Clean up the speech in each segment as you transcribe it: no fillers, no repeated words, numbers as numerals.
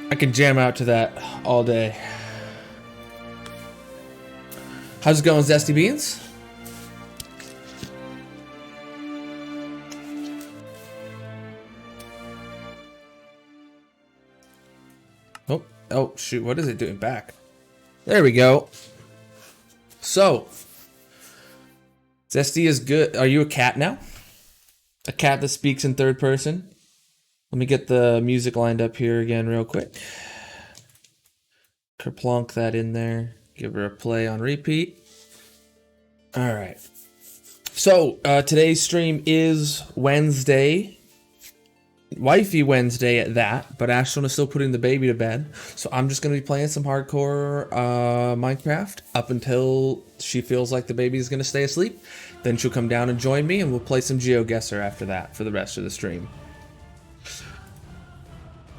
I could jam out to that all day. How's it going, Zesty Beans? Oh shoot, what is it doing back? There we go. So, Zesty is good. Are you a cat now? A cat that speaks in third person? Let me get the music lined up here again real quick. Kerplonk that in there. Give her a play on repeat. All right. So, today's stream is Wednesday. Wifey Wednesday at that, but Ashlyn is still putting the baby to bed. So I'm just going to be playing some hardcore Minecraft up until she feels like the baby is going to stay asleep. Then she'll come down and join me, and we'll play some Geoguessr after that for the rest of the stream.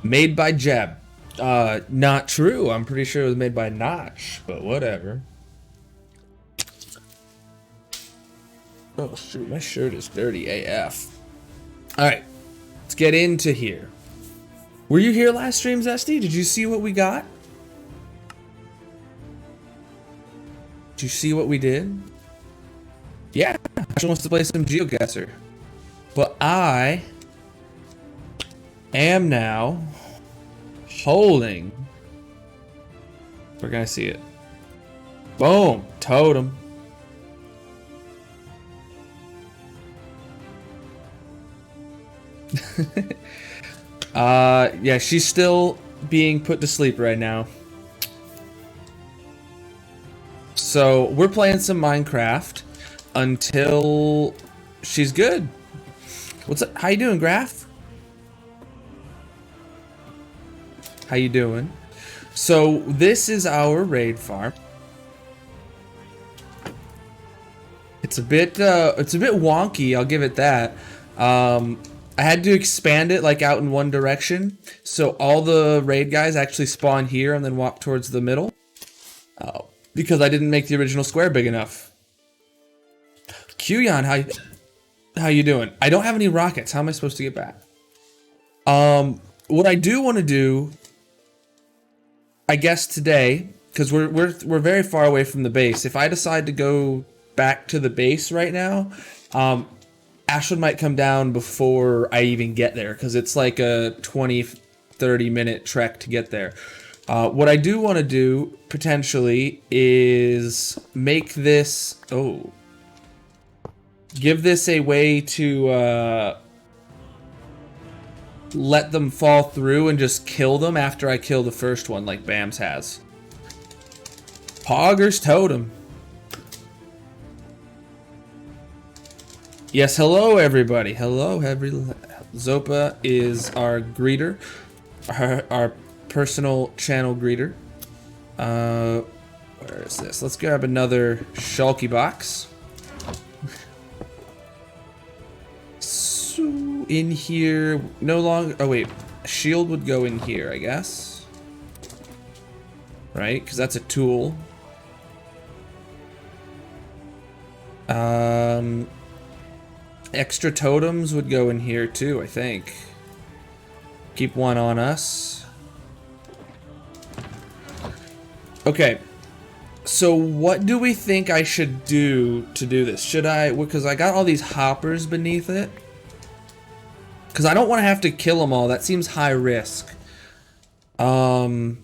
Made by Jeb. Not true. I'm pretty sure it was made by Notch, but whatever. Oh shoot, my shirt is dirty AF. Alright, let's get into here. Were you here last stream, Zesty? Did you see what we got? Did you see what we did? Yeah, she wants to play some Geoguessr. But I am now holding. We're gonna see it. Boom, totem. Yeah, she's still being put to sleep right now. So we're playing some Minecraft until she's good. What's up? How you doing, Graph? How you doing? So this is our raid farm. It's a bit wonky, I'll give it that. I had to expand it like out in one direction, so all the raid guys actually spawn here and then walk towards the middle. Because I didn't make the original square big enough. Qyon, how you doing? I don't have any rockets. How am I supposed to get back? What I do want to do, I guess today, because we're very far away from the base. If I decide to go back to the base right now, Ashlyn might come down before I even get there, because it's like a 20-30 minute trek to get there. What I do want to do, potentially, is make this... Oh. Give this a way to let them fall through and just kill them after I kill the first one, like Bams has. Pogger's Totem. Yes, hello everybody. Hello, Zopa is our greeter, our personal channel greeter. Where is this? Let's grab another shulky box. So in here, no longer. Oh wait, shield would go in here, I guess. Right, because that's a tool. Extra totems would go in here too, I think. Keep one on us. Okay. So what do we think I should do to do this? Should I, because I got all these hoppers beneath it. Because I don't want to have to kill them all. That seems high risk. Yeah,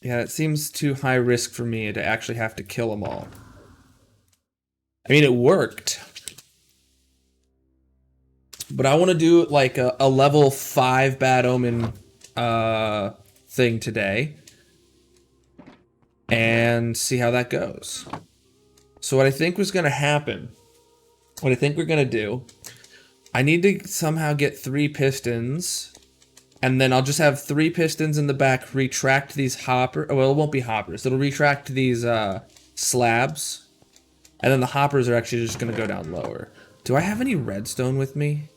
it seems too high risk for me to actually have to kill them all. I mean, it worked. But I want to do like a level 5 Bad Omen thing today. And see how that goes. So what I think was going to happen, what I think we're going to do, I need to somehow get 3 pistons. And then I'll just have 3 pistons in the back retract these hoppers. Oh, well, it won't be hoppers. It'll retract these slabs. And then the hoppers are actually just going to go down lower. Do I have any redstone with me?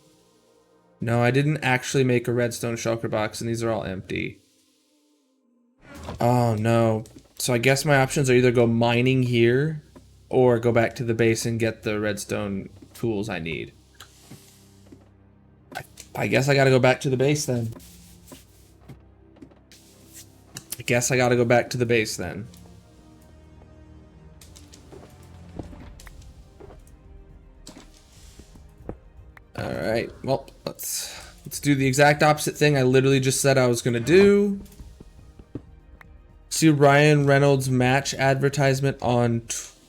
No, I didn't actually make a redstone shulker box, and these are all empty. Oh, no. So I guess my options are either go mining here, or go back to the base and get the redstone tools I need. I guess I gotta go back to the base then. Alright, well, let's do the exact opposite thing I literally just said I was gonna do. See Ryan Reynolds match advertisement on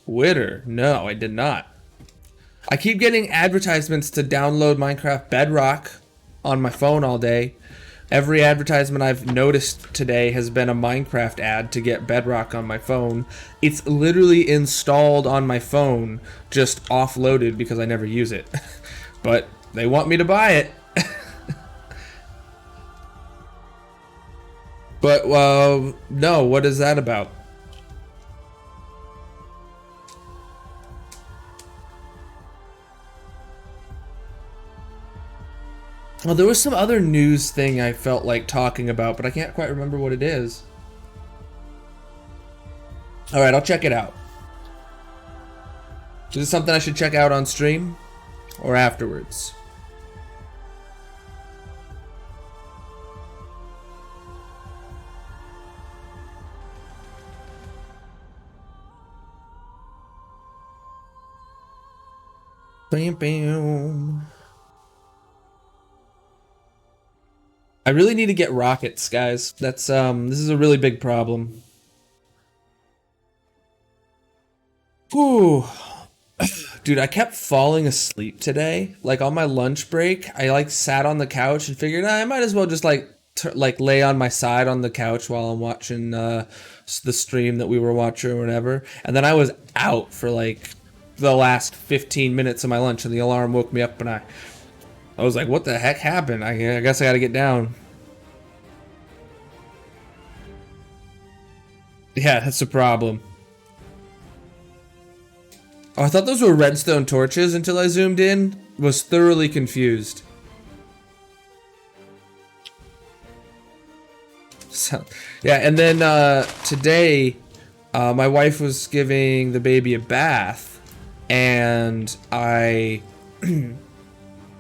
Twitter. No, I did not. I keep getting advertisements to download Minecraft Bedrock on my phone all day. Every advertisement I've noticed today has been a Minecraft ad to get Bedrock on my phone. It's literally installed on my phone, just offloaded because I never use it. But they want me to buy it. But, no, what is that about? Well, there was some other news thing I felt like talking about, but I can't quite remember what it is. Alright, I'll check it out. Is this something I should check out on stream? Or afterwards? Bam, bam. I really need to get rockets, guys. That's this is a really big problem. Ooh. Dude, I kept falling asleep today. Like on my lunch break, I like sat on the couch and figured I might as well just like lay on my side on the couch while I'm watching the stream that we were watching or whatever. And then I was out for like the last 15 minutes of my lunch, and the alarm woke me up, and I was like, what the heck happened? I guess I gotta get down. Yeah, that's the problem. Oh, I thought those were redstone torches until I zoomed in. Was thoroughly confused. So, yeah, and then today, my wife was giving the baby a bath, and I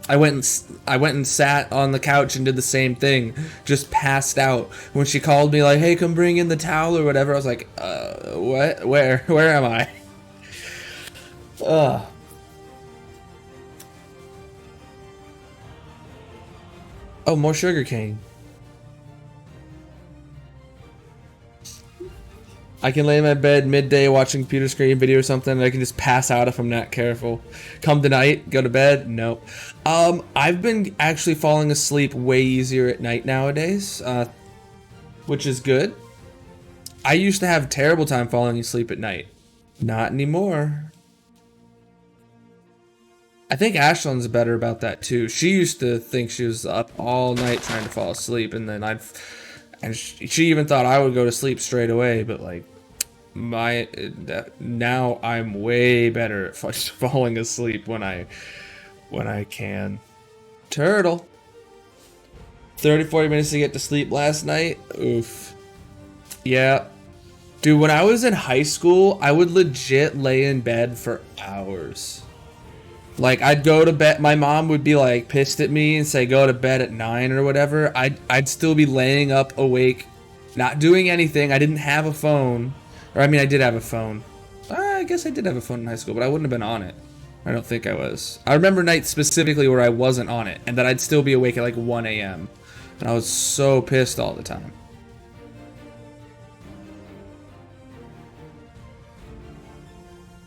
went and sat on the couch and did the same thing. Just passed out. When she called me like, "Hey, come bring in the towel or whatever," I was like, what? Where am I?" Ugh. Oh, more sugarcane. I can lay in my bed midday watching a computer screen video or something, and I can just pass out if I'm not careful. Come tonight, go to bed? Nope. I've been actually falling asleep way easier at night nowadays, which is good. I used to have a terrible time falling asleep at night. Not anymore. I think Ashlyn's better about that too. She used to think she was up all night trying to fall asleep, and then she even thought I would go to sleep straight away. But like now I'm way better at falling asleep when I can. Turtle. 30-40 minutes to get to sleep last night. Oof. Yeah. Dude, when I was in high school, I would legit lay in bed for hours. Like, I'd go to bed, my mom would be like pissed at me and say go to bed at 9 or whatever. I'd still be laying up awake, not doing anything. I didn't have a phone. Or I mean, I did have a phone. I guess I did have a phone in high school, but I wouldn't have been on it. I don't think I was. I remember nights specifically where I wasn't on it, and that I'd still be awake at like 1 a.m. And I was so pissed all the time.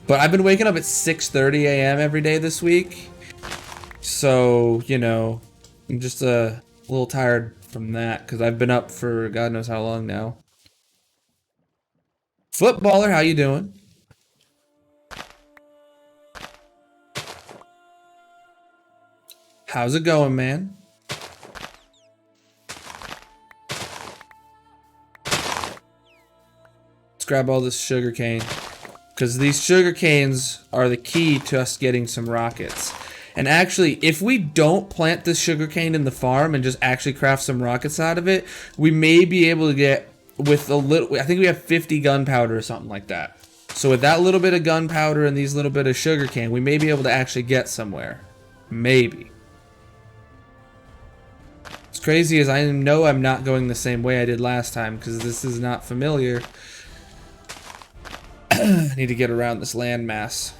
But I've been waking up at 6:30 a.m. every day this week. So, you know, I'm just a little tired from that because I've been up for God knows how long now. Footballer, how you doing? How's it going, man? Let's grab all this sugar cane. Because these sugar canes are the key to us getting some rockets. And actually, if we don't plant this sugar cane in the farm and just actually craft some rockets out of it, we may be able to get with a little, I think we have 50 gunpowder or something like that. So with that little bit of gunpowder and these little bit of sugar cane, we may be able to actually get somewhere. Maybe. What's crazy is I know I'm not going the same way I did last time because this is not familiar. I need to get around this landmass.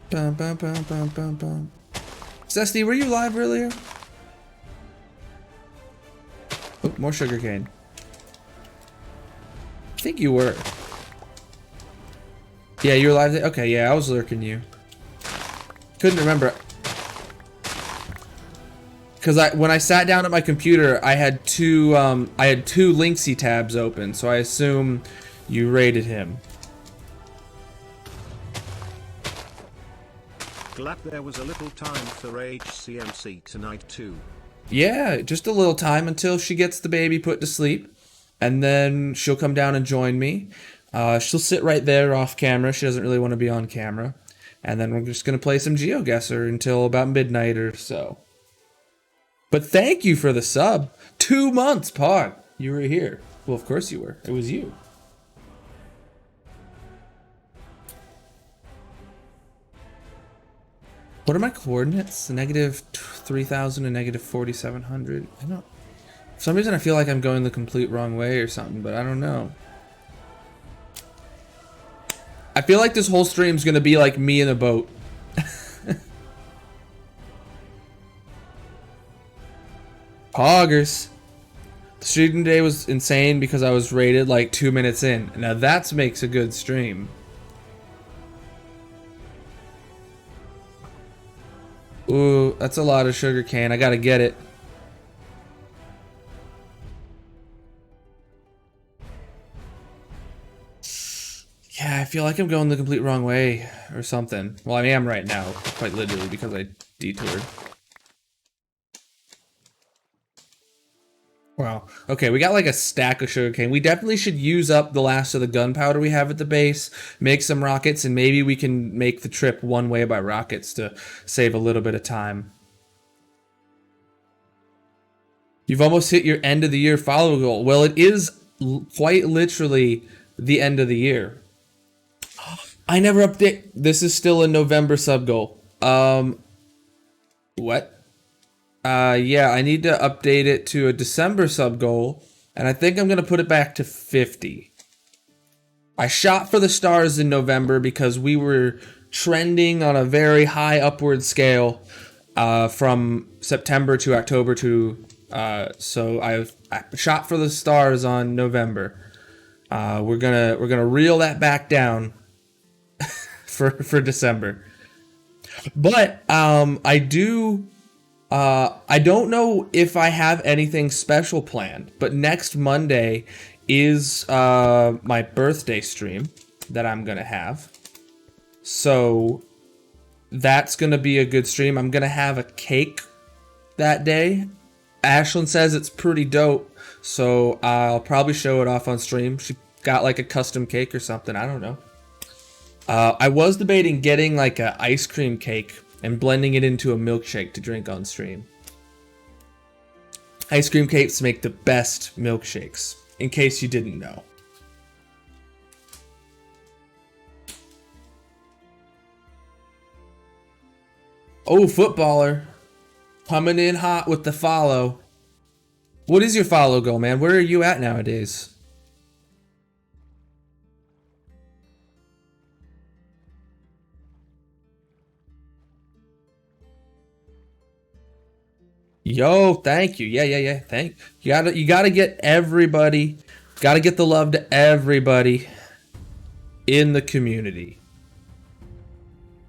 Bum, bum, bum, bum, bum, bum. Cesty, were you live earlier? Oh, more sugarcane. I think you were. Yeah, you were live. Okay, yeah, I was lurking you. Couldn't remember. Because when I sat down at my computer, I had two Linksy tabs open, so I assume you rated him. Glad there was a little time for HCMC tonight too. Yeah, just a little time until she gets the baby put to sleep, and then she'll come down and join me. She'll sit right there off camera. She doesn't really want to be on camera, and then we're just gonna play some Geoguessr until about midnight or so. But thank you for the sub. 2 months, Pog. You were here. Well, of course you were. It was you. What are my coordinates? Negative 3,000 and negative 4,700. I don't. For some reason, I feel like I'm going the complete wrong way or something, but I don't know. I feel like this whole stream's gonna be like me in a boat. Poggers. The stream today was insane because I was rated like 2 minutes in. Now that makes a good stream. Ooh, that's a lot of sugar cane. I gotta get it. Yeah, I feel like I'm going the complete wrong way or something. Well, I am right now, quite literally, because I detoured. Wow. Okay, we got like a stack of sugarcane. We definitely should use up the last of the gunpowder we have at the base, make some rockets, and maybe we can make the trip one way by rockets to save a little bit of time. You've almost hit your end of the year follow goal. Well, it is quite literally the end of the year. I never update. This is still a November sub goal. What? Yeah, I need to update it to a December sub goal, and I think I'm going to put it back to 50. I shot for the stars in November because we were trending on a very high upward scale from September to October to, so I shot for the stars on November. We're gonna reel that back down for December. But I don't know if I have anything special planned, but next Monday is my birthday stream. that I'm gonna have. So that's gonna be a good stream. I'm gonna have a cake that day. Ashlyn says it's pretty dope, so I'll probably show it off on stream. She got like a custom cake or something, I don't know. I was debating getting like an ice cream cake and blending it into a milkshake to drink on stream. Ice cream cakes make the best milkshakes, in case you didn't know. Oh, footballer. Coming in hot with the follow. What is your follow goal, man? Where are you at nowadays? Yo, thank you. Yeah. You gotta get everybody. Gotta get the love to everybody in the community.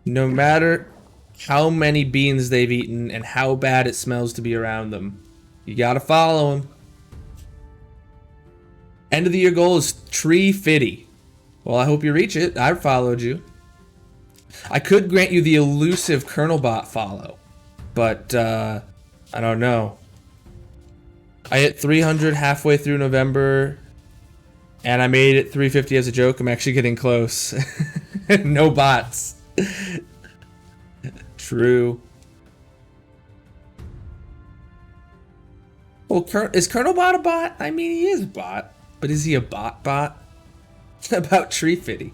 No matter how many beans they've eaten and how bad it smells to be around them, you gotta follow them. End of the year goal is Tree Fitty. Well, I hope you reach it. I followed you. I could grant you the elusive Colonelbot follow, but I don't know. I hit 300 halfway through November, and I made it 350 as a joke. I'm actually getting close. No bots. True. Well, is Colonelbot a bot? I mean, he is a bot, but is he a bot? About Tree Fitty.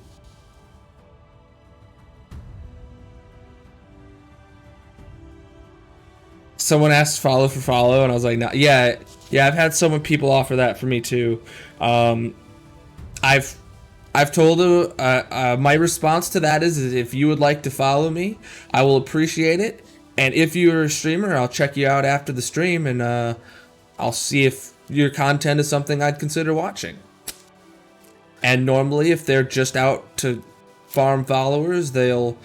Someone asked follow for follow, and I was like, no, yeah. I've had some people offer that for me too. I've told my response to that is if you would like to follow me, I will appreciate it. And if you're a streamer, I'll check you out after the stream, and I'll see if your content is something I'd consider watching. And normally, if they're just out to farm followers, they'll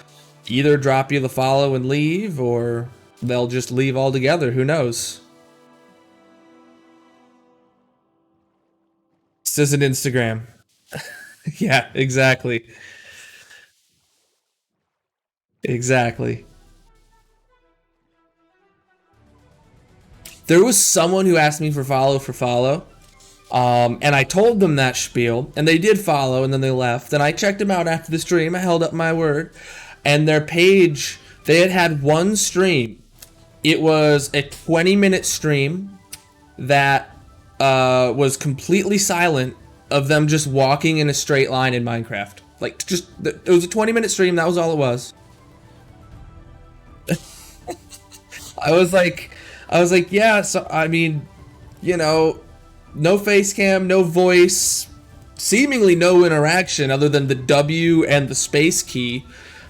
either drop you the follow and leave, or they'll just leave altogether. Who knows? This isn't Instagram. Yeah, exactly. Exactly. There was someone who asked me for follow. And I told them that spiel, and they did follow, and then they left. And I checked them out after the stream. I held up my word. And their page, they had one stream. It was a 20-minute stream that was completely silent of them just walking in a straight line in Minecraft. Like, just, it was a 20-minute stream, that was all it was. I was like, yeah, so, I mean, you know, no face cam, no voice, seemingly no interaction other than the W and the space key,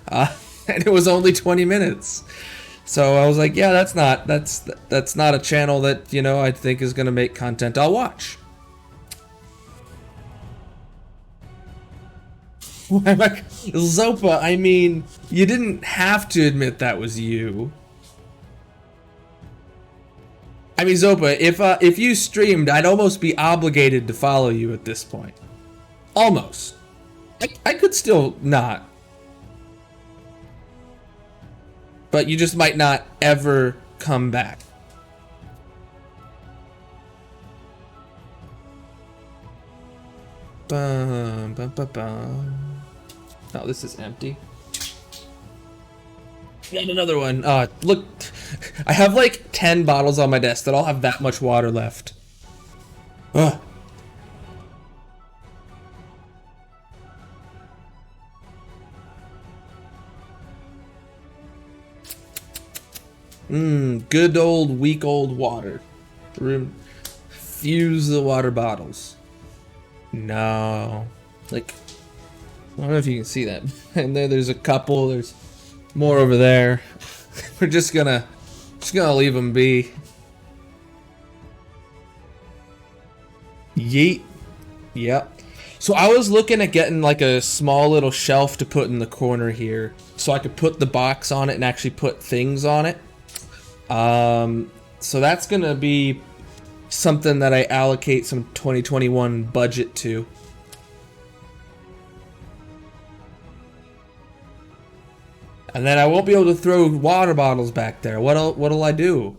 and it was only 20 minutes. So I was like, yeah, that's not a channel that, you know, I think is gonna make content I'll watch. Zopa, I mean, you didn't have to admit that was you. I mean, Zopa, if you streamed, I'd almost be obligated to follow you at this point. Almost. I could still not. But you just might not ever come back. Bum, bum, bum, bum. Oh, this is empty. Got another one. Look, I have like 10 bottles on my desk that all have that much water left. Ugh. Good old week old water. Fuse the water bottles. No. Like, I don't know if you can see that. And there's a couple, there's more over there. We're just gonna leave them be. Yeet. Yep. So I was looking at getting like a small little shelf to put in the corner here, so I could put the box on it and actually put things on it. So that's gonna be something that I allocate some 2021 budget to. And then I won't be able to throw water bottles back there. What'll I do?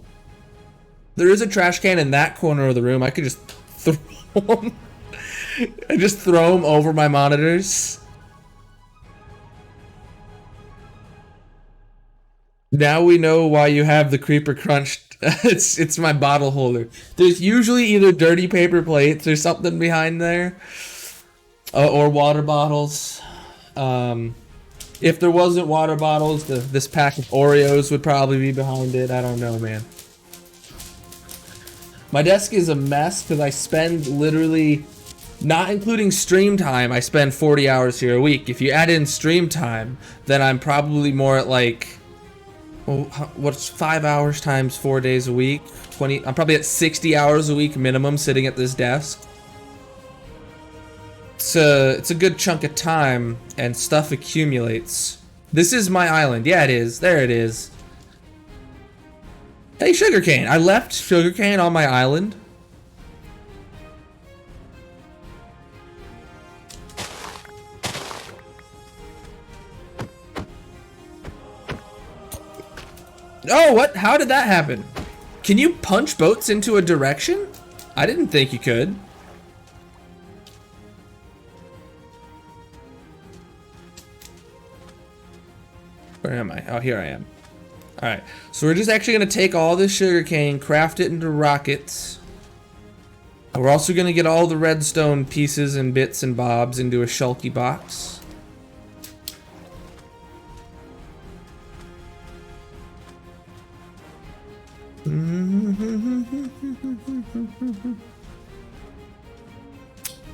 There is a trash can in that corner of the room. I could just throw them. I just throw them over my monitors. Now we know why you have the creeper crunched. It's my bottle holder. There's usually either dirty paper plates or something behind there, or water bottles. If there wasn't water bottles, this pack of Oreos would probably be behind it. I don't know, man. My desk is a mess because I spend literally, not including stream time, I spend 40 hours here a week. If you add in stream time, then I'm probably more at like, well, what's 5 hours times 4 days a week? 20. I'm probably at 60 hours a week minimum sitting at this desk. It's a good chunk of time, and stuff accumulates. This is my island. Yeah, it is. There it is. Hey, sugarcane. I left sugarcane on my island. Oh, what? How did that happen? Can you punch boats into a direction? I didn't think you could. Where am I? Oh, here I am. Alright, so we're just actually going to take all this sugarcane, craft it into rockets. And we're also going to get all the redstone pieces and bits and bobs into a shulky box.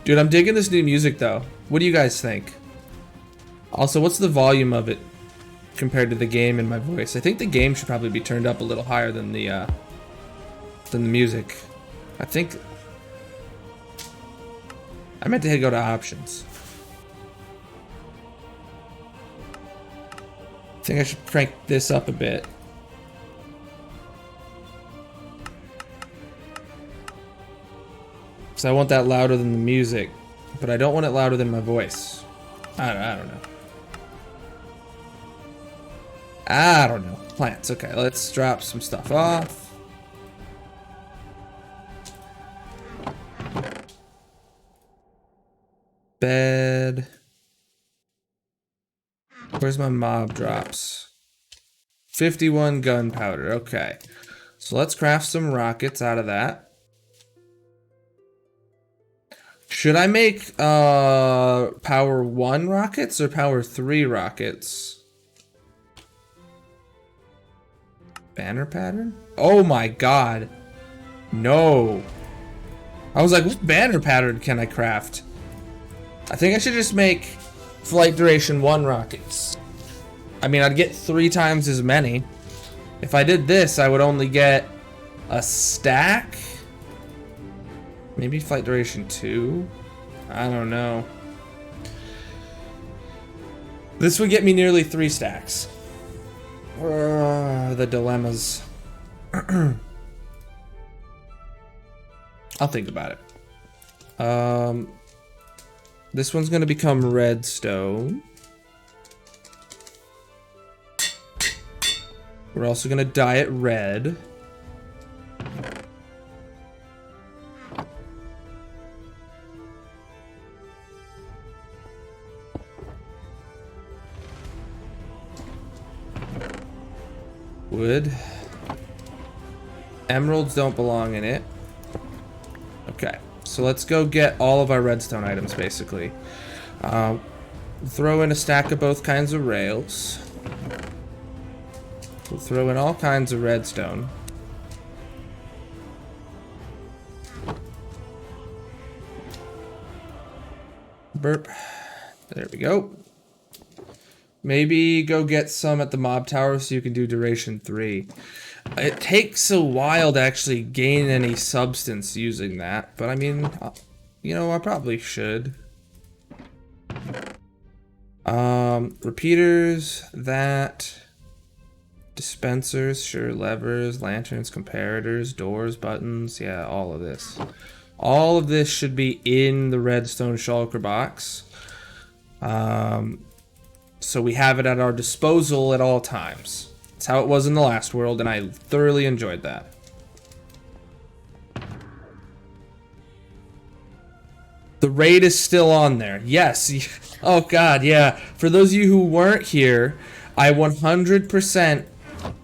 Dude, I'm digging this new music though. What do you guys think? Also, what's the volume of it compared to the game and my voice? I think the game should probably be turned up a little higher than the music. I think I meant to go to options. I think I should crank this up a bit. So I want that louder than the music, but I don't want it louder than my voice. I don't know. I don't know. Plants. Okay, let's drop some stuff off. Bed. Where's my mob drops? 51 gunpowder. Okay. So let's craft some rockets out of that. Should I make power 1 rockets or power 3 rockets? Banner pattern? Oh my god. No. I was like, what banner pattern can I craft? I think I should just make flight duration 1 rockets. I mean, I'd get 3 times as many. If I did this, I would only get a stack. Maybe flight duration 2? I don't know. This would get me nearly 3 stacks. The dilemmas. I'll think about it. This one's gonna become redstone. We're also gonna dye it red. Wood. Emeralds don't belong in it. Okay, so let's go get all of our redstone items, basically. Throw in a stack of both kinds of rails. We'll throw in all kinds of redstone. Burp. There we go. Maybe go get some at the mob tower so you can do duration 3. It takes a while to actually gain any substance using that, but I mean, you know, I probably should. Repeaters, that. Dispensers, sure, levers, lanterns, comparators, doors, buttons, yeah, all of this. All of this should be in the redstone shulker box. so we have it at our disposal at all times. That's how it was in the last world, and I thoroughly enjoyed that. The raid is still on there. Yes. Oh god, yeah. For those of you who weren't here, I 100%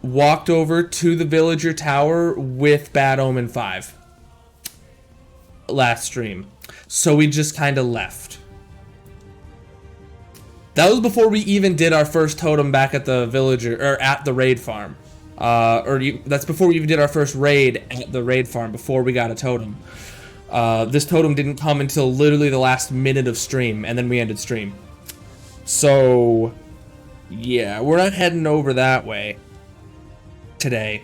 walked over to the villager tower with Bad Omen 5 last stream. So we just kind of left. That was before we even did our first totem back at the villager, or at the raid farm. That's before we even did our first raid at the raid farm, before we got a totem. This totem didn't come until literally the last minute of stream, and then we ended stream. So, yeah, we're not heading over that way today.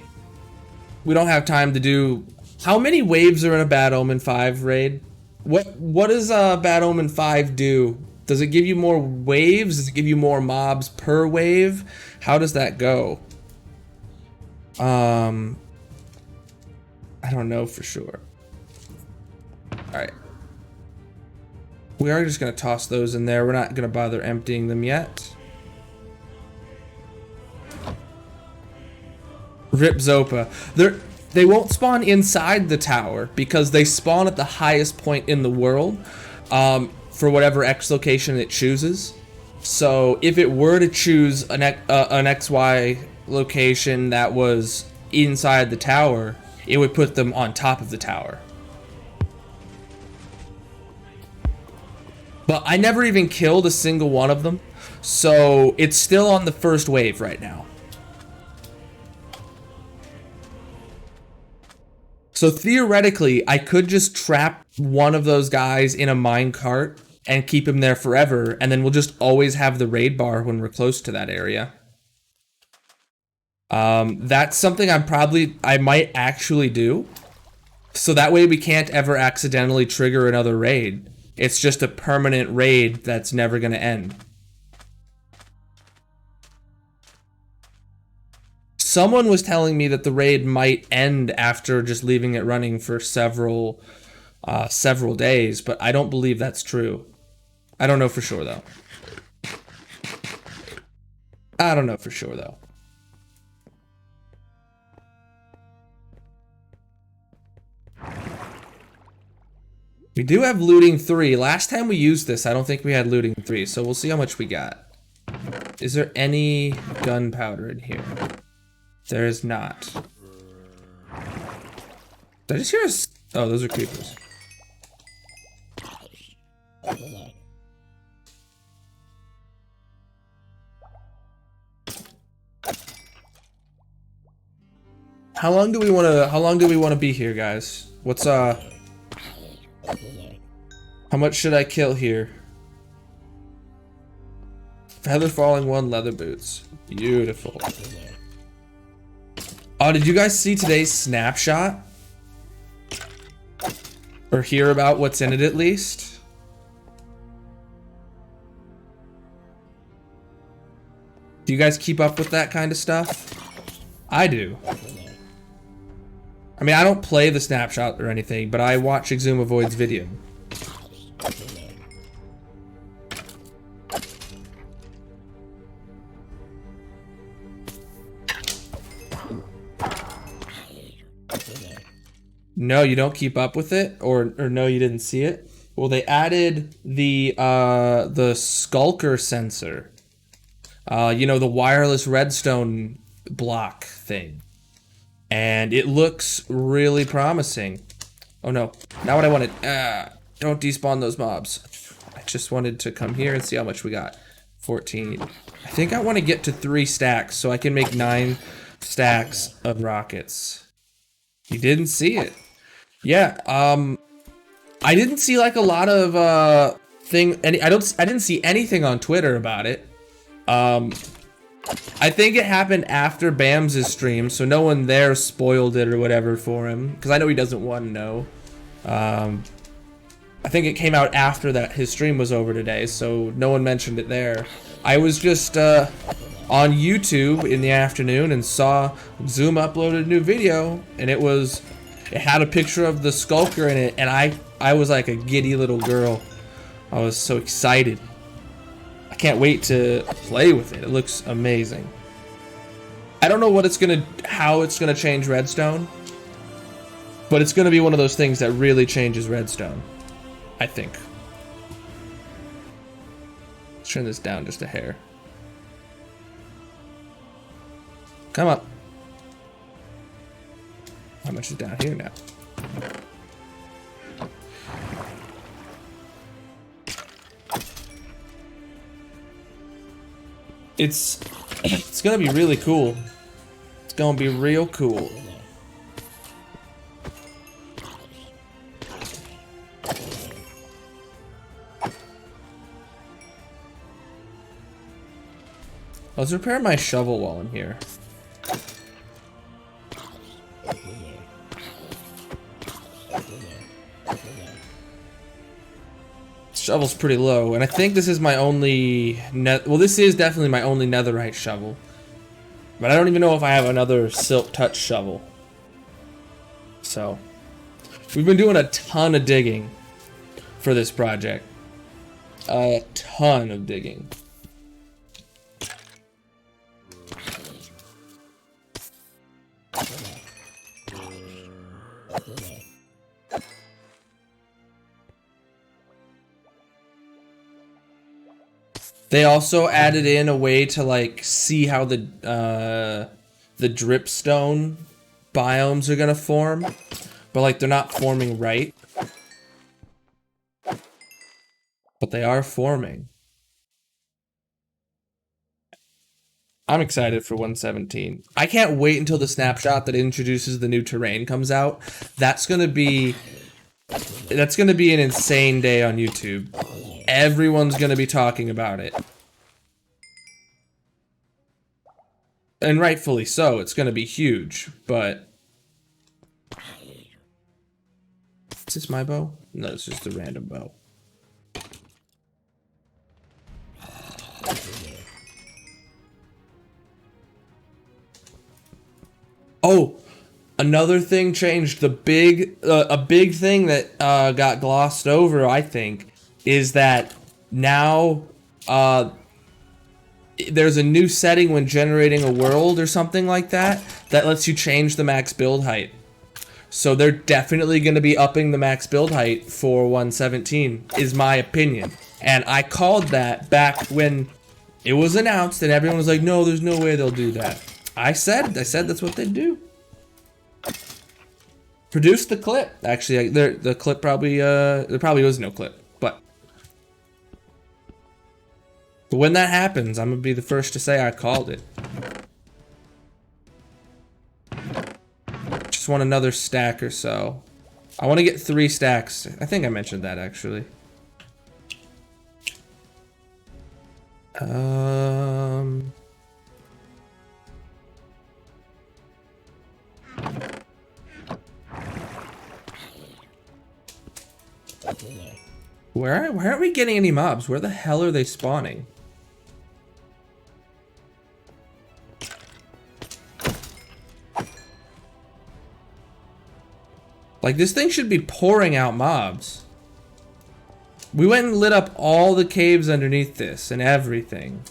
We don't have time to do... How many waves are in a Bad Omen 5 raid? What does Bad Omen 5 do? Does it give you more waves? Does it give you more mobs per wave? How does that go? I don't know for sure. Alright. We are just going to toss those in there. We're not going to bother emptying them yet. Rip Zopa. They won't spawn inside the tower because they spawn at the highest point in the world for whatever X location it chooses. So if it were to choose an XY location that was inside the tower, it would put them on top of the tower. But I never even killed a single one of them, so it's still on the first wave right now. So theoretically, I could just trap one of those guys in a minecart and keep him there forever, and then we'll just always have the raid bar when we're close to that area. That's something I might actually do. So that way we can't ever accidentally trigger another raid. It's just a permanent raid that's never going to end. Someone was telling me that the raid might end after just leaving it running for several days, but I don't believe that's true. I don't know for sure, though. I don't know for sure, though. We do have looting 3. Last time we used this, I don't think we had looting 3, so we'll see how much we got. Is there any gunpowder in here? There is not. Did I just hear us? Oh, those are creepers. How long do we want to be here, guys? What's how much should I kill here? Feather falling 1, leather boots. Beautiful. Oh, did you guys see today's snapshot? Or hear about what's in it at least? Do you guys keep up with that kind of stuff? I do. I mean, I don't play the snapshot or anything, but I watch Exumavoid's video. No, you don't keep up with it, or no, you didn't see it. Well, they added the Skulker sensor. You know, the wireless redstone block thing. And it looks really promising. Oh no, not what I wanted. Don't despawn those mobs. I just wanted to come here and see how much we got. 14. I think I want to get to 3 stacks so I can make 9 stacks of rockets. You didn't see it. Yeah, I didn't see like a lot of I didn't see anything on Twitter about it. I think it happened after Bams' stream, so no one there spoiled it or whatever for him, because I know he doesn't want to know. I think it came out after that his stream was over today, so no one mentioned it there. I was just on YouTube in the afternoon and saw Zoom uploaded a new video, and it had a picture of the Skulker in it, and I was like a giddy little girl. I was so excited. I can't wait to play with it. It looks amazing. I don't know what it's gonna, how it's gonna change Redstone, but it's gonna be one of those things that really changes Redstone, I think. Let's turn this down just a hair. Come up. How much is down here now? It's gonna be really cool. It's gonna be real cool. Let's repair my shovel while I'm here. Shovel's pretty low, and I think this is my only well, this is definitely my only netherite shovel. But I don't even know if I have another silk touch shovel. So, we've been doing a ton of digging for this project. A ton of digging. They also added in a way to like see how the dripstone biomes are gonna form, but like they're not forming right. But they are forming. I'm excited for 117. I can't wait until the snapshot that introduces the new terrain comes out. That's gonna be an insane day on YouTube. Everyone's gonna be talking about it. And rightfully so, it's gonna be huge, but... Is this my bow? No, it's just a random bow. Oh! Another thing changed. A big thing that got glossed over, I think, is that now there's a new setting when generating a world or something like that that lets you change the max build height. So they're definitely going to be upping the max build height for 117, is my opinion. And I called that back when it was announced and everyone was like, no, there's no way they'll do that. I said that's what they'd do. Produce the clip. Actually, the clip probably, there probably was no clip, but when that happens, I'm gonna be the first to say I called it. Just want another stack or so. I want to get 3 stacks. I think I mentioned that actually. Why aren't we getting any mobs? Where the hell are they spawning? Like, this thing should be pouring out mobs. We went and lit up all the caves underneath this and everything.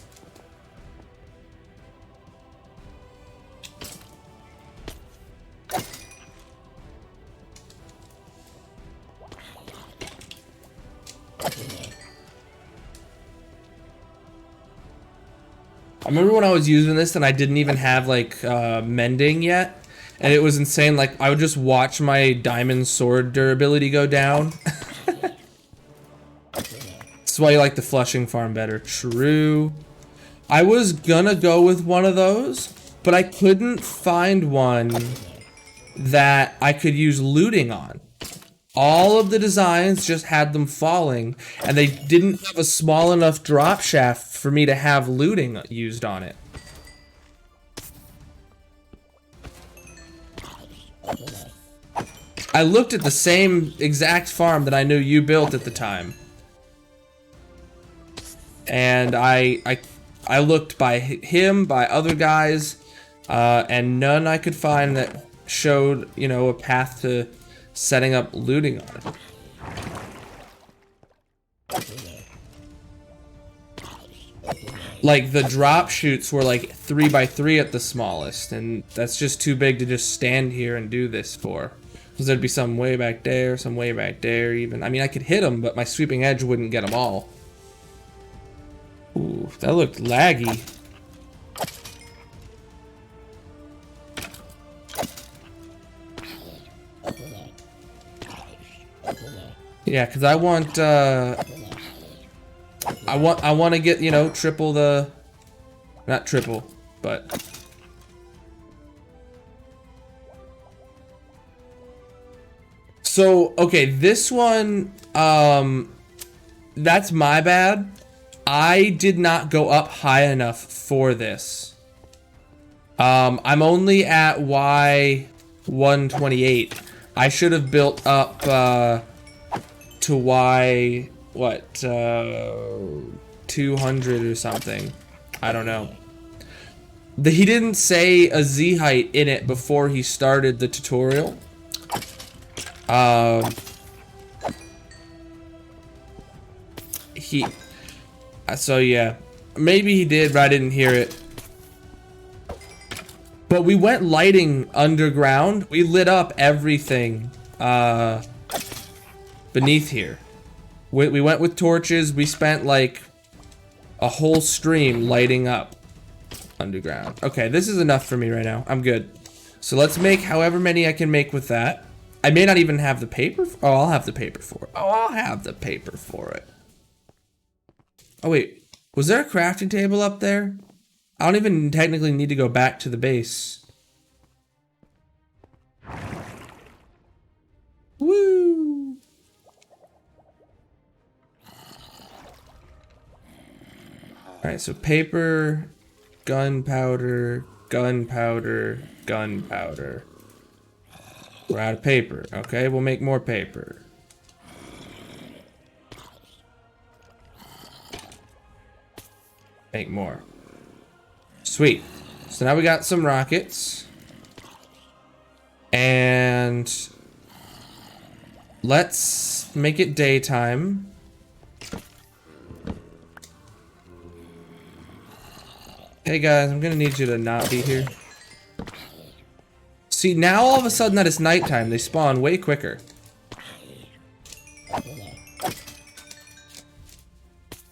I remember when I was using this and I didn't even have like mending yet. And it was insane, like, I would just watch my diamond sword durability go down. That's why you like the flushing farm better. True. I was gonna go with one of those, but I couldn't find one that I could use looting on. All of the designs just had them falling, and they didn't have a small enough drop shaft for me to have looting used on it. I looked at the same exact farm that I knew you built at the time. And I looked by him, by other guys, and none I could find that showed, you know, a path to setting up looting on it. like the drop chutes were like 3x3 at the smallest, and that's just too big to just stand here and do this for. Because there'd be some way back there, some way back there even. I mean, I could hit them, but my sweeping edge wouldn't get them all. Ooh, that looked laggy. Yeah, because I want to get, you know, triple the, not triple, but so okay, this one, that's my bad. I did not go up high enough for this. I'm only at Y128. I should have built up to Y, what, 200 or something. I don't know. He didn't say a Z height in it before he started the tutorial. So yeah, maybe he did, but I didn't hear it. But we went lighting underground. We lit up everything beneath here. We went with torches. We spent like a whole stream lighting up underground. Okay, this is enough for me right now. I'm good. So let's make however many I can make with that. I may not even have the paper. Oh, I'll have the paper for it. Oh, I'll have the paper for it. Oh wait, was there a crafting table up there? I don't even technically need to go back to the base. Woo! Alright, so paper, gunpowder, gunpowder, gunpowder. We're out of paper. Okay, we'll make more paper. Make more. Sweet. So now we got some rockets. And let's make it daytime. Hey guys, I'm gonna need you to not be here. See, now all of a sudden that it's nighttime, they spawn way quicker.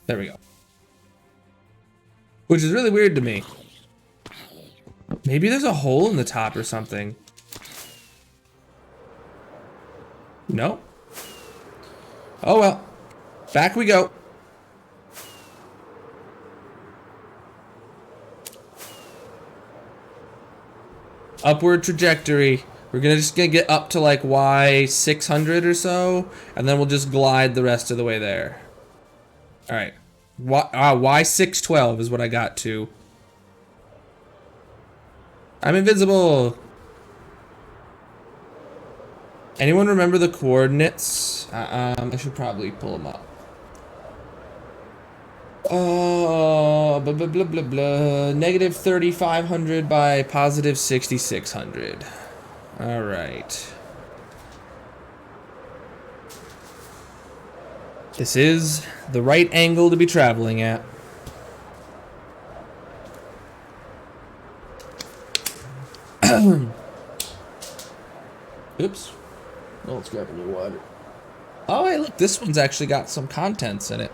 There we go. Which is really weird to me. Maybe there's a hole in the top or something. Nope. Oh well. Back we go. Upward trajectory. We're just gonna get up to like Y600 or so, and then we'll just glide the rest of the way there. Alright. Y612 is what I got to. I'm invisible. Anyone remember the coordinates? I should probably pull them up. Blah, blah, blah, blah, blah. Negative 3,500 by positive 6,600. All right. This is the right angle to be traveling at. Oops. Oh, let's grab a new water. Oh, hey, look, this one's actually got some contents in it.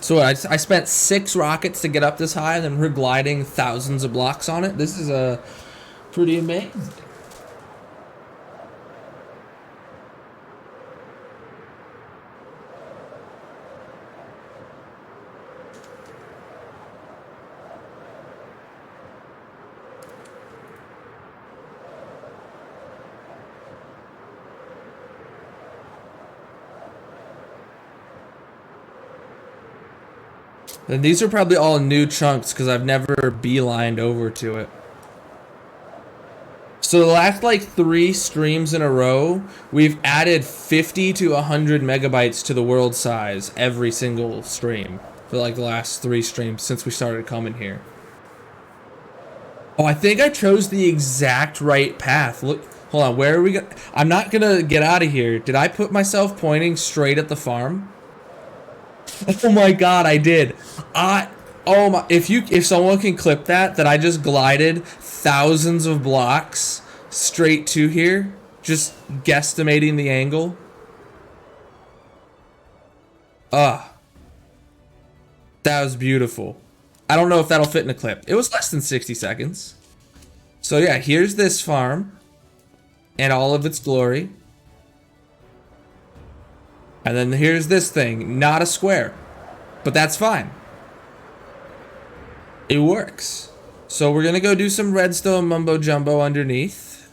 So I spent 6 rockets to get up this high, and then we're gliding thousands of blocks on it. This is pretty amazing. And these are probably all new chunks because I've never beelined over to it. So the last like 3 streams in a row, we've added 50 to 100 megabytes to the world size every single stream for like the last 3 streams since we started coming here. Oh, I think I chose the exact right path. Look, Hold on, where are we going? I'm not gonna get out of here. Did I put myself pointing straight at the farm? Oh my god, I did. Oh my, if someone can clip that I just glided thousands of blocks straight to here, just guesstimating the angle. That was beautiful. I don't know if that'll fit in a clip. It was less than 60 seconds. So yeah, here's this farm and all of its glory. And then here's this thing, not a square, but that's fine. It works. So we're gonna go do some redstone mumbo jumbo underneath.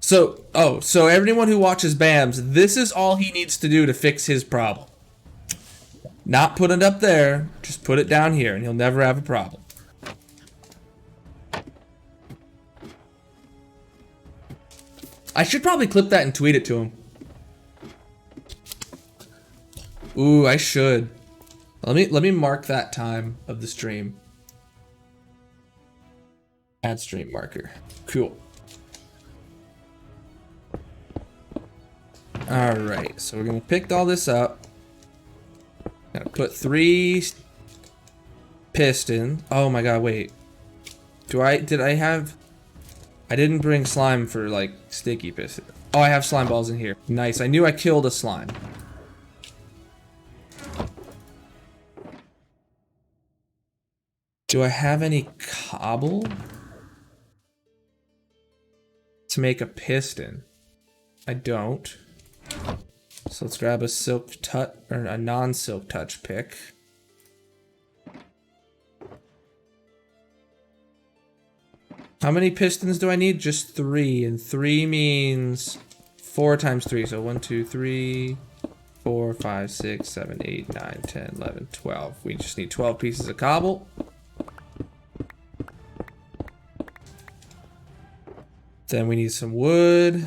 So everyone who watches Bams, this is all he needs to do to fix his problem. Not put it up there, just put it down here and he'll never have a problem. I should probably clip that and tweet it to him. Ooh, I should. Let me mark that time of the stream. Add stream marker. Cool. Alright, so we're gonna pick all this up. Gonna put 3 piston. Oh my god, wait. I didn't bring slime for like sticky piston. Oh, I have slime balls in here. Nice, I knew I killed a slime. Do I have any cobble to make a piston? I don't. So let's grab a silk touch or a non-silk touch pick. How many pistons do I need? Just 3, and 3 means 4 times 3. So 1, 2, 3, 4, 5, 6, 7, 8, 9, 10, 11, 12. We just need 12 pieces of cobble. Then we need some wood.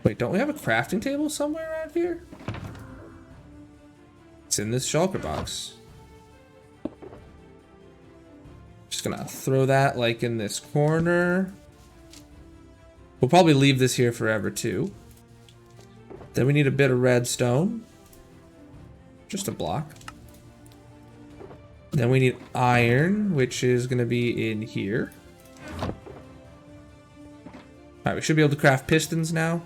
Wait, don't we have a crafting table somewhere around here? It's in this shulker box. Just gonna throw that like in this corner. We'll probably leave this here forever too. Then we need a bit of redstone. Just a block. Then we need iron, which is gonna be in here. Alright, we should be able to craft pistons now.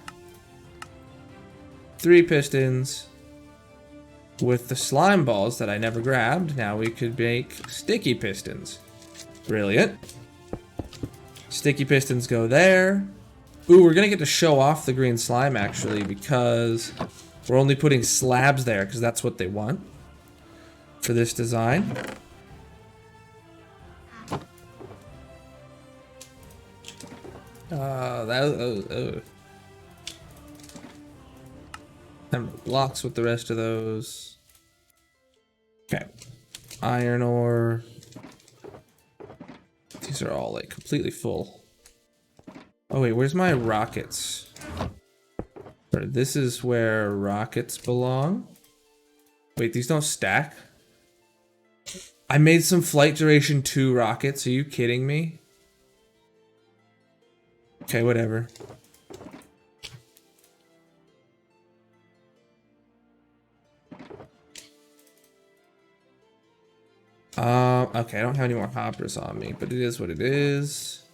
3 pistons. With the slime balls that I never grabbed, now we could make sticky pistons. Brilliant. Sticky pistons go there. Ooh, we're gonna get to show off the green slime actually, because we're only putting slabs there because that's what they want for this design. And blocks with the rest of those. Okay. Iron ore. These are all like completely full. Oh wait, where's my rockets? Or this is where rockets belong. Wait, these don't stack? I made some flight duration 2 rockets. Are you kidding me? Okay, whatever. Okay, I don't have any more hoppers on me, but it is what it is.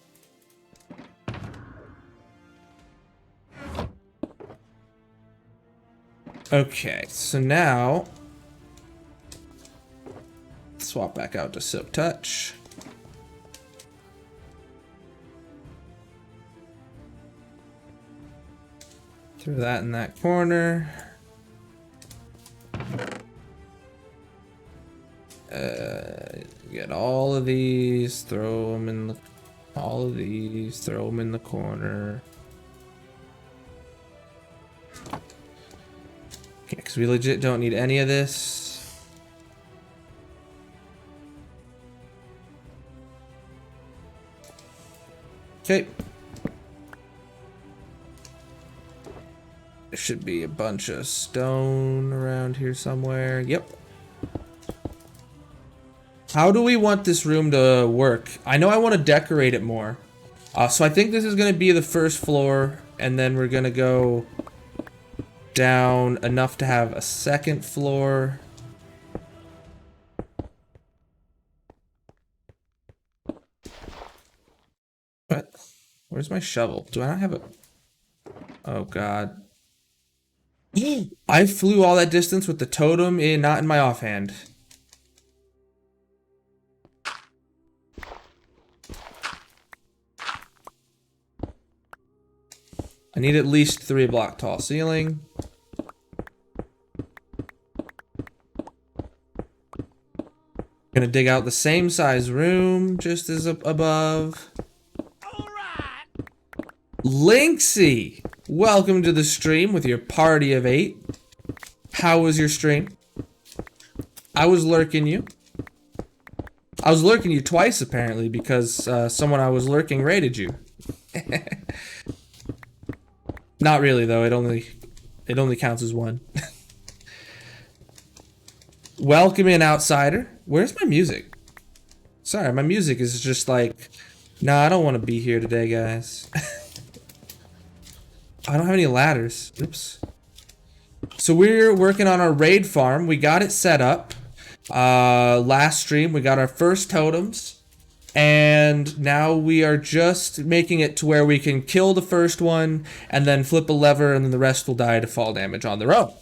Okay, so now swap back out to Silk Touch. Throw that in that corner. Get all of these, throw them in the, all of these, throw them in the corner. Okay, because we legit don't need any of this. Okay. There should be a bunch of stone around here somewhere. Yep. How do we want this room to work? I know I want to decorate it more. So I think this is going to be the first floor, and then we're going to go down enough to have a second floor. What? Where's my shovel? Do I not have a... Oh, God. I flew all that distance with the totem not in my offhand. I need at least 3 block tall ceiling. Gonna dig out the same size room just as above. Linksy, welcome to the stream with your party of 8. How was your stream? I was lurking you. I was lurking you twice apparently because someone I was lurking raided you. Not really though. It only counts as 1. Welcome in, outsider. Where's my music? Sorry, my music is just like, nah, I don't want to be here today, guys. I don't have any ladders. Oops. So we're working on our raid farm. We got it set up. Last stream, we got our first totems. And now we are just making it to where we can kill the first one and then flip a lever and then the rest will die to fall damage on their own.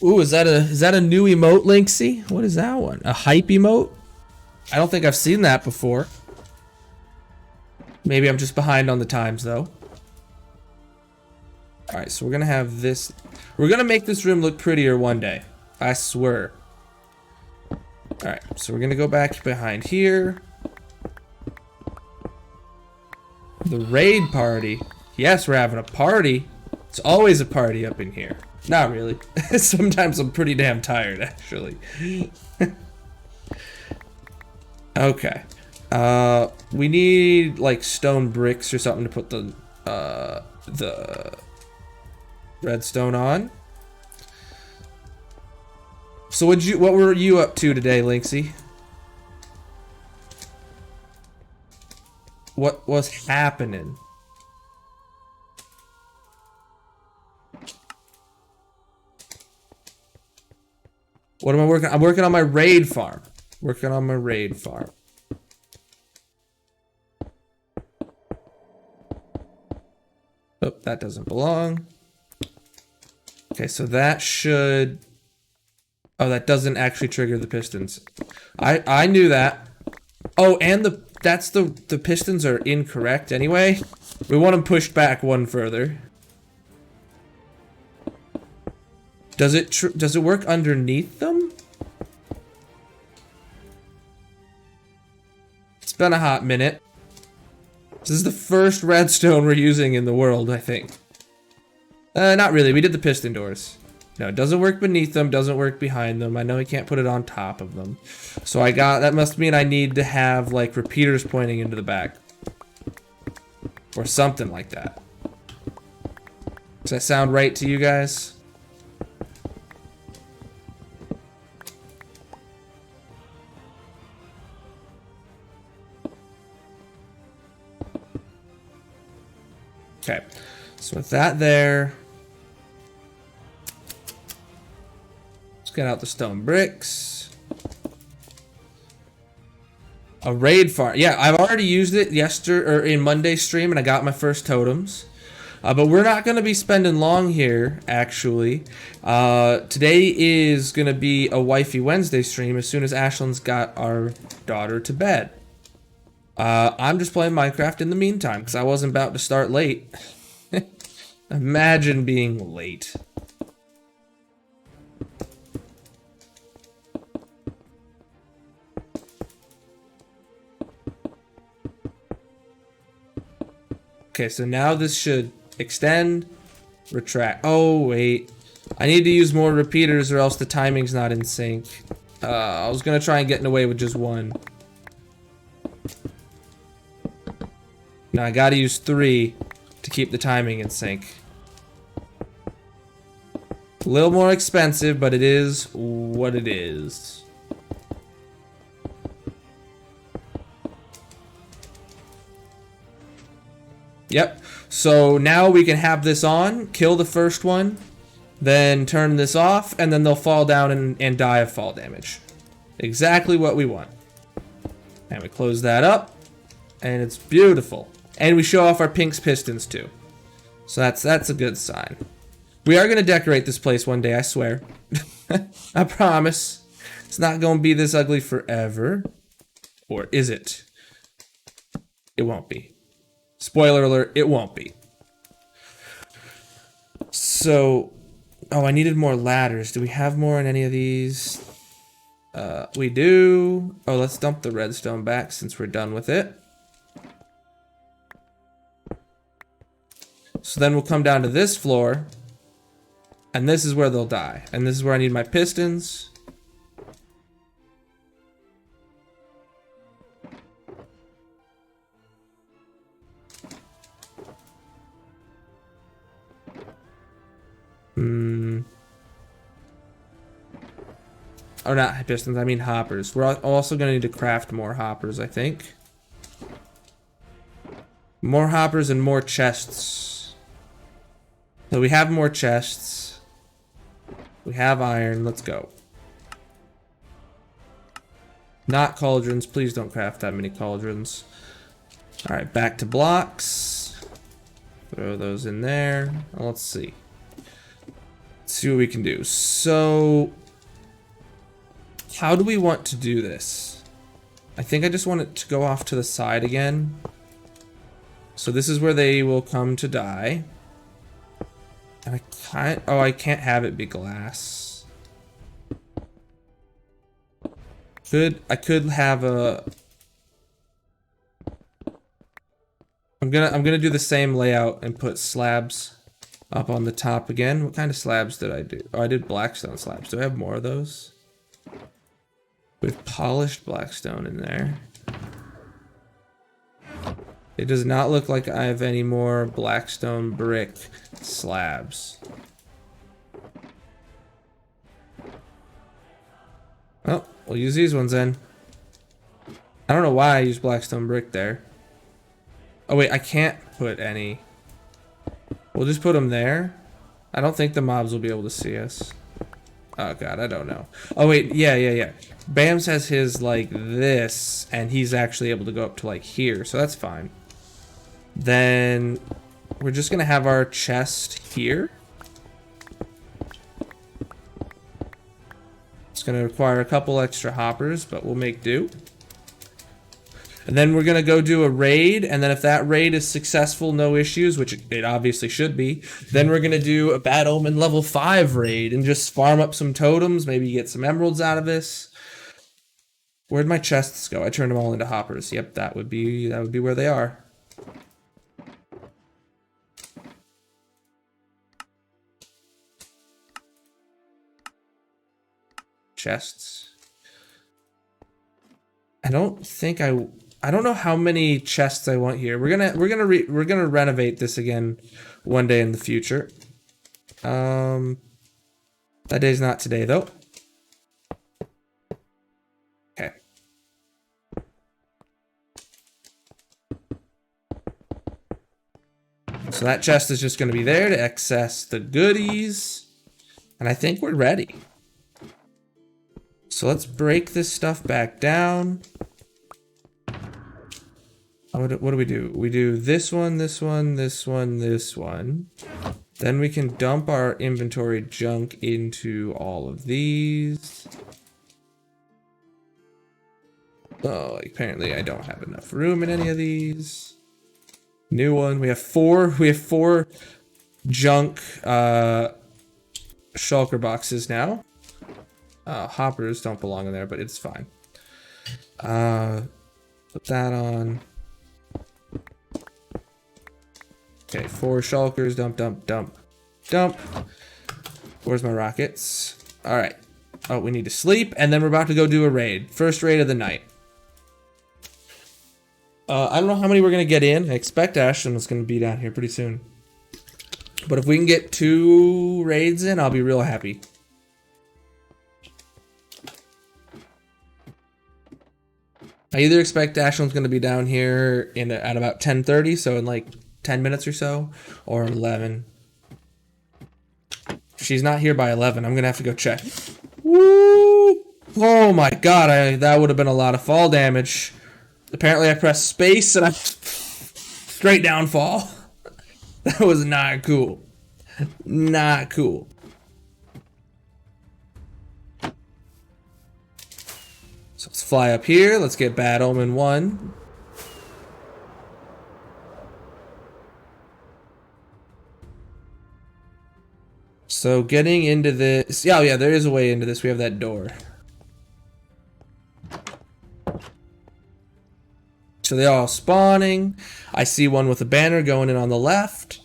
Ooh, is that a new emote, Linksy? What is that one? A hype emote? I don't think I've seen that before. Maybe I'm just behind on the times, though. Alright, so we're gonna have this... We're gonna make this room look prettier one day. I swear. Alright, so we're gonna go back behind here. The raid party. Yes, we're having a party. It's always a party up in here. Not really. Sometimes I'm pretty damn tired, actually. Okay. We need like stone bricks or something to put the redstone on. So what were you up to today, Linksy? What was happening? What am I working on? I'm working on my raid farm. Working on my raid farm. Oh, that doesn't belong. Okay, so that should... Oh, that doesn't actually trigger the pistons. I knew that. Oh, and the pistons are incorrect anyway. We want them pushed back one further. Does it work underneath them? It's been a hot minute. This is the first redstone we're using in the world, I think. Not really. We did the piston doors. No, it doesn't work beneath them, doesn't work behind them. I know I can't put it on top of them. So that must mean I need to have like repeaters pointing into the back. Or something like that. Does that sound right to you guys? Okay, so with that there, let's get out the stone bricks. A raid farm. Yeah, I've already used it in Monday's stream, and I got my first totems. But we're not going to be spending long here, actually. Today is going to be a Wifey Wednesday stream as soon as Ashlyn's got our daughter to bed. I'm just playing Minecraft in the meantime, because I wasn't about to start late. Imagine being late. Okay, so now this should extend, retract. Oh, wait. I need to use more repeaters or else the timing's not in sync. I was going to try and get away with just one. Now I gotta use 3 to keep the timing in sync. A little more expensive, but it is what it is. Yep. So now we can have this on, kill the first one, then turn this off, and then they'll fall down and die of fall damage. Exactly what we want. And we close that up, and it's beautiful. And we show off our Pink's pistons too. So that's a good sign. We are gonna decorate this place one day, I swear. I promise. It's not gonna be this ugly forever. Or is it? It won't be. Spoiler alert, it won't be. So, oh, I needed more ladders. Do we have more in any of these? We do. Oh, let's dump the redstone back since we're done with it. So then we'll come down to this floor. And this is where they'll die. And this is where I need my pistons. Oh, not pistons, I mean hoppers. We're also going to need to craft more hoppers, I think. More hoppers and more chests. So we have more chests. We have iron, let's go. Not cauldrons, please don't craft that many cauldrons. Alright, back to blocks. Throw those in there. Let's see. Let's see what we can do. So, how do we want to do this? I think I just want it to go off to the side again. So this is where they will come to die. And I can't have it be glass. I could have a... I'm gonna do the same layout and put slabs up on the top again. What kind of slabs did I do? Oh, I did blackstone slabs. Do I have more of those? With polished blackstone in there. It does not look like I have any more blackstone brick slabs. Oh, we'll use these ones then. I don't know why I used blackstone brick there. Oh wait, I can't put any. We'll just put them there. I don't think the mobs will be able to see us. Oh god, I don't know. Oh wait, yeah. Bams has his like this, and he's actually able to go up to like here, so that's fine. Then we're just gonna have our chest here. It's gonna require a couple extra hoppers, but we'll make do. And then we're gonna go do a raid, and then if that raid is successful, no issues, which it obviously should be, then we're gonna do a Bad Omen level 5 raid and just farm up some totems, maybe get some emeralds out of this. Where'd my chests go? I turned them all into hoppers. Yep, that would be where they are. Chests. I don't know how many chests I want here. We're gonna renovate this again one day in the future. That day's not today though. Okay. So that chest is just gonna be there to access the goodies. And I think we're ready. So let's break this stuff back down. What do we do? We do this one, this one, this one, this one. Then we can dump our inventory junk into all of these. Oh, apparently I don't have enough room in any of these. New one. We have four junk shulker boxes now. Hoppers don't belong in there, but it's fine. Put that on. Okay, 4 shulkers, dump. Where's my rockets? All right. Oh, we need to sleep, and then we're about to go do a raid. First raid of the night. I don't know how many we're gonna get in. I expect Ashton is gonna be down here pretty soon. But if we can get 2 raids in, I'll be real happy. I either expect Ashland's going to be down here at about 10:30, so in like 10 minutes or so, or 11. If she's not here by 11, I'm gonna have to go check. Woo! Oh my god, that would have been a lot of fall damage. Apparently I pressed space and I straight down fall. That was not cool. Not cool. So let's fly up here. Let's get Bad Omen 1. So getting into this... Oh yeah, there is a way into this. We have that door. So they're all spawning. I see one with a banner going in on the left.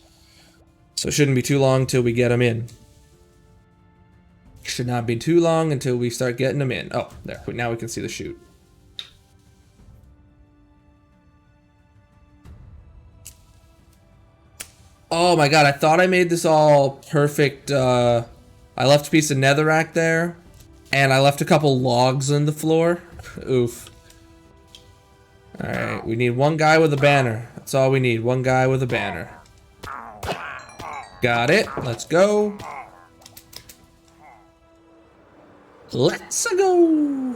So it shouldn't be too long till we get them in. Should not be too long until we start getting them in. Oh, there. Now we can see the chute. Oh my god, I thought I made this all perfect. I left a piece of netherrack there. And I left a couple logs on the floor. Oof. Alright, we need one guy with a banner. That's all we need. One guy with a banner. Got it. Let's go. Let's go.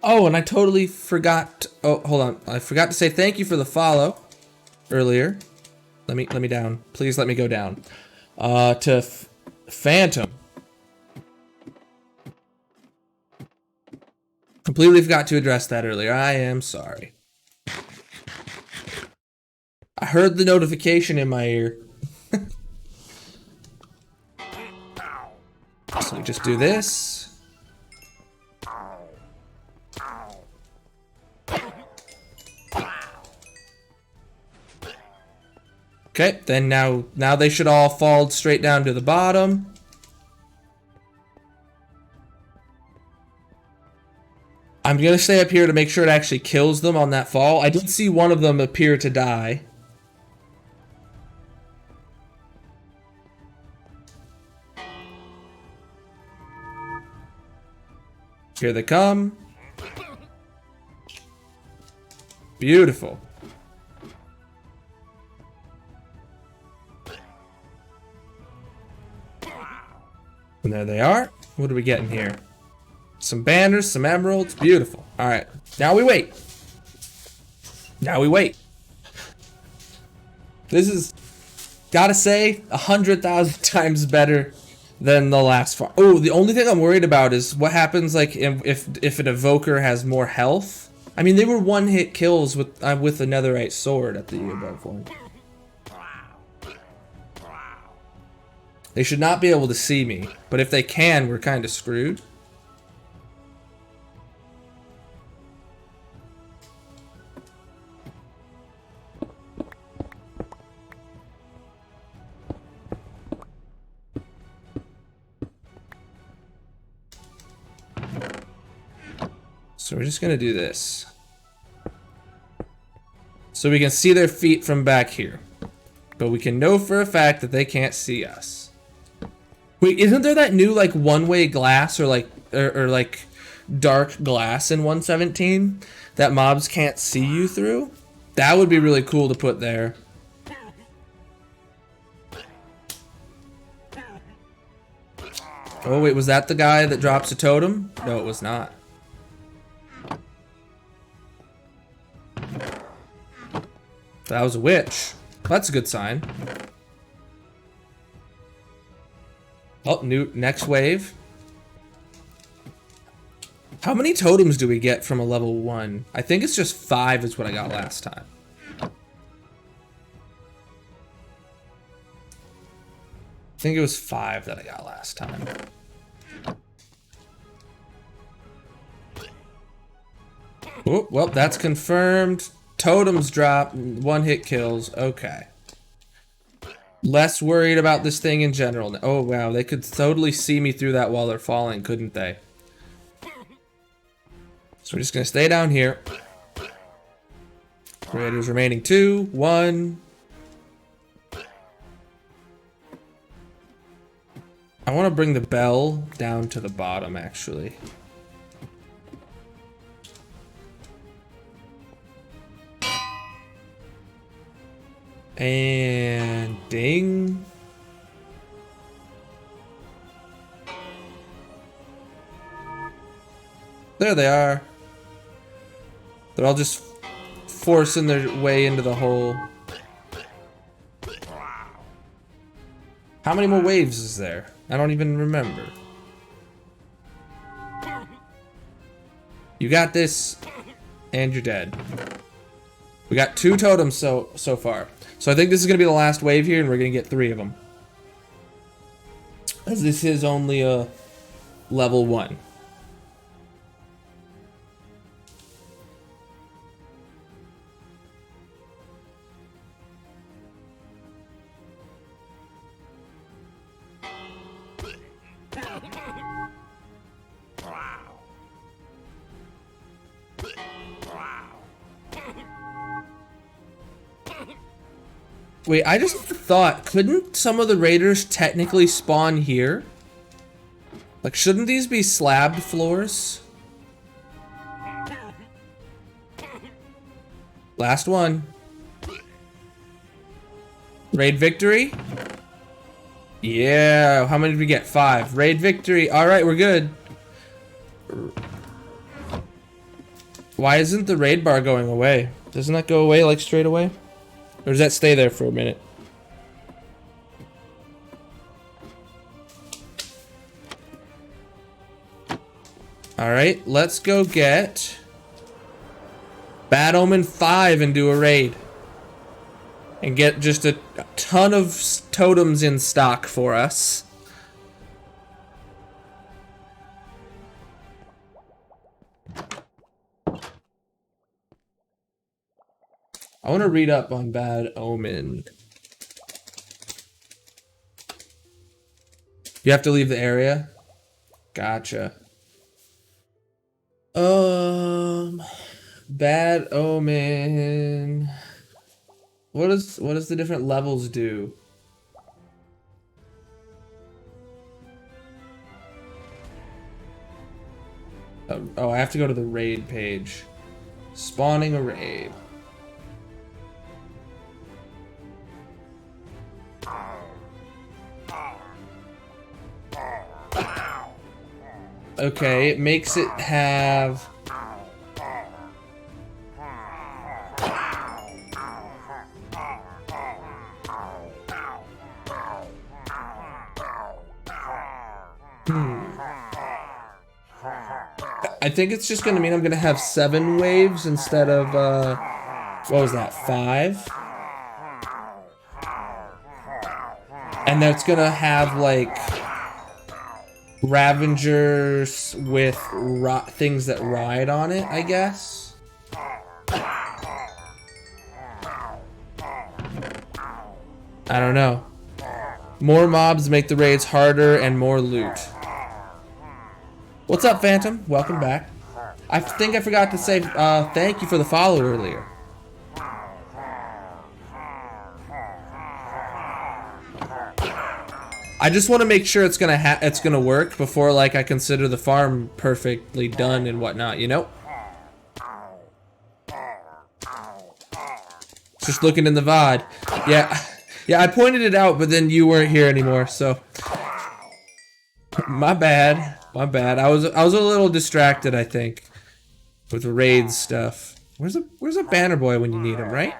Oh, and I totally forgot. Oh, hold on. I forgot to say thank you for the follow earlier. Let me down. Please let me go down. To Phantom. Completely forgot to address that earlier. I am sorry. I heard the notification in my ear. So we just do this. Okay, then now they should all fall straight down to the bottom. I'm gonna stay up here to make sure it actually kills them on that fall. I did see one of them appear to die. Here they come. Beautiful. And there they are. What are we getting here? Some banners, some emeralds. Beautiful. Alright. Now we wait. Now we wait. This is, gotta say, 100,000 times better than the last farm. Oh, the only thing I'm worried about is what happens like if an evoker has more health. I mean, they were one-hit kills with the netherite sword at the above one. They should not be able to see me, but if they can, we're kind of screwed. So we're just gonna do this. So we can see their feet from back here. But we can know for a fact that they can't see us. Wait, isn't there that new like one-way glass or like dark glass in 117 that mobs can't see you through? That would be really cool to put there. Oh wait, was that the guy that drops a totem? No, it was not. That was a witch. That's a good sign. Oh, next wave. How many totems do we get from a level 1? I think it's just 5 is what I got last time. I think it was 5 that I got last time. Oh, well, that's confirmed. Totems drop, one-hit kills. Okay. Less worried about this thing in general. Oh, wow. They could totally see me through that while they're falling, couldn't they? So we're just going to stay down here. Creators remaining 2, 1. I want to bring the bell down to the bottom, actually. And ding. There they are. They're all just forcing their way into the hole. How many more waves is there? I don't even remember. You got this, and you're dead. We got 2 totems so far. So I think this is gonna be the last wave here, and we're gonna get 3 of them. As this is only a level 1. Wait, I just thought, couldn't some of the raiders technically spawn here? Like, shouldn't these be slabbed floors? Last one. Raid victory? Yeah, how many did we get? 5. Raid victory. Alright, we're good. Why isn't the raid bar going away? Doesn't that go away, like, straight away? Or does that stay there for a minute? Alright, let's go get Bad Omen 5 and do a raid. And get just a ton of totems in stock for us. I want to read up on Bad Omen. You have to leave the area? Gotcha. Bad Omen. What does the different levels do? Oh, I have to go to the raid page. Spawning a raid. Okay, it makes it have... I think it's just gonna mean I'm gonna have 7 waves instead of, what was that, 5? And that's gonna have, like, Ravengers with things that ride on it, I guess. I don't know. More mobs make the raids harder and more loot. What's up, Phantom? Welcome back. I think I forgot to say thank you for the follow earlier. I just want to make sure it's gonna work before, like, I consider the farm perfectly done and whatnot, you know? Just looking in the VOD. Yeah, I pointed it out, but then you weren't here anymore, so my bad. My bad. I was a little distracted, I think, with the raid stuff. Where's a banner boy when you need him, right?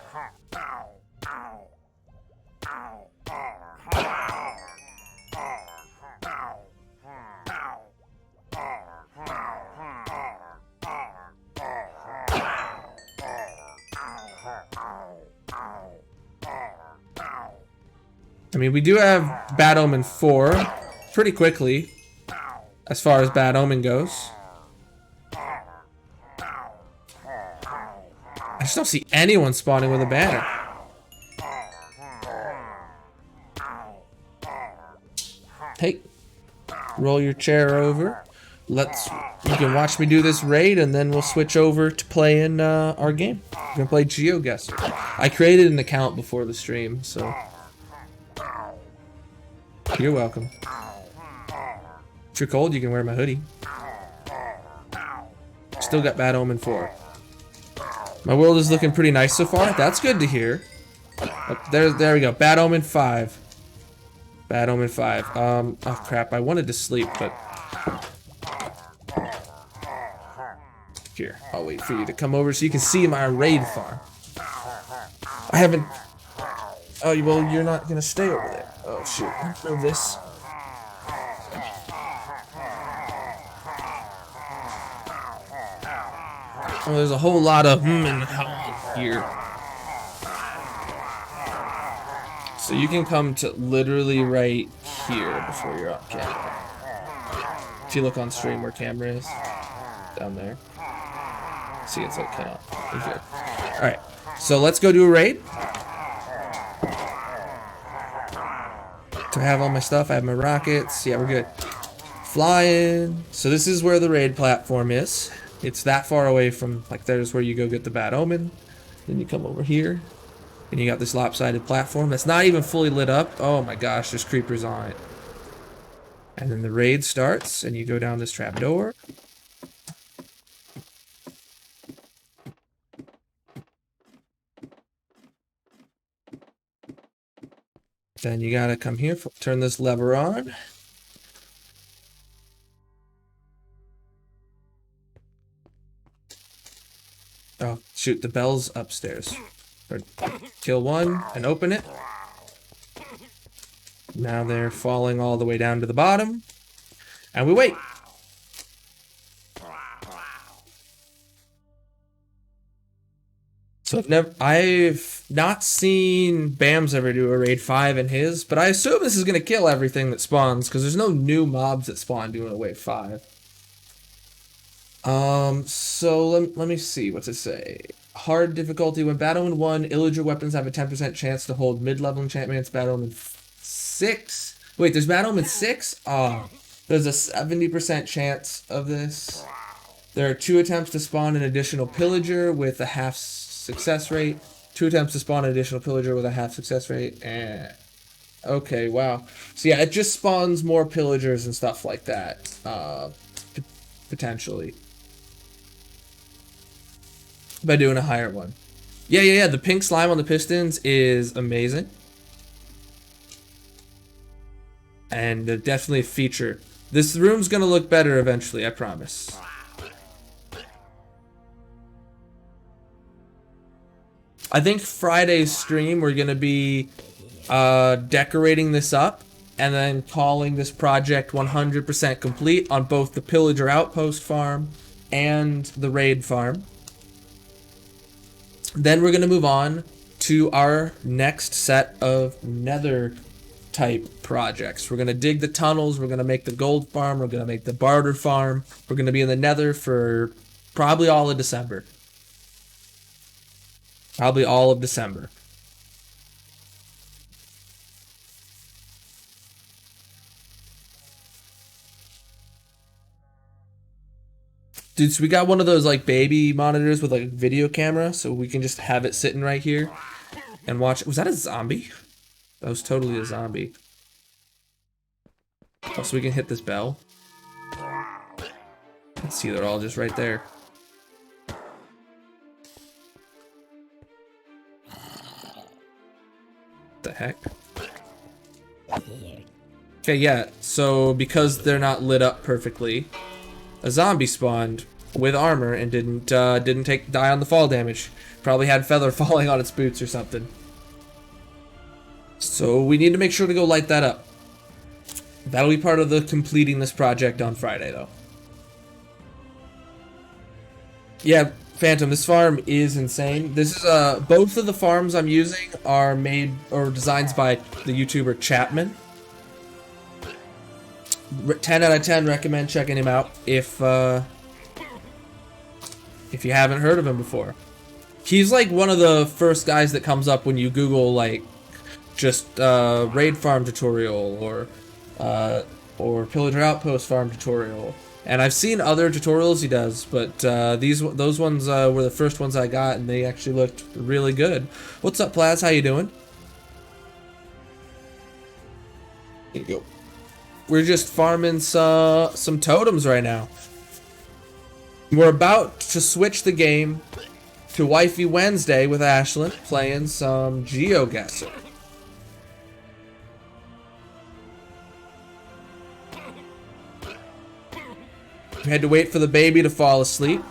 I mean, we do have Bad Omen 4 pretty quickly, as far as Bad Omen goes. I just don't see anyone spawning with a banner. Hey, roll your chair over. You can watch me do this raid, and then we'll switch over to playing our game. We're gonna play Geoguessr. I created an account before the stream, so you're welcome. If you're cold, you can wear my hoodie. Still got Bad Omen 4. My world is looking pretty nice so far. That's good to hear. Oh, there we go. Bad Omen 5. Bad Omen 5. Oh crap, I wanted to sleep, but... Here, I'll wait for you to come over so you can see my raid farm. I haven't... Oh, well, you're not gonna stay over there. Oh, shoot. Move this. Oh, there's a whole lot of and here. So you can come to literally right here before you're on camera. If you look on stream where camera is, down there. See, it's like kind of good. All right, so let's go do a raid. Do I have all my stuff? I have my rockets. Yeah, we're good. Flying. So this is where the raid platform is. It's that far away from, like, there's where you go get the Bad Omen. Then you come over here, and you got this lopsided platform that's not even fully lit up. Oh my gosh, there's creepers on it. And then the raid starts, and you go down this trapdoor. Then you gotta come here, turn this lever on. Oh, shoot, the bell's upstairs. Or kill one and open it. Now they're falling all the way down to the bottom. And we wait. So I've not seen Bams ever do a raid 5 in his, but I assume this is gonna kill everything that spawns, because there's no new mobs that spawn doing a raid 5. So let me see, what's it say? Hard difficulty. When Bad Omen 1, Illager weapons have a 10% chance to hold mid-level enchantments. Bad Omen 6. Wait, there's Bad Omen 6? Oh, there's a 70% chance of this. There are 2 attempts to spawn an additional pillager with a half success rate. 2 attempts to spawn an additional pillager with a half success rate. Okay, wow. So yeah, it just spawns more pillagers and stuff like that. Potentially. By doing a higher one. Yeah. The pink slime on the pistons is amazing. And definitely a feature. This room's gonna look better eventually, I promise. I think Friday's stream we're gonna be decorating this up and then calling this project 100% complete on both the Pillager Outpost farm and the raid farm. Then we're going to move on to our next set of nether type projects. We're going to dig the tunnels, we're going to make the gold farm, we're going to make the barter farm. We're going to be in the nether for probably all of December. Probably all of December. Dude, so we got one of those like baby monitors with like a video camera, so we can just have it sitting right here and watch. Was that a zombie? That was totally a zombie. Oh, so we can hit this bell. Let's see, they're all just right there. The heck? Okay, yeah, so because they're not lit up perfectly, a zombie spawned with armor and didn't die on the fall damage. Probably had feather falling on its boots or something. So we need to make sure to go light that up. That'll be part of the completing this project on Friday, though. Yeah, Phantom, this farm is insane. This is both of the farms I'm using are made or designed by the YouTuber Chapman. 10 out of 10 recommend checking him out if you haven't heard of him before. He's like one of the first guys that comes up when you Google like just raid farm tutorial or pillager outpost farm tutorial. And I've seen other tutorials he does, but those ones were the first ones I got, and they actually looked really good. What's up, Plaz? How you doing? Here you go. We're just farming some totems right now. We're about to switch the game to Wifey Wednesday with Ashlyn, playing some Geoguessr. We had to wait for the baby to fall asleep.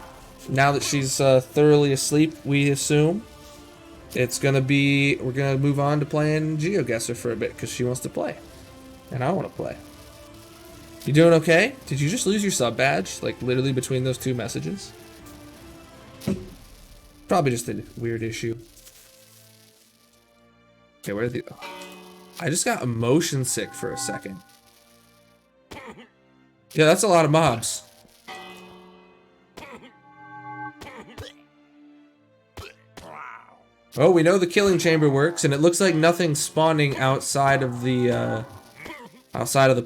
Now that she's thoroughly asleep, we assume it's gonna be, we're gonna move on to playing Geoguessr for a bit because she wants to play, and I want to play. You doing okay? Did you just lose your sub badge, like literally between those two messages? Probably just a weird issue. Okay, where are the? I just got emotion sick for a second. Yeah, that's a lot of mobs. Oh, we know the killing chamber works, and it looks like nothing's spawning outside of the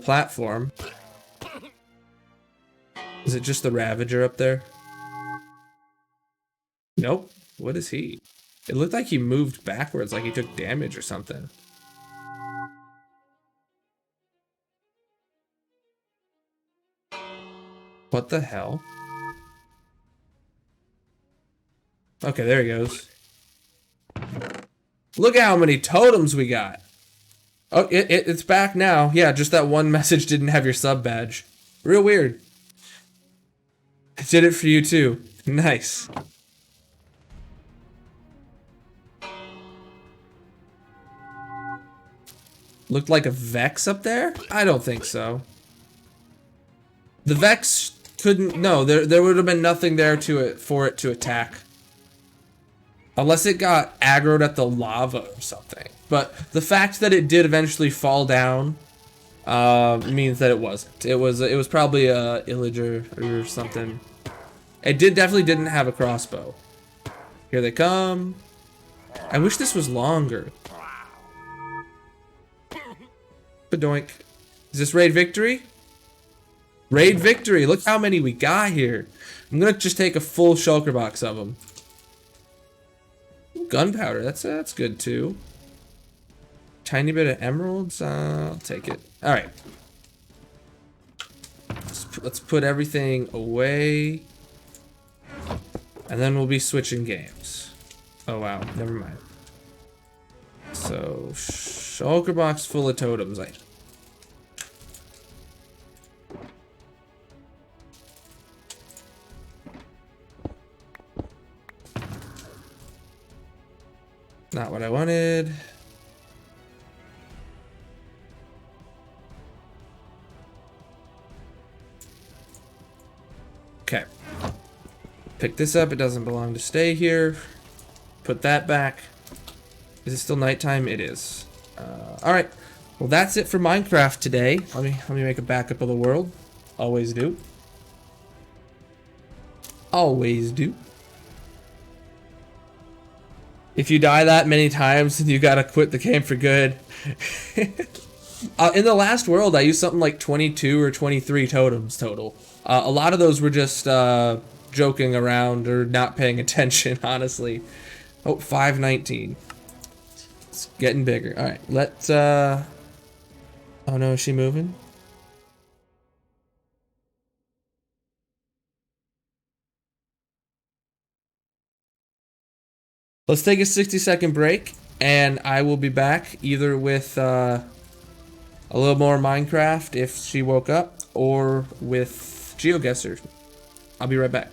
platform. Is it just the Ravager up there? Nope. What is he? It looked like he moved backwards, like he took damage or something. What the hell? Okay, there he goes. Look at how many totems we got. Oh, it's back now. Yeah, just that one message didn't have your sub badge. Real weird. I did it for you too. Nice. Looked like a Vex up there? I don't think so. The Vex couldn't, no, there would have been nothing there for it to attack. Unless it got aggroed at the lava or something. But the fact that it did eventually fall down means that it wasn't. It was probably a Illager or something. It definitely didn't have a crossbow. Here they come. I wish this was longer. Badoink. Is this raid victory? Raid victory. Look how many we got here. I'm gonna just take a full shulker box of them. Gunpowder, that's good too. Tiny bit of emeralds, I'll take it. All right, let's put everything away, and then we'll be switching games. Oh wow, never mind. So shulker box full of totems. Not what I wanted. Okay. Pick this up. It doesn't belong to stay here. Put that back. Is it still nighttime? It is. All right. Well, that's it for Minecraft today. Let me make a backup of the world. Always do. Always do. If you die that many times, then you gotta quit the game for good. In the last world, I used something like 22 or 23 totems total. A lot of those were just joking around or not paying attention, honestly. Oh, 519. It's getting bigger. All right, let's... Oh no, is she moving? Let's take a 60-second break, and I will be back either with a little more Minecraft if she woke up, or with Geoguessr. I'll be right back.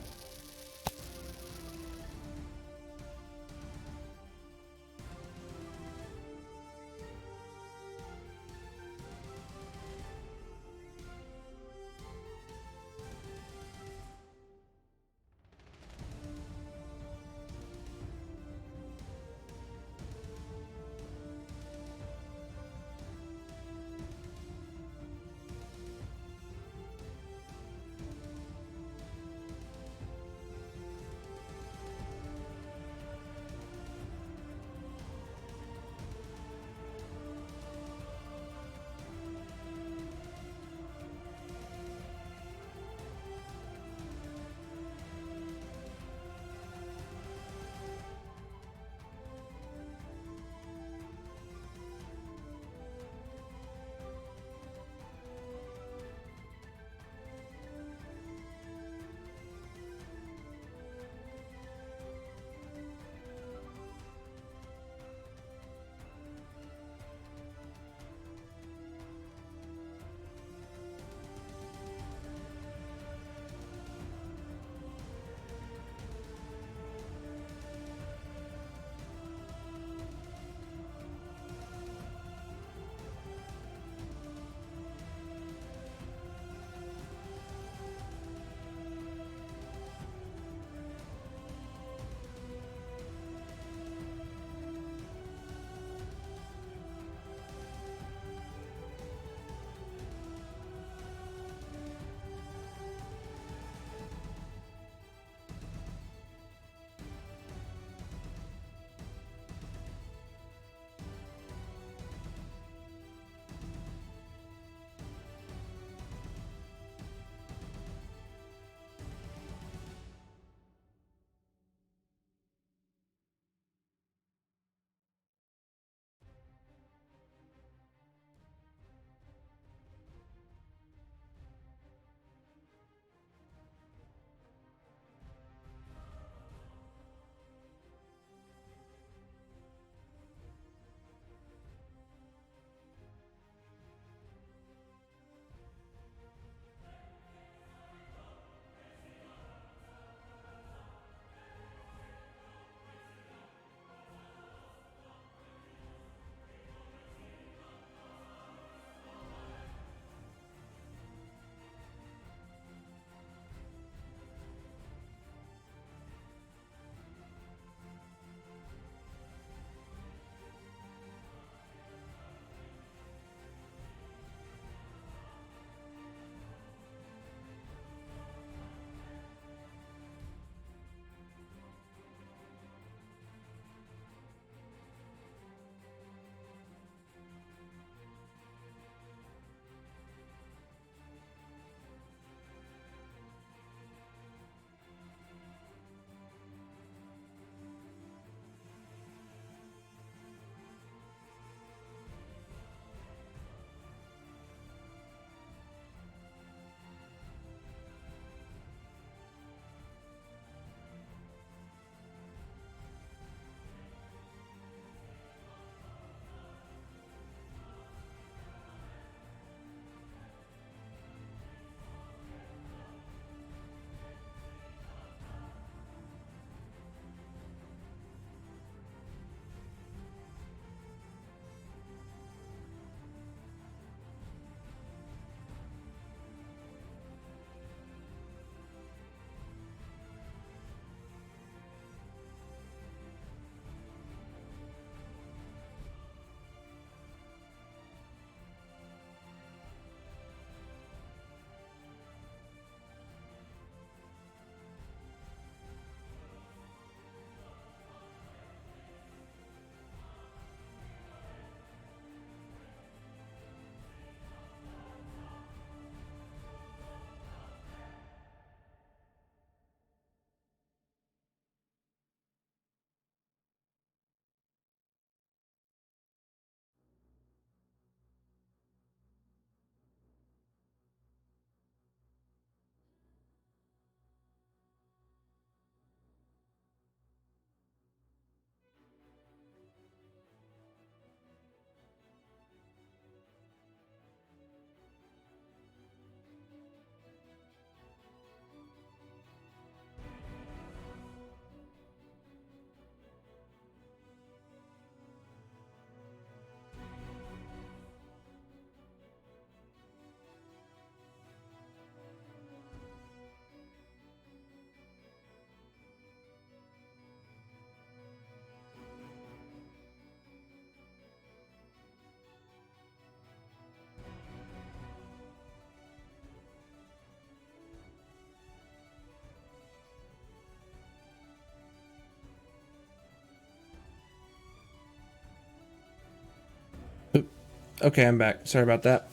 Okay, I'm back. Sorry about that.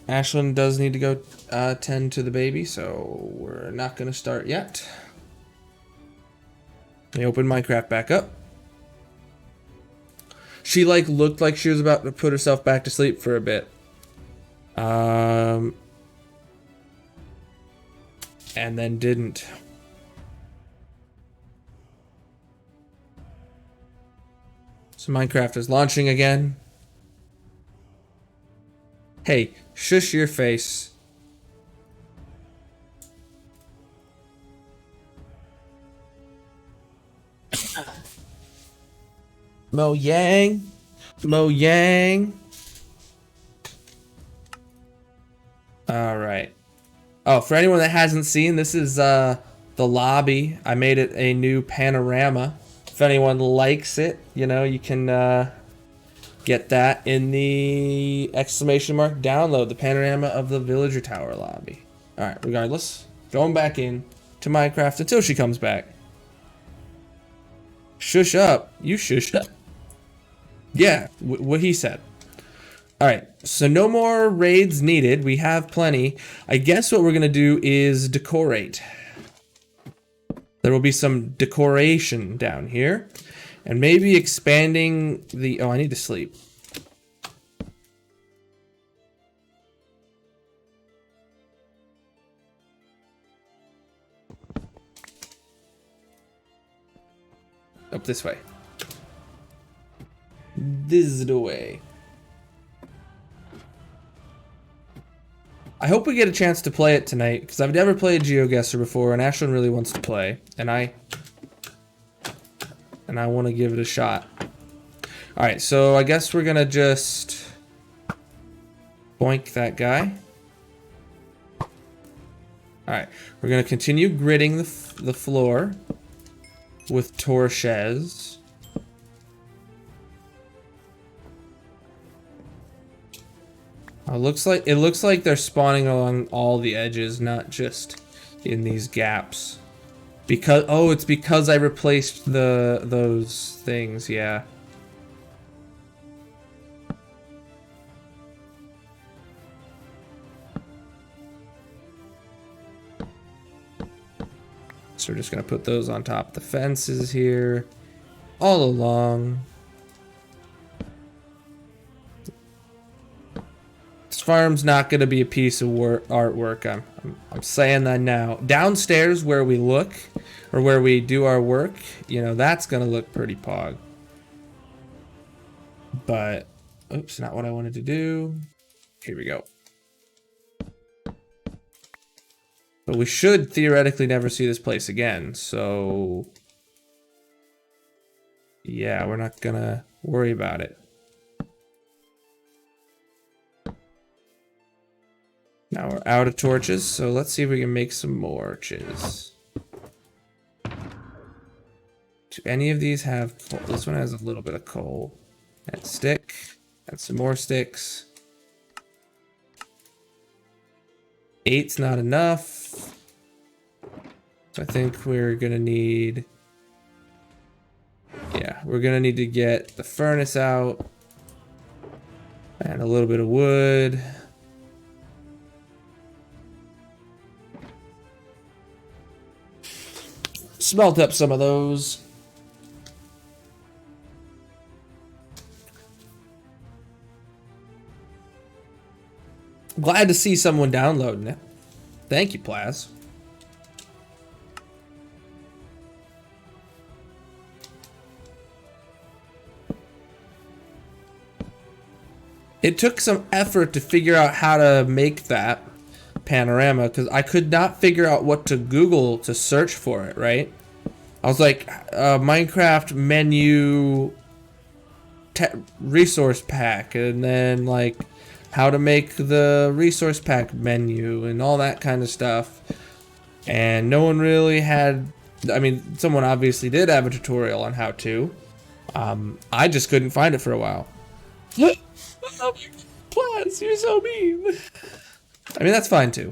Ashlyn does need to go tend to the baby, so we're not gonna start yet. Let me open Minecraft back up. She like looked like she was about to put herself back to sleep for a bit. And then didn't. So Minecraft is launching again. Hey, shush your face. Mo Yang. Mo Yang. All right. Oh, for anyone that hasn't seen, this is the lobby. I made it a new panorama. If anyone likes it, you know, you can get that in the exclamation mark download, the panorama of the villager tower lobby. All right, regardless, going back in to Minecraft until she comes back. Shush up. You shush up. Yeah, what he said. All right, so no more raids needed. We have plenty. I guess what we're gonna do is decorate. There will be some decoration down here, and maybe expanding the. Oh, I need to sleep. Up this way. This is the way. I hope we get a chance to play it tonight, because I've never played Geoguessr before, and Ashlyn really wants to play, and I want to give it a shot. All right, so I guess we're gonna just boink that guy. All right, we're gonna continue gridding the floor with torches. It looks like they're spawning along all the edges, not just in these gaps. Because it's because I replaced those things, yeah. So we're just gonna put those on top of the fences here, all along. Farm's not going to be a piece of artwork. I'm saying that now. Downstairs where we look, or where we do our work, you know, that's going to look pretty pog. But, oops, not what I wanted to do. Here we go. But we should theoretically never see this place again, so yeah, we're not going to worry about it. Now we're out of torches, so let's see if we can make some more torches. Do any of these have coal? This one has a little bit of coal. And stick. And some more sticks. 8's not enough. So I think we're gonna need... Yeah, we're gonna need to get the furnace out. And a little bit of wood. Smelt up some of those. Glad to see someone downloading it. Thank you, Plaz. It took some effort to figure out how to make that panorama, because I could not figure out what to Google to search for it, right? I was like, Minecraft menu resource pack, and then like how to make the resource pack menu and all that kind of stuff. And no one really had, I mean, someone obviously did have a tutorial on how to. I just couldn't find it for a while. Plants, you're so mean. I mean, that's fine too.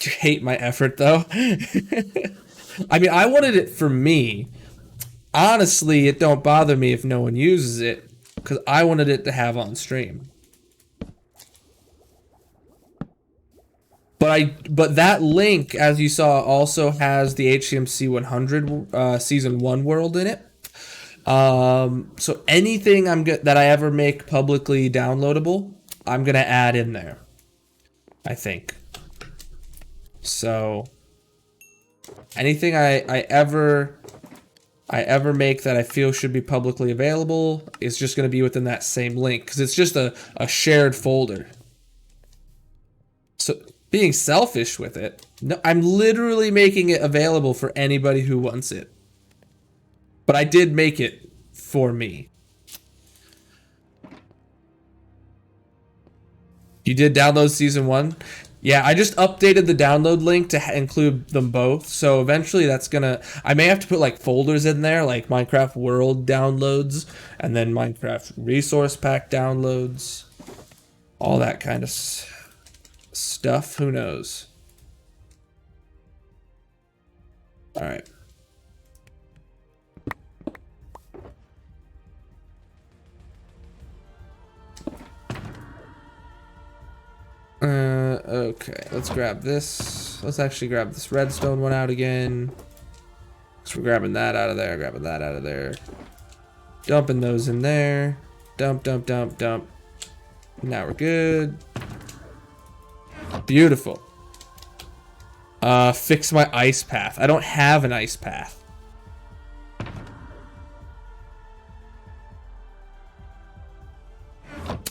You hate my effort though. I mean, I wanted it for me, Honestly, it don't bother me if no one uses it, because I wanted it to have on stream. But that link, as you saw, also has the HCMC100 Season 1 world in it. So anything that I ever make publicly downloadable, I'm gonna add in there, I think. So anything I ever make that I feel should be publicly available is just gonna be within that same link, because it's just a shared folder. So being selfish with it, no, I'm literally making it available for anybody who wants it. But I did make it for me. You did download Season 1? Yeah, I just updated the download link to include them both. So eventually that's gonna... I may have to put like folders in there, like Minecraft World downloads, and then Minecraft Resource Pack downloads. All that kind of stuff. Who knows? Alright. Okay, let's grab this. Let's actually grab this redstone one out again. So we're grabbing that out of there, grabbing that out of there. Dumping those in there. Dump, dump, dump, dump. Now we're good. Beautiful. Fix my ice path. I don't have an ice path.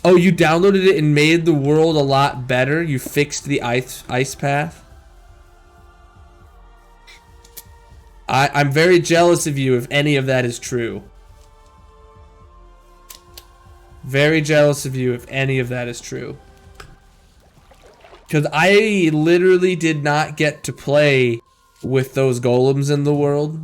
Oh, you downloaded it and made the world a lot better? You fixed the ice path? I'm very jealous of you if any of that is true. Very jealous of you if any of that is true. Because I literally did not get to play with those golems in the world.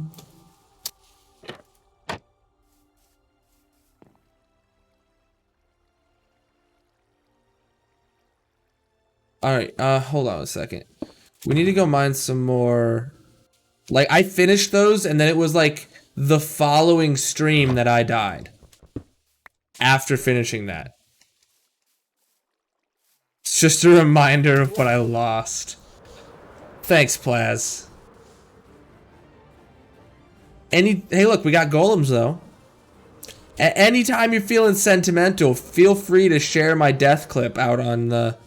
Alright, hold on a second. We need to go mine some more. Like, I finished those, and then it was like the following stream that I died. After finishing that. It's just a reminder of what I lost. Thanks, Plaz. Hey, look, we got golems, though. At any time you're feeling sentimental, feel free to share my death clip out on the...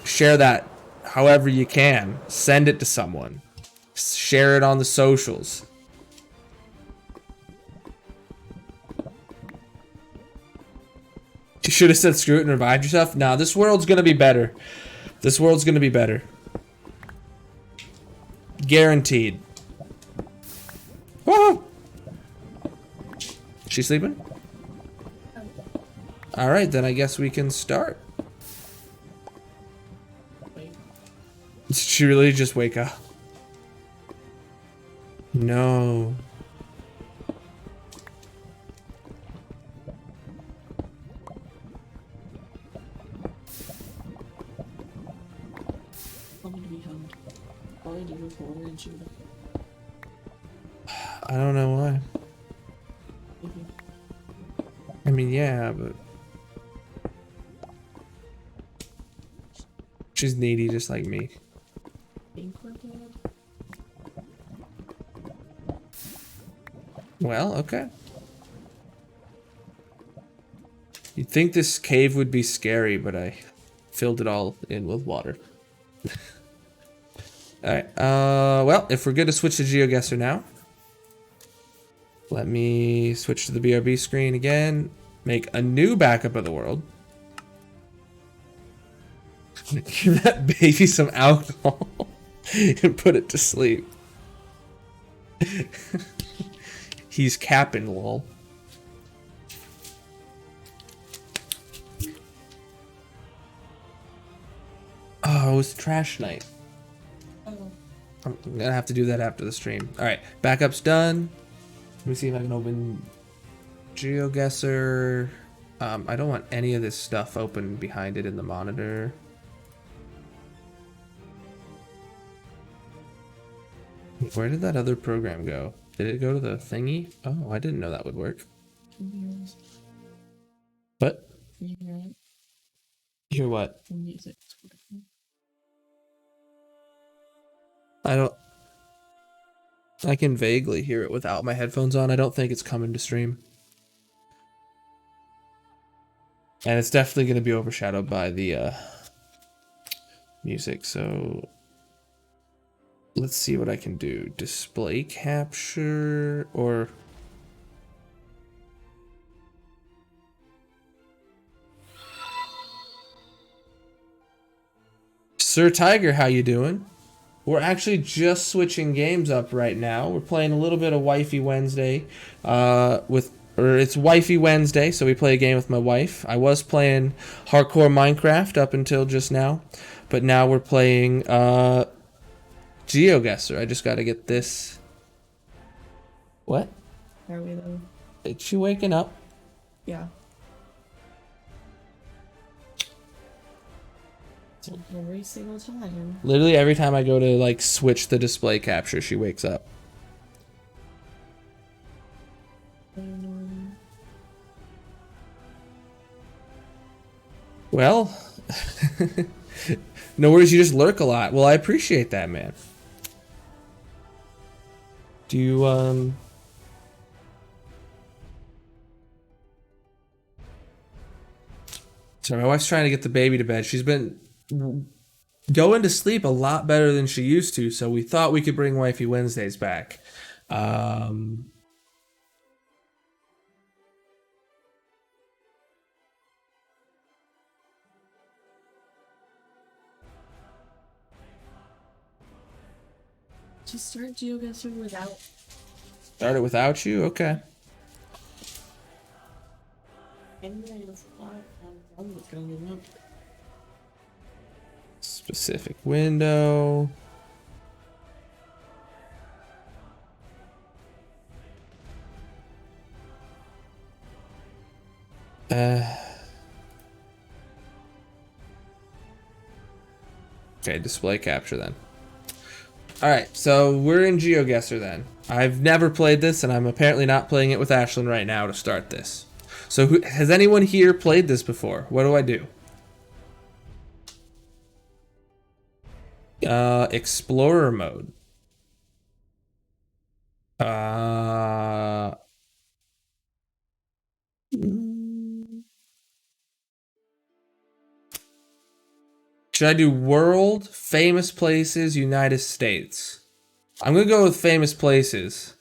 Share that however you can. Send it to someone. Share it on the socials. You should have said screw it and revived yourself. Nah, this world's gonna be better. This world's gonna be better. Guaranteed. Woo! She sleeping? Alright, then I guess we can start. Did she really just wake up? No. I don't know why. I mean, yeah, but... She's needy just like me. Well, okay. You'd think this cave would be scary, but I filled it all in with water. Alright, well, if we're good to switch to Geoguessr now. Let me switch to the BRB screen again. Make a new backup of the world. Give that baby some alcohol and put it to sleep. He's capping, lol. Oh, it was trash night. I'm gonna have to do that after the stream. Alright, backup's done. Let me see if I can open Geoguessr. I don't want any of this stuff open behind it in the monitor. Where did that other program go? Did it go to the thingy? Oh, I didn't know that would work. What? Hear what? I can vaguely hear it without my headphones on. I don't think it's coming to stream. And it's definitely going to be overshadowed by the music, so let's see what I can do. Display capture or... Sir Tiger, how you doing? We're actually just switching games up right now. We're playing a little bit of Wifey Wednesday, it's Wifey Wednesday, so we play a game with my wife. I was playing hardcore Minecraft up until just now, but now we're playing Geoguessr. I just got to get this. What? Are we though? Is she waking up? Yeah. Every single time. Literally every time I go to like switch the display capture, she wakes up. Well, no worries, you just lurk a lot. Well, I appreciate that, man. Do you, Sorry, my wife's trying to get the baby to bed. She's been going to sleep a lot better than she used to, so we thought we could bring Wifey Wednesdays back. Just start Geoguessr without. Start it without you? Okay. Specific window. Okay, display capture then. Alright, so we're in Geoguessr then. I've never played this, and I'm apparently not playing it with Ashlyn right now to start this. So has anyone here played this before? What do I do? Explorer mode. Should I do world, famous places, United States? I'm gonna go with famous places.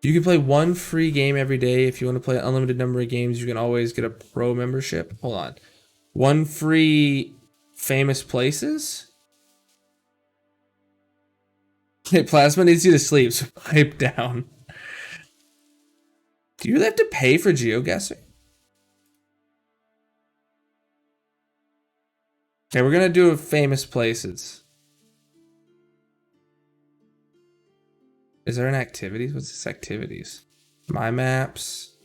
You can play one free game every day. If you want to play an unlimited number of games, you can always get a pro membership. Hold on. One free famous places? Hey, Plasma needs you to sleep, so pipe down. Do you really have to pay for Geoguessr? Okay, we're gonna do famous places. Is there an activities? What's this activities? My maps.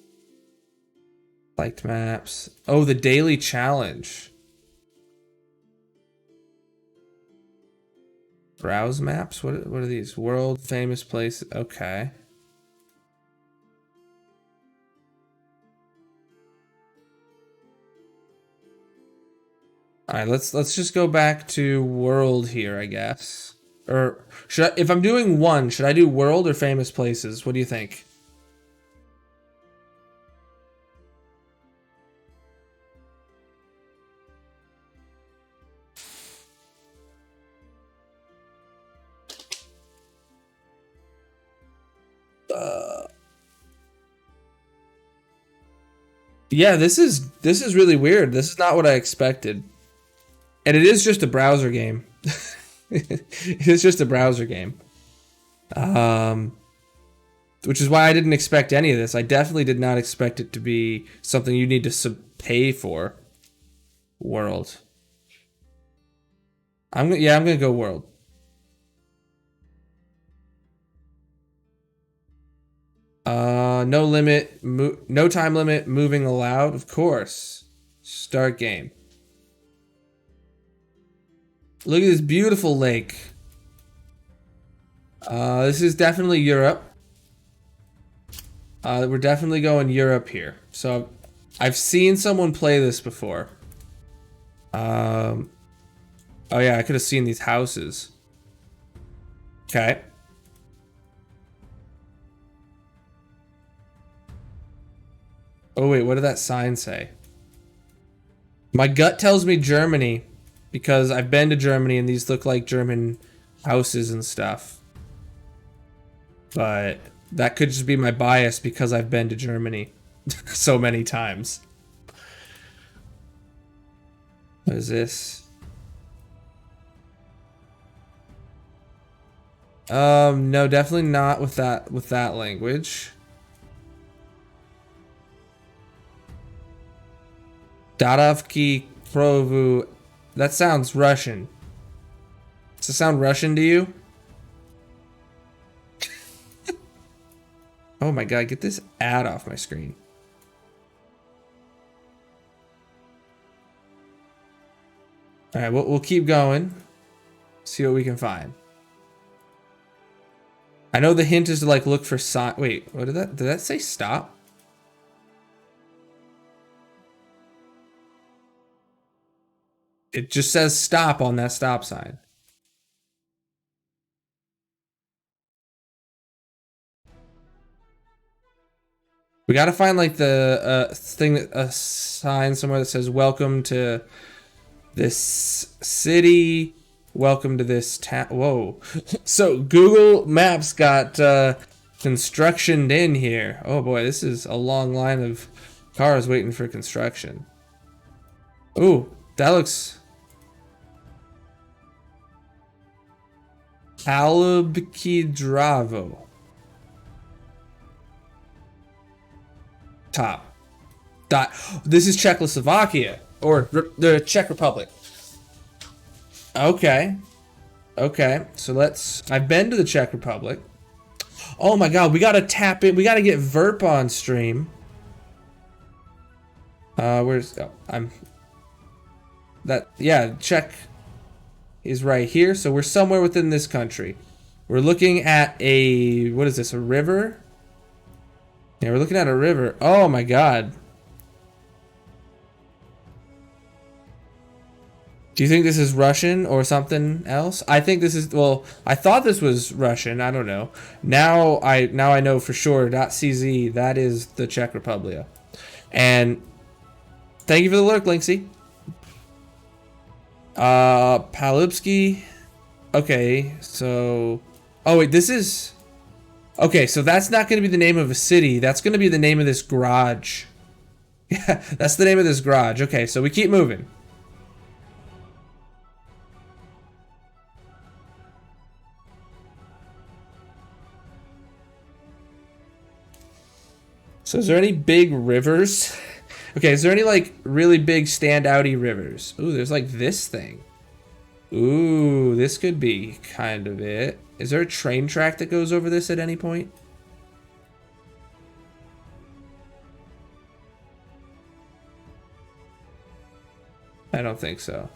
Liked maps. Oh, the daily challenge. Browse maps? What are these? World famous places. Okay. All right, let's just go back to world here, I guess. Or should I, if I'm doing one, should I do world or famous places? What do you think? Yeah, this is really weird. This is not what I expected. And it is just a browser game. It is just a browser game. Which is why I didn't expect any of this. I definitely did not expect it to be something you need to pay for. World. I'm gonna go world. No limit, no time limit, moving allowed, of course. Start game. Look at this beautiful lake. This is definitely Europe. We're definitely going Europe here. So I've seen someone play this before. Oh yeah, I could have seen these houses. Okay. Oh wait, what did that sign say? My gut tells me Germany because I've been to Germany and these look like German houses and stuff. But that could just be my bias because I've been to Germany so many times. What is this? No, definitely not with that language. Daravki Provu. That sounds Russian. Does it sound Russian to you? Oh my god, get this ad off my screen. Alright, we'll keep going. See what we can find. I know the hint is to like look for sign. Wait, what did that say stop? It just says stop on that stop sign. We gotta find like the a sign somewhere that says welcome to this city, welcome to this town. Whoa. So Google Maps got constructioned in here. Oh boy, this is a long line of cars waiting for construction. Ooh, that looks... Alubkidravo. Top. Dot. This is Czechoslovakia. Or the Czech Republic. Okay. Okay. So let's... I've been to the Czech Republic. Oh my god, we gotta tap in. We gotta get Verp on stream. Where's... Oh, I'm... That... Yeah, Czech is right here. So we're somewhere within this country. We're looking at a... What is this? A river? Yeah, we're looking at a river. Oh my god. Do you think this is Russian or something else? I think this is... Well, I thought this was Russian. I don't know. Now I know for sure. .cz, that is the Czech Republic. And thank you for the lurk, Linksy. Palubsky. Okay, so... Oh, wait, this is... Okay, so that's not going to be the name of a city. That's going to be the name of this garage. Yeah, that's the name of this garage. Okay, so we keep moving. So is there any big rivers? Okay, is there any like really big standouty rivers? Ooh, there's like this thing. Ooh, this could be kind of it. Is there a train track that goes over this at any point? I don't think so.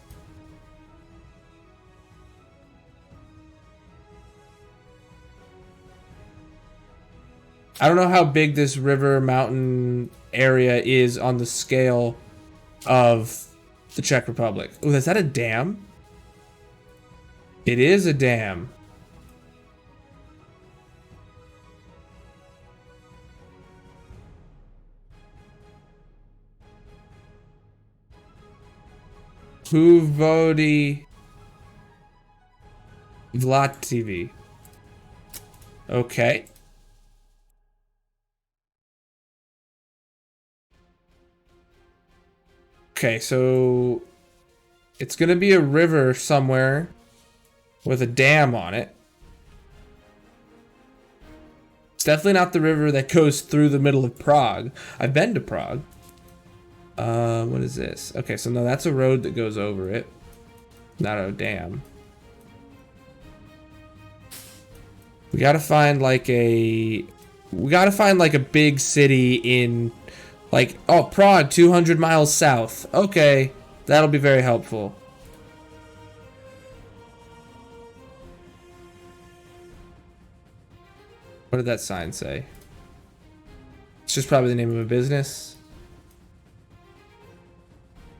I don't know how big this river mountain area is on the scale of the Czech Republic. Oh, is that a dam? It is a dam. Puvodi Vlad TV. Okay. Okay, so it's gonna be a river somewhere with a dam on it. It's definitely not the river that goes through the middle of Prague. I've been to Prague. What is this? Okay, so no, that's a road that goes over it. Not a dam. We gotta find like a... We gotta find like a big city in... Like, oh, Prague, 200 miles south. Okay, that'll be very helpful. What did that sign say? It's just probably the name of a business.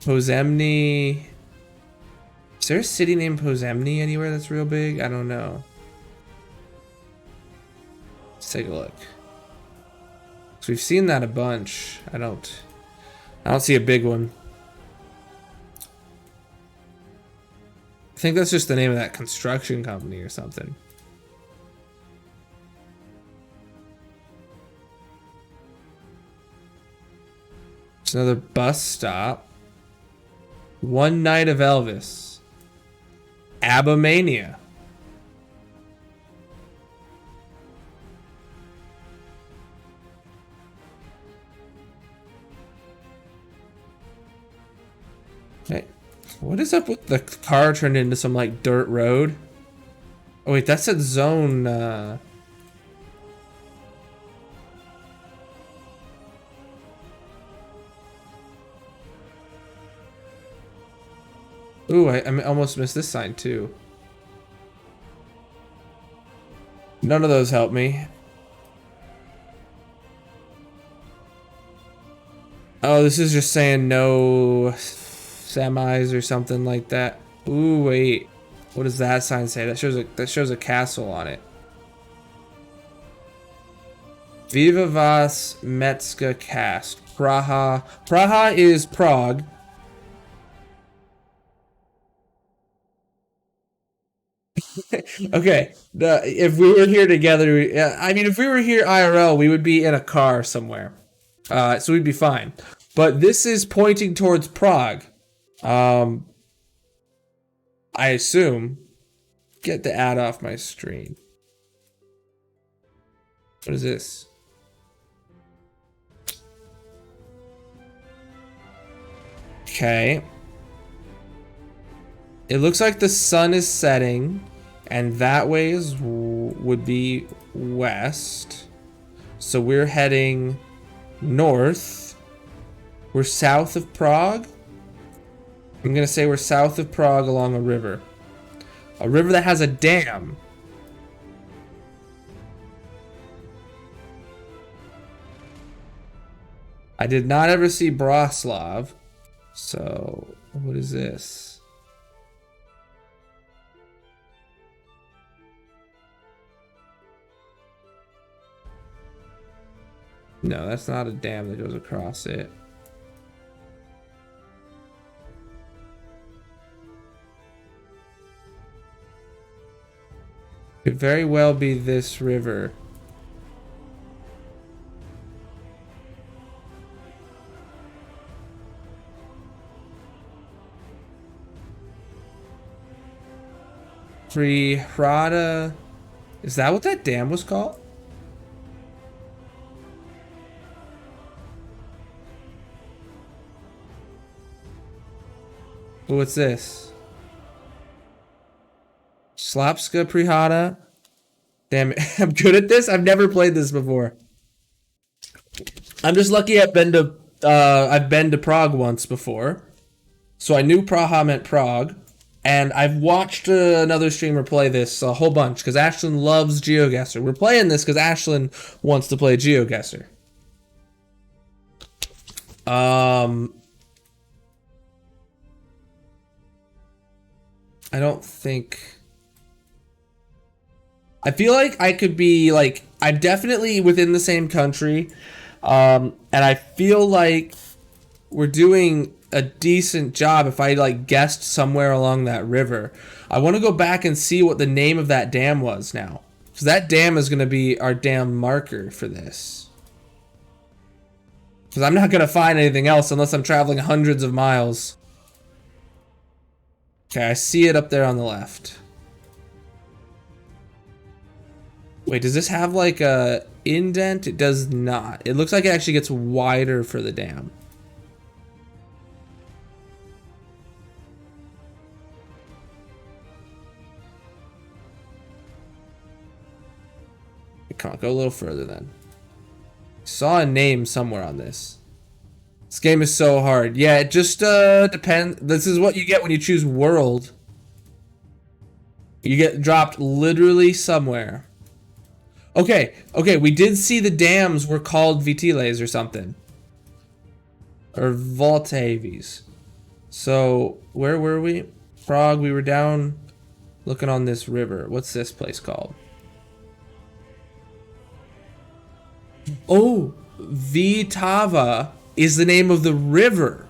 Pozemny. Is there a city named Pozemny anywhere that's real big? I don't know. Let's take a look. So we've seen that a bunch. I don't see a big one. I think that's just the name of that construction company or something. It's another bus stop. One Night of Elvis. Abomania. Hey, what is up with the car turned into some like dirt road? Oh wait, that said zone. Ooh, I almost missed this sign too. None of those help me. Oh, this is just saying no semis or something like that. Ooh, wait. What does that sign say? That shows a castle on it. Viva Vas Metska Cast. Praha. Praha is Prague. Okay, if we were here together, I mean, if we were here IRL, we would be in a car somewhere, so we'd be fine. But this is pointing towards Prague. I assume. Get the ad off my screen. What is this? Okay. It looks like the sun is setting, and that way would be west. So we're heading north. We're south of Prague. I'm gonna say we're south of Prague along a river. A river that has a dam. I did not ever see Broslav. So, what is this? No, that's not a dam that goes across it. Could very well be this river. Prihrada. Is that what that dam was called? What's this? Slapska Prihrada. Damn it, I'm good at this. I've never played this before. I'm just lucky I've been to Prague once before. So I knew Praha meant Prague. And I've watched another streamer play this a whole bunch because Ashlyn loves Geoguessr. We're playing this because Ashlyn wants to play Geoguessr. I don't think... I feel like I could be like... I'm definitely within the same country. And I feel like we're doing a decent job if I like guessed somewhere along that river. I want to go back and see what the name of that dam was now. So that dam is going to be our dam marker for this. Because I'm not going to find anything else unless I'm traveling hundreds of miles. Okay, I see it up there on the left. Wait, does this have like a indent? It does not. It looks like it actually gets wider for the dam. Come on, go a little further then. Saw a name somewhere on this. This game is so hard. Yeah, it just depends. This is what you get when you choose world. You get dropped literally somewhere. Okay, okay, we did see the dams were called Vitiles or something. Or Voltaves. So, where were we? Prague, we were down looking on this river. What's this place called? Oh, Vitava is the name of the river.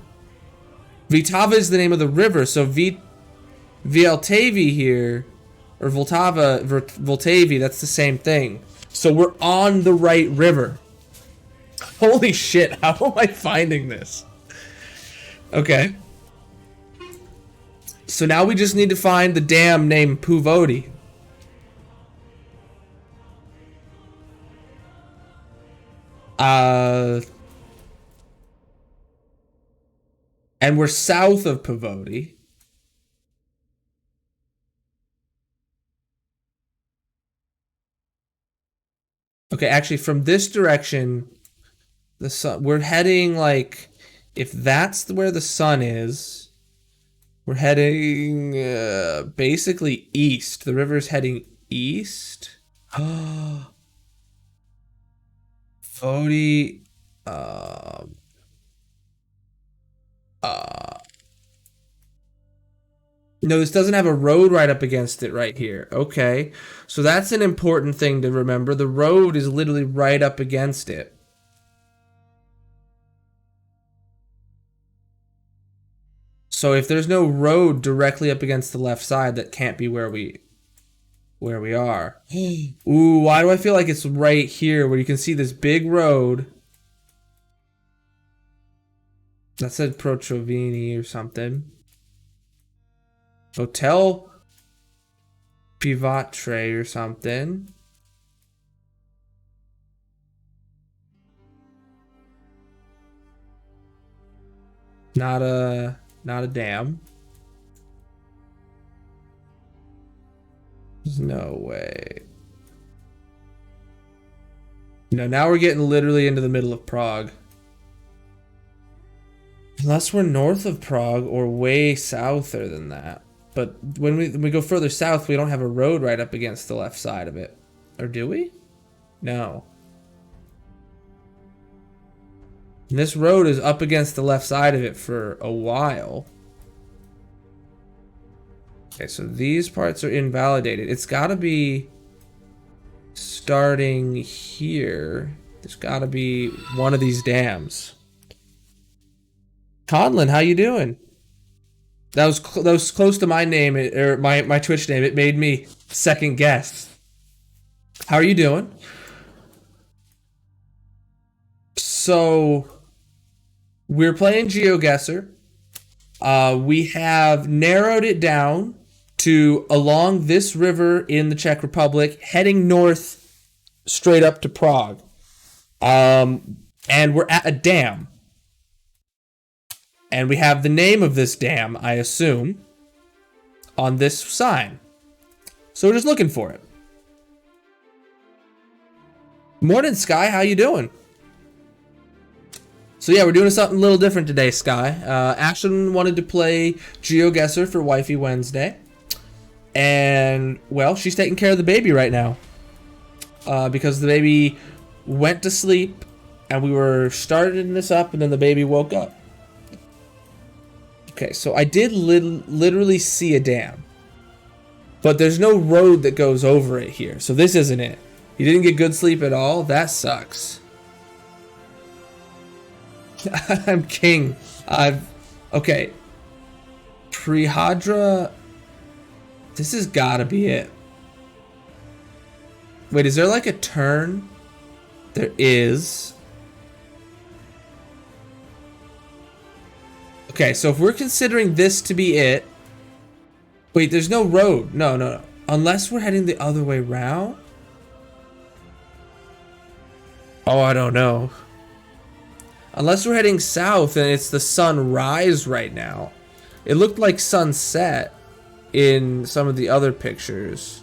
Vitava is the name of the river, so Vltavi here, or Voltavi, that's the same thing. So we're on the right river. Holy shit, how am I finding this? Okay. So now we just need to find the dam named Puvodi. And we're south of Puvodi. Okay, actually from this direction, the sun, we're heading like, if that's where the sun is, we're heading basically east. The river's heading east. Vodi, no, this doesn't have a road right up against it right here. Okay, so that's an important thing to remember. The road is literally right up against it. So if there's no road directly up against the left side, that can't be where we are. Ooh, why do I feel like it's right here where you can see this big road? That said Protrovini or something. Hotel Pivatre or something. Not a dam. There's no way. No, now we're getting literally into the middle of Prague. Unless we're north of Prague or way souther than that. But when we go further south, we don't have a road right up against the left side of it. Or do we? No. And this road is up against the left side of it for a while. Okay, so these parts are invalidated. It's got to be starting here. There's got to be one of these dams. Conlon, how you doing? That was close to my name, or my Twitch name. It made me second guess. How are you doing? So we're playing Geoguessr. We have narrowed it down to along this river in the Czech Republic, heading north straight up to Prague. And we're at a dam. And we have the name of this dam, I assume, on this sign. So we're just looking for it. Morning, Sky. How you doing? So yeah, we're doing something a little different today, Sky. Ashton wanted to play Geoguessr for Wifey Wednesday. And, well, she's taking care of the baby right now. Because the baby went to sleep, and we were starting this up, and then the baby woke up. Okay, so I did literally see a dam. But there's no road that goes over it here, so this isn't it. You didn't get good sleep at all? That sucks. I'm king. Okay. Prihadra. This has gotta be it. Wait, is there like a turn? There is. Okay, so if we're considering this to be it. Wait, there's no road. No. Unless we're heading the other way around. Oh, I don't know. Unless we're heading south and it's the sunrise right now. It looked like sunset in some of the other pictures.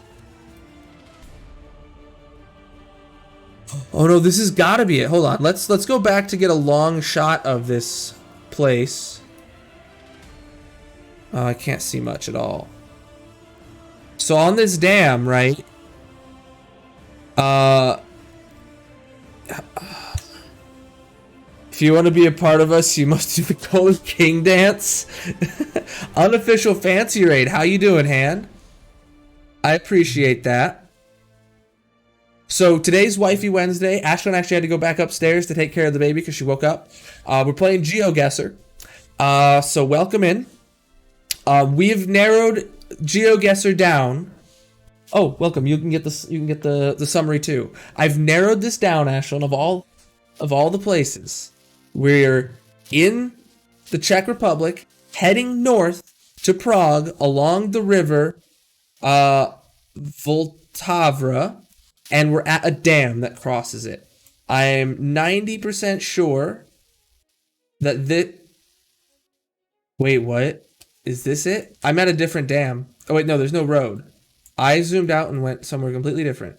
Oh no, this has got to be it. Hold on. Let's go back to get a long shot of this place. I can't see much at all. So on this dam, right? Uh, if you want to be a part of us, you must do the Golden King dance. Unofficial fancy raid. How you doing, Hand? I appreciate that. So today's Wifey Wednesday. Ashlyn actually had to go back upstairs to take care of the baby because she woke up. We're playing Geoguessr. So welcome in. We've narrowed Geoguessr down. Oh, welcome. You can get this. You can get the summary too. I've narrowed this down, Ashlyn, of all the places. We're in the Czech Republic, heading north to Prague along the river Vltava, and we're at a dam that crosses it. I'm 90% sure that this... Wait, what? Is this it? I'm at a different dam. Oh, wait, no, there's no road. I zoomed out and went somewhere completely different.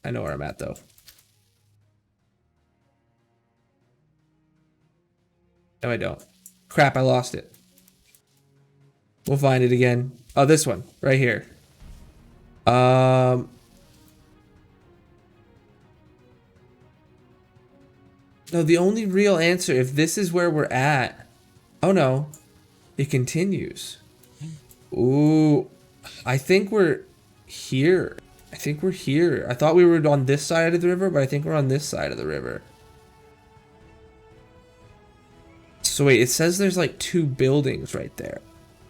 I know where I'm at, though. No, I don't. Crap, I lost it. We'll find it again. Oh, this one. Right here. No, the only real answer, if this is where we're at... Oh, no. It continues. Ooh. I think we're here. I think we're here. I thought we were on this side of the river, but I think we're on this side of the river. So wait, it says there's like 2 buildings right there.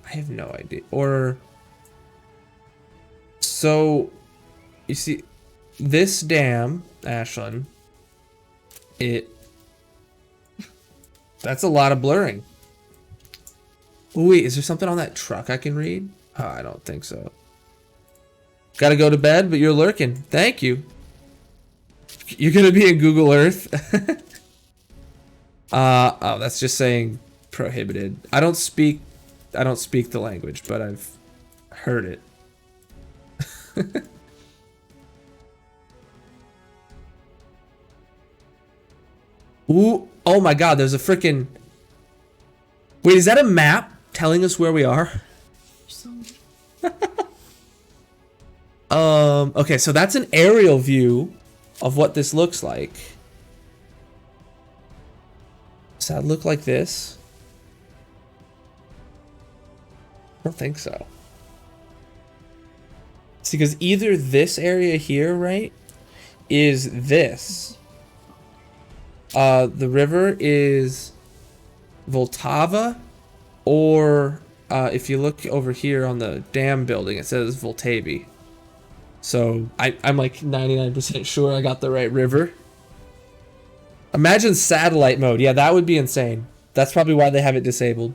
I have no idea. Or... So, you see, this dam, Ashlyn, that's a lot of blurring. Ooh, wait, is there something on that truck I can read? Oh, I don't think so. Gotta go to bed, but you're lurking. Thank you. You're gonna be in Google Earth. Oh, that's just saying prohibited. I don't speak the language, but I've heard it. Ooh, oh my god, there's a freaking... Wait, is that a map telling us where we are? Okay, so that's an aerial view of what this looks like. Does that look like this? I don't think so. See, because either this area here, right, is this. The river is Vltava, or if you look over here on the dam building, it says Vltavy. So I'm like 99% sure I got the right river. Imagine satellite mode. Yeah, that would be insane. That's probably why they have it disabled.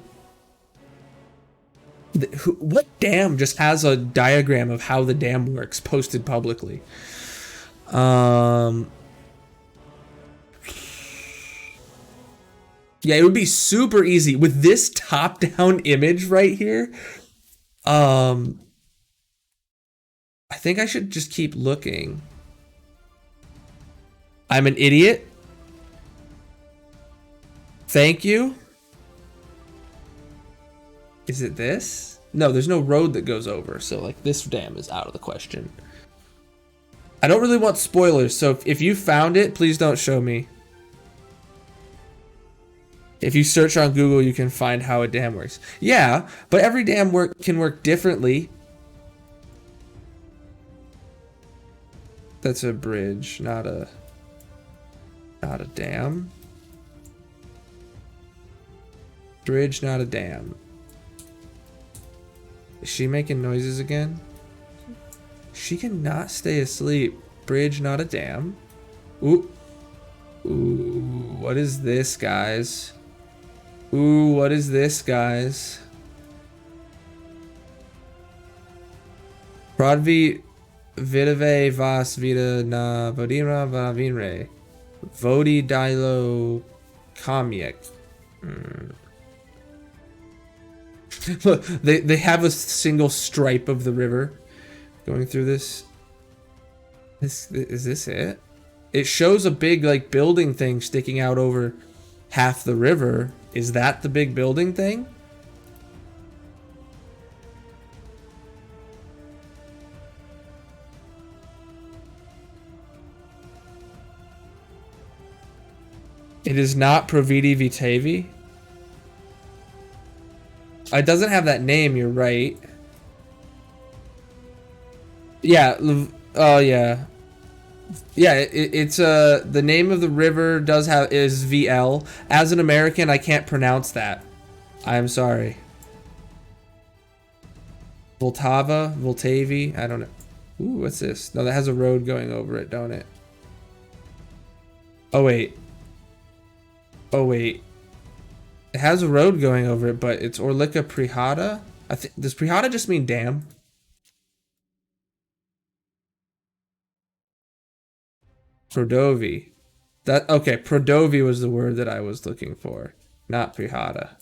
What dam just has a diagram of how the dam works posted publicly? Yeah, it would be super easy with this top-down image right here. I think I should just keep looking. I'm an idiot. Thank you. Is it this? No, there's no road that goes over, so like this dam is out of the question. I don't really want spoilers, so if you found it, please don't show me. If you search on Google, you can find how a dam works. Yeah, but every dam can work differently. That's a bridge, not a dam. Bridge, not a dam. Is she making noises again? She cannot stay asleep. Bridge, not a dam. Ooh. Ooh, what is this, guys? Ooh, what is this, guys? Prodvi vidave vas vida na vodira vavinre. Vodi dilo kamyek. Look, they have a single stripe of the river going through this. Is this it? It shows a big like building thing sticking out over half the river. Is that the big building thing? It is not Providi Vitavi. It doesn't have that name, you're right. Yeah, oh yeah. Yeah, it's the name of the river is VL. As an American, I can't pronounce that. I'm sorry. Voltavi, I don't know. Ooh, what's this? No, that has a road going over it, don't it? Oh wait. Oh wait. It has a road going over it, but it's Orlica Prihata? Does Prihata just mean dam? Prodovi. Okay, Prodovi was the word that I was looking for, not Prihata.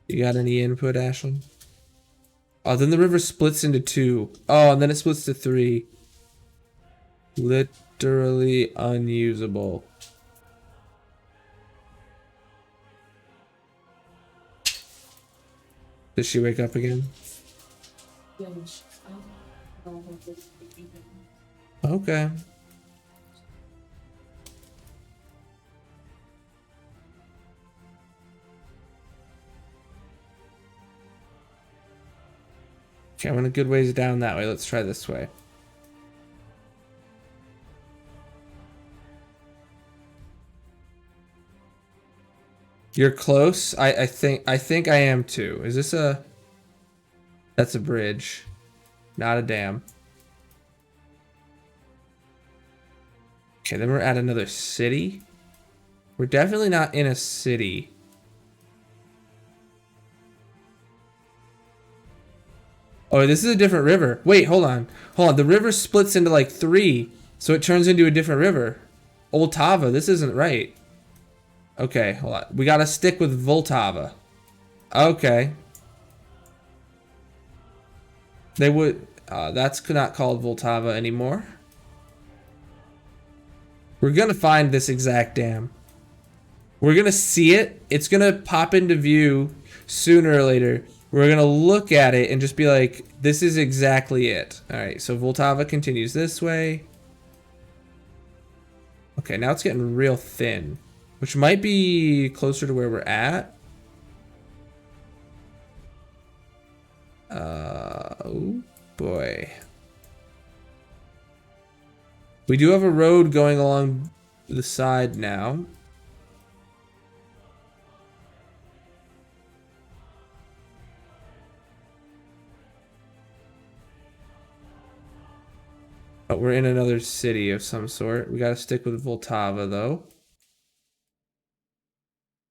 You got any input, Ashlyn? Oh, then the river splits into 2. Oh, and then it splits to 3. Literally unusable. Did she wake up again? Okay. Okay, I'm in a good ways down that way. Let's try this way. You're close. I think I am too. Is this a... That's a bridge, not a dam. Okay, then we're at another city. We're definitely not in a city. Oh, this is a different river. Wait, hold on. Hold on. The river splits into like 3, so it turns into a different river. Oltava, this isn't right. Okay, hold on. We gotta stick with Voltava. Okay. They would... that's not called Voltava anymore. We're gonna find this exact dam. We're gonna see it. It's gonna pop into view sooner or later. We're gonna look at it and just be like, this is exactly it. Alright, so Voltava continues this way. Okay, now it's getting real thin, which might be closer to where we're at. Oh boy. We do have a road going along the side now. But we're in another city of some sort. We gotta stick with Voltava though.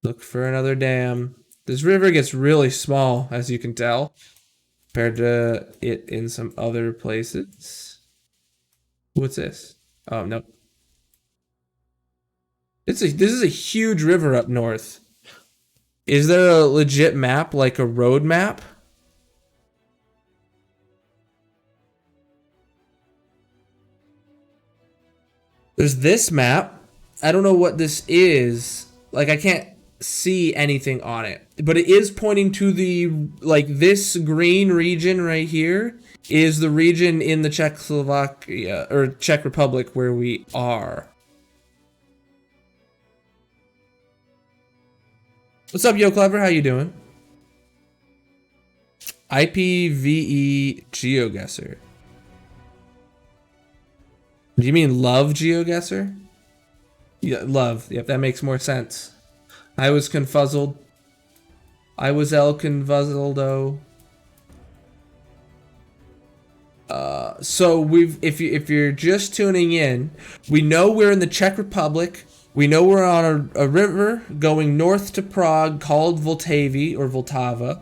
Look for another dam. This river gets really small, as you can tell, compared to it in some other places. What's this? Oh, no. This is a huge river up north. Is there a legit map, like a road map? There's this map. I don't know what this is. Like, I can't see anything on it, but it is pointing to the, like, this green region right here is the region in the Czechoslovakia or Czech Republic where we are. What's up, Yo Clever? How you doing? IPVE Geoguessr. Do you mean love Geoguessr? Yeah, love. Yep, that makes more sense. I was confuzzled. I was el confuzzled-o. So if you're just tuning in, we know we're in the Czech Republic. We know we're on a river going north to Prague called Vltavy or Vltava,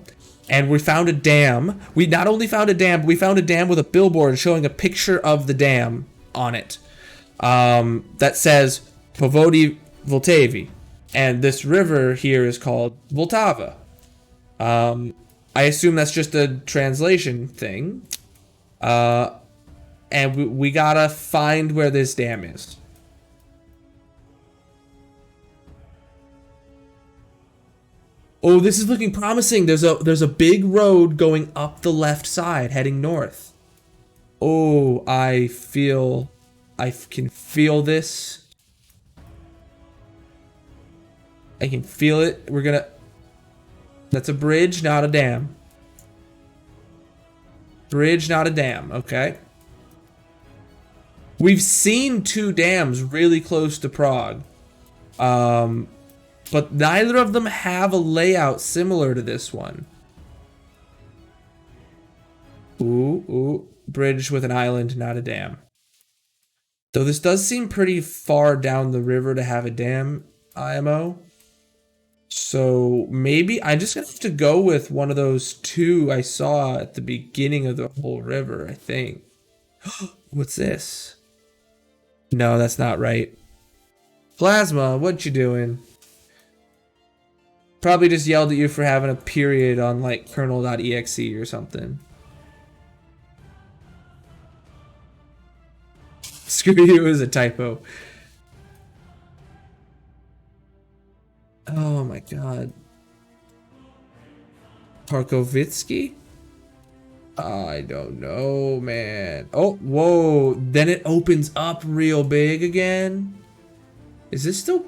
and we found a dam. We not only found a dam, but we found a dam with a billboard showing a picture of the dam on it that says Povody Vltavy, and this river here is called Vltava. I assume that's just a translation thing. And we gotta find where this dam is. Oh, this is looking promising. There's a big road going up the left side, heading north. Oh, I can feel this. I can feel it. That's a bridge, not a dam. Bridge, not a dam. Okay. We've seen 2 dams really close to Prague. But neither of them have a layout similar to this one. Ooh. Bridge with an island, not a dam. Though this does seem pretty far down the river to have a dam, IMO. So maybe I'm just gonna have to go with one of those 2 I saw at the beginning of the whole river, I think. What's this? No, that's not right. Plasma, what you doing? Probably just yelled at you for having a period on like kernel.exe or something. Screw you is a typo. Oh my god. Tarkovitsky? I don't know, man. Oh, whoa. Then it opens up real big again. Is this still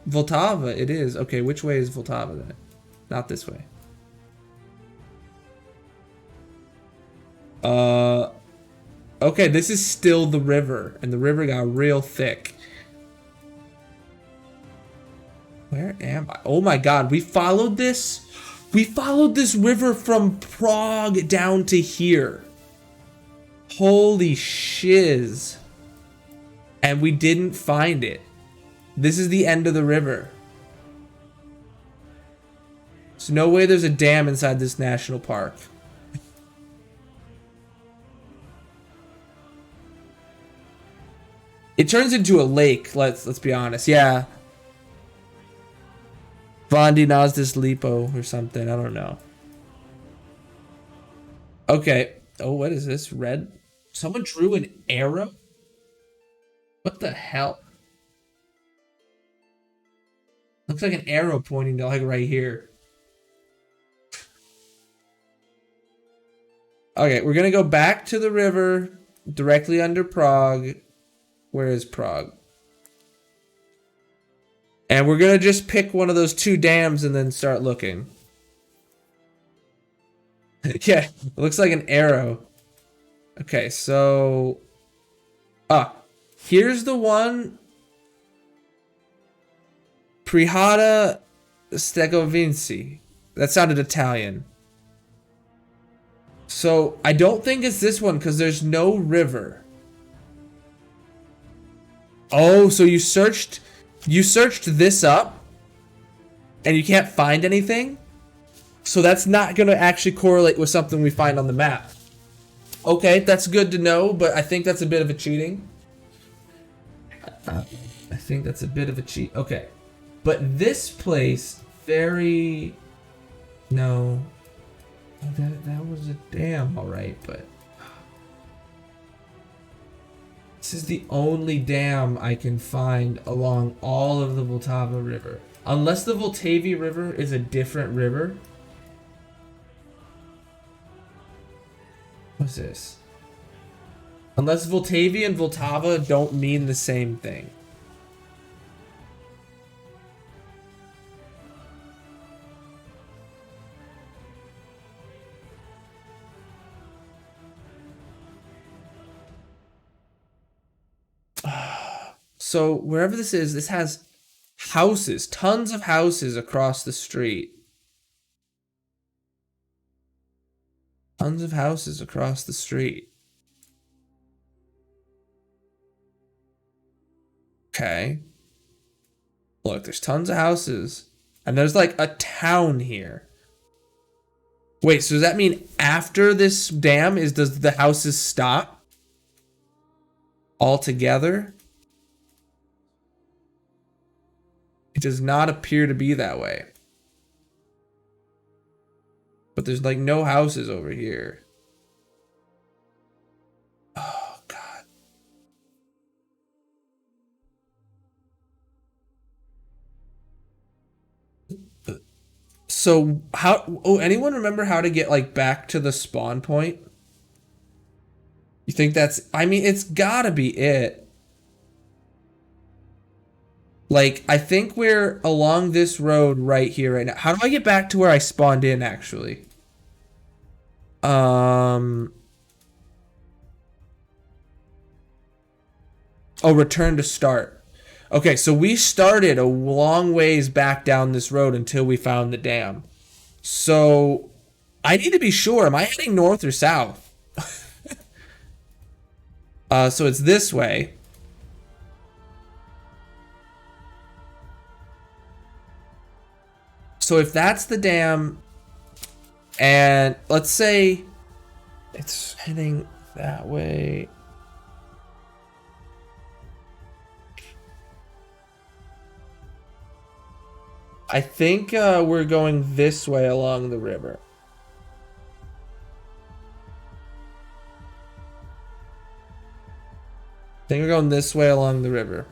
Vltava? It is. Okay, which way is Vltava then? Not this way. Okay, this is still the river, and the river got real thick. Where am I? Oh my god, we followed this? We followed this river from Prague down to here. Holy shiz. And we didn't find it. This is the end of the river. There's no way there's a dam inside this national park. It turns into a lake, let's be honest. Yeah. Vondi Nazdis Lipo or something. I don't know. Okay. Oh, what is this? Red? Someone drew an arrow? What the hell? Looks like an arrow pointing to like right here. Okay, we're gonna go back to the river directly under Prague. Where is Prague? And we're gonna just pick one of those 2 dams and then start looking. Yeah, it looks like an arrow. Okay, so... here's the one. Prihata Stegovinci. That sounded Italian. So, I don't think it's this one because there's no river. Oh, so you searched this up and you can't find anything? So that's not going to actually correlate with something we find on the map. Okay, that's good to know, but I think that's a bit of a cheating. I think that's a bit of a cheat. Okay. But this place, very... No. That was a dam, alright, but... This is the only dam I can find along all of the Vltava River. Unless the Vltavy River is a different river. What's this? Unless Vltavy and Vltava don't mean the same thing. So wherever this is, this has houses, tons of houses across the street. Tons of houses across the street. Okay. Look, there's tons of houses. And there's like a town here. Wait, so does that mean after this dam does the houses stop? Altogether? It does not appear to be that way. But there's like no houses over here. Oh, God. So anyone remember how to get like back to the spawn point? think that's, I mean, it's gotta be it. Like, I think we're along this road right here right now. How do I get back to where I spawned in, actually? Oh, return to start. Okay, so we started a long ways back down this road until we found the dam. So, I need to be sure. Am I heading north or south? So it's this way. So if that's the dam, and let's say it's heading that way. I think we're going this way along the river. I think we're going this way along the river.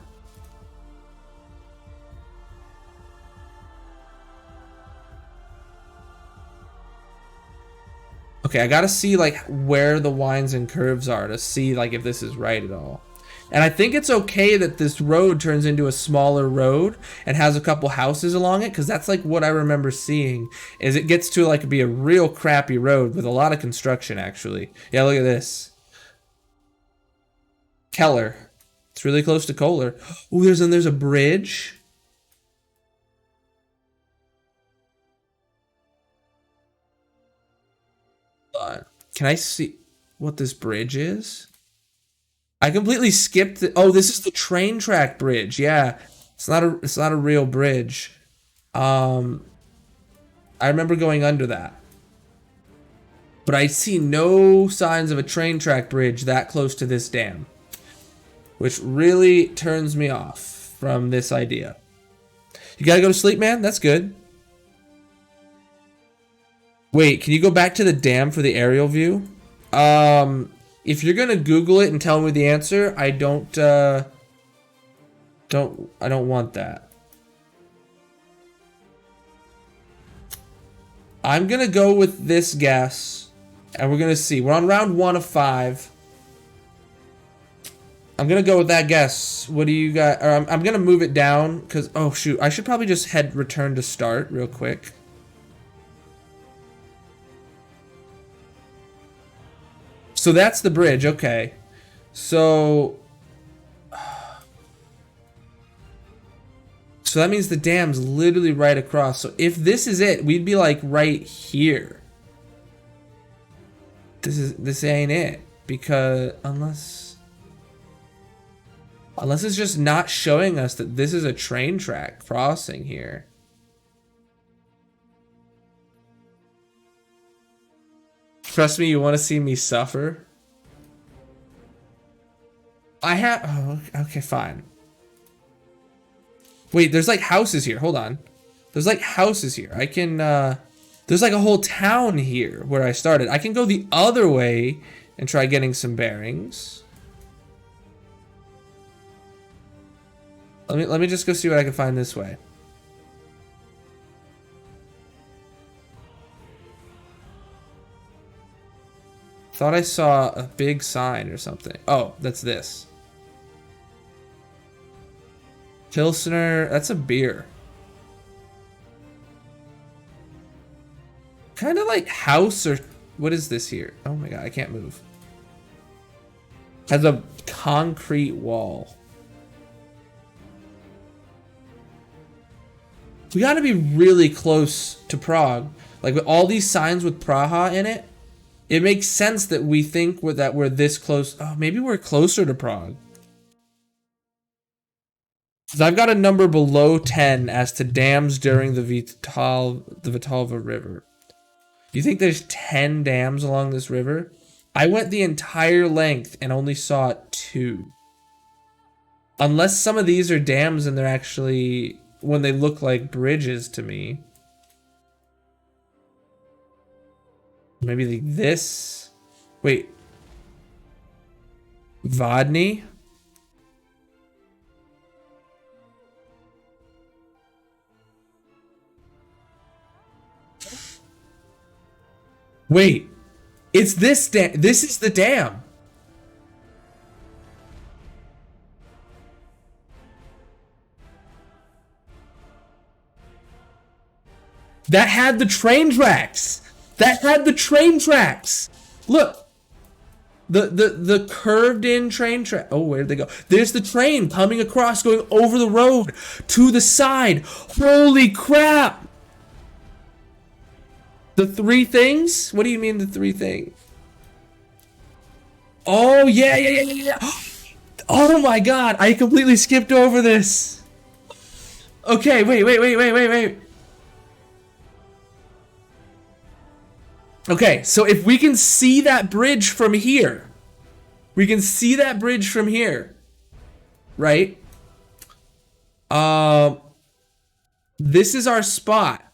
Okay, I gotta see like where the winds and curves are to see like if this is right at all. And I think it's okay that this road turns into a smaller road and has a couple houses along it, because that's like what I remember seeing, is it gets to like be a real crappy road with a lot of construction actually. Yeah, look at this. Keller. It's really close to Kohler. Oh, there's a bridge. Can I see what this bridge is? I completely skipped it. Oh, this is the train track bridge. Yeah, it's not a real bridge. I remember going under that, but I see no signs of a train track bridge that close to this dam, which really turns me off from this idea. You gotta go to sleep, man. That's good. Wait, can you go back to the dam for the aerial view? If you're gonna Google it and tell me the answer, I don't want that. I'm gonna go with this guess, and we're gonna see. We're on round 1 of 5. I'm gonna go with that guess. What do you got? Or I'm gonna move it down because, oh shoot, I should probably just return to start real quick. So that's the bridge, okay. So that means the dam's literally right across. So if this is it, we'd be like right here. This ain't it, because unless it's just not showing us that this is a train track crossing here. Trust me, you want to see me suffer? Oh, okay, fine. Wait, there's like houses here. Hold on. There's like houses here. I can, there's like a whole town here where I started. I can go the other way and try getting some bearings. Let me just go see what I can find this way. Thought I saw a big sign or something. Oh, that's this. Pilsner, that's a beer. Kind of like house or what is this here? Oh my god, I can't move. Has a concrete wall. We gotta be really close to Prague. Like with all these signs with Praha in it, it makes sense that we think that we're this close. Oh, maybe we're closer to Prague. Because I've got a number below 10 as to dams during the Vitalva River. Do you think there's 10 dams along this river? I went the entire length and only saw 2. Unless some of these are dams and they're actually, when they look like bridges to me. Maybe like this. Wait. Vodny? Wait. It's this dam. This is the dam. That had the train tracks. That had the train tracks. Look. The curved in train track. Oh, where'd they go? There's the train coming across, going over the road to the side. Holy crap. The three things? What do you mean the three things? Oh, yeah. Oh my god, I completely skipped over this. Okay, wait. Okay, so if we can see that bridge from here, right? This is our spot.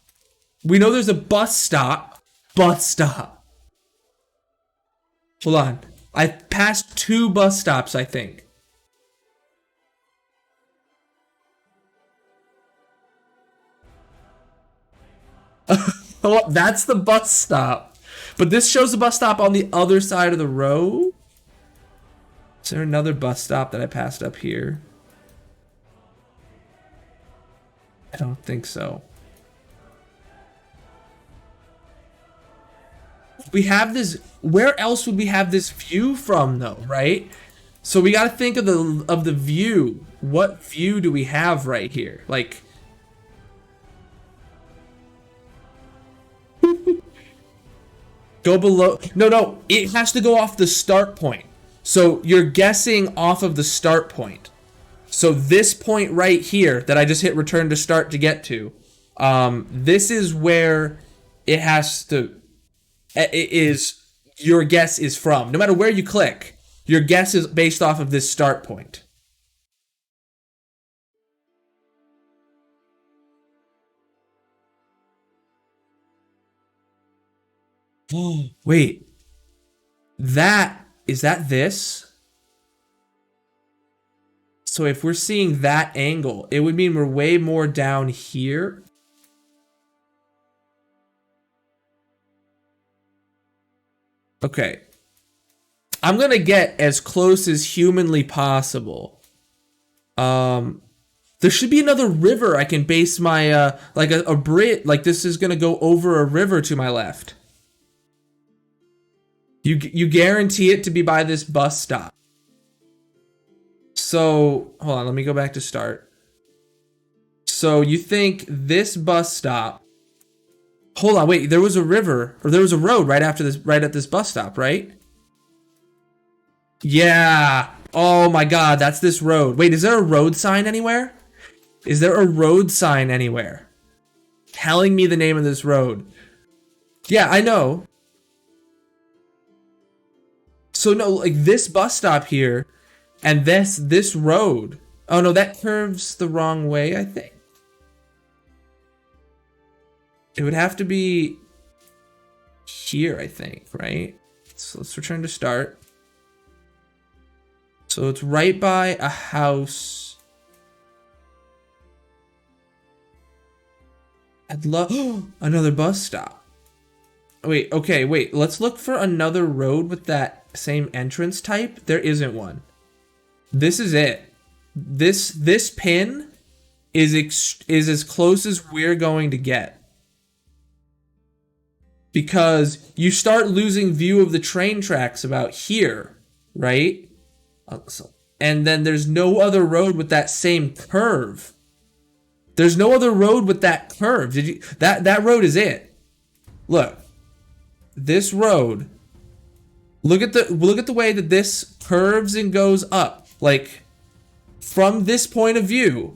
We know there's a bus stop. Hold on. I passed 2 bus stops, I think. Oh, that's the bus stop. But this shows the bus stop on the other side of the road. Is there another bus stop that I passed up here? I don't think so. We have this. Where else would we have this view from, though, right? So we got to think of the view. What view do we have right here? Like, go below. No. It has to go off the start point. So you're guessing off of the start point. So this point right here that I just hit return to start to get to, this is where it has to. Your guess is from. No matter where you click, your guess is based off of this start point. Oh, wait. Is that this? So if we're seeing that angle, it would mean we're way more down here. Okay. I'm gonna get as close as humanly possible. There should be another river I can base my, like a bridge, like this is gonna go over a river to my left. You guarantee it to be by this bus stop. So, hold on, let me go back to start. So you think this bus stop, hold on, wait, there was a river, or there was a road right after this, right at this bus stop, right? Yeah. Oh my god, that's this road. Wait, is there a road sign anywhere? Is there a road sign anywhere telling me the name of this road? Yeah, I know. So no, like this bus stop here and this road. Oh no, that curves the wrong way, I think. It would have to be here, I think, right? So let's return to start. So it's right by a house. I'd love another bus stop. Wait, okay, wait. Let's look for another road with that same entrance type. There isn't one. This is it. This pin is as close as we're going to get. Because you start losing view of the train tracks about here, right? And then there's no other road with that same curve. There's no other road with that curve. Did you that road is it. Look. This road. Look at the way that this curves and goes up. Like from this point of view,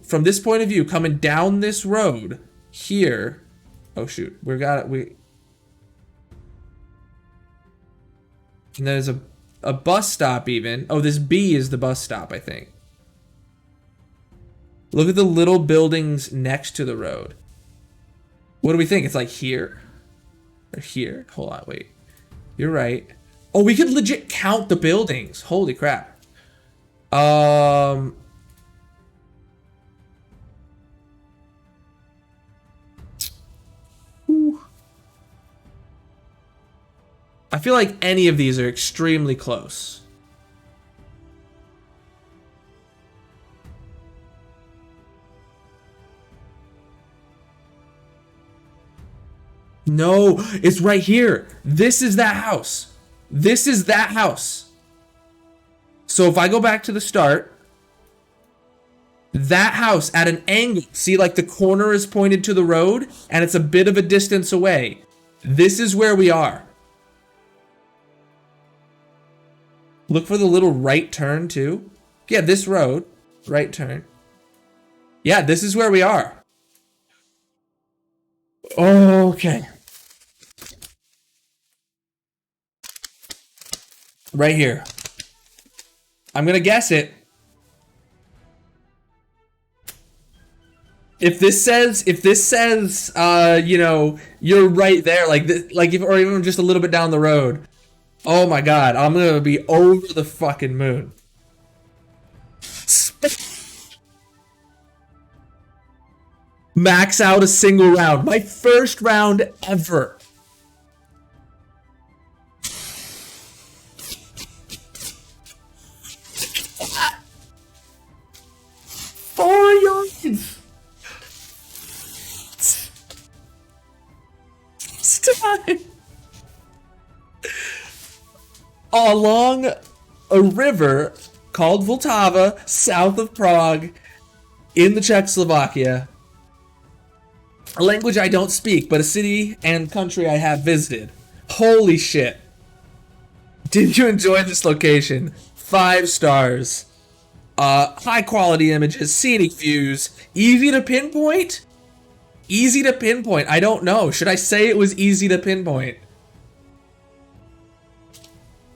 coming down this road here. Oh shoot. And there's a bus stop even. Oh, this B is the bus stop, I think. Look at the little buildings next to the road. What do we think? It's like here? Or here? Hold on, wait. You're right. Oh, we could legit count the buildings. Holy crap. Whew. I feel like any of these are extremely close. No, it's right here. This is that house. This is that house. So if I go back to the start, that house at an angle, see, like the corner is pointed to the road and it's a bit of a distance away. This is where we are. Look for the little right turn too. Yeah, this road, right turn. Yeah, this is where we are. Okay. Right here. I'm gonna guess it. If this says, you know, you're right there, like this, like if, or even just a little bit down the road. Oh my God, I'm gonna be over the fucking moon. Max out a single round. My first round ever. Four yards. It's time. Along a river called Vltava, south of Prague, in the Czechoslovakia. A language I don't speak, but a city and country I have visited. Holy shit. Did you enjoy this location? 5 stars. High quality images, scenic views, easy to pinpoint? Easy to pinpoint. I don't know. Should I say it was easy to pinpoint?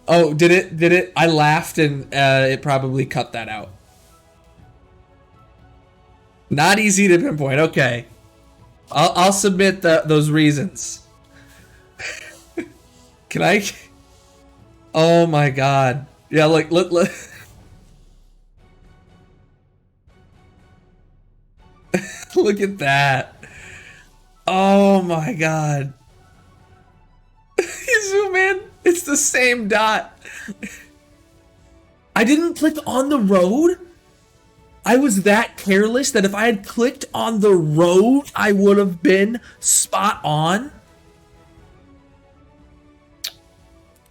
Oh, did it? I laughed and it probably cut that out. Not easy to pinpoint. Okay. I'll submit those reasons. Can I? Oh my God. Yeah, like look. Look at that. Oh my God. You zoom in, it's the same dot. I didn't click on the road. I was that careless that if I had clicked on the road, I would have been spot on.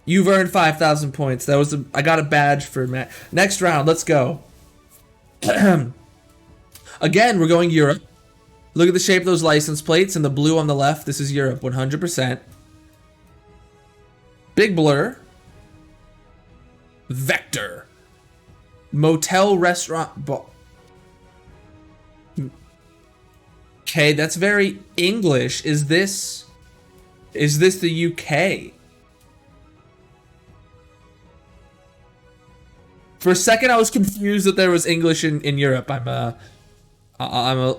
You've earned 5,000 points. That was I got a badge for Matt. Next round, let's go. Again, we're going Europe. Look at the shape of those license plates and the blue on the left. This is Europe, 100%. Big blur. Vector. Motel, restaurant. Okay, that's very English. Is this the UK? For a second, I was confused that there was English in Europe. I'm a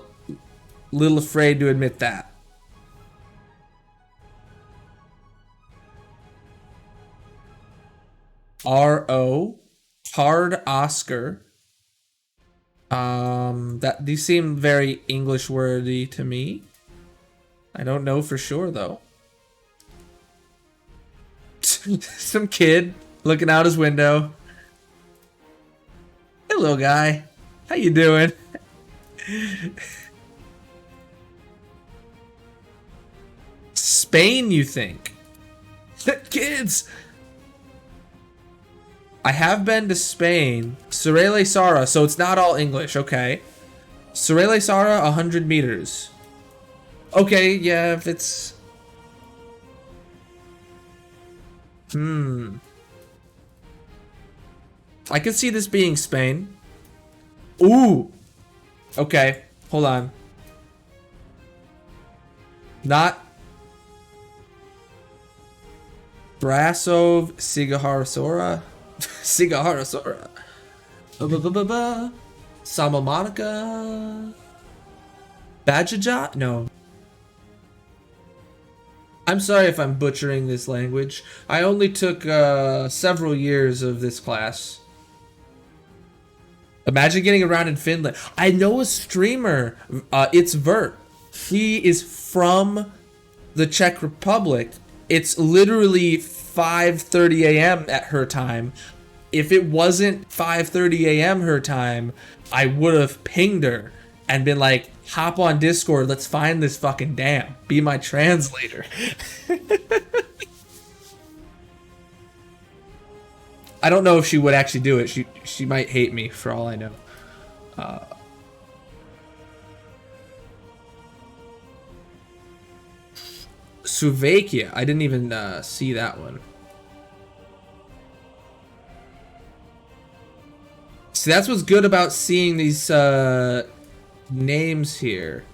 little afraid to admit that. R.O. Hard Oscar. These seem very English wordy to me. I don't know for sure though. Some kid looking out his window. Hey little guy, how you doing? Spain, you think? Kids! I have been to Spain. Surele Sara, so it's not all English, okay. Surele Sara, 100 meters. Okay, yeah, if it's... I could see this being Spain. Ooh! Okay, hold on. Not... Brasov Sigaharasora? Sigaharasora. Santa Monica. Bajaja? No. I'm sorry if I'm butchering this language. I only took several years of this class. Imagine getting around in Finland. I know a streamer. It's Vert. He is from the Czech Republic. It's literally 5:30 a.m. at her time. If it wasn't 5:30 a.m. her time, I would have pinged her and been like, hop on Discord. Let's find this fucking dam. Be my translator. I don't know if she would actually do it. She might hate me for all I know. Slovakia. I didn't even see that one. See, that's what's good about seeing these names here.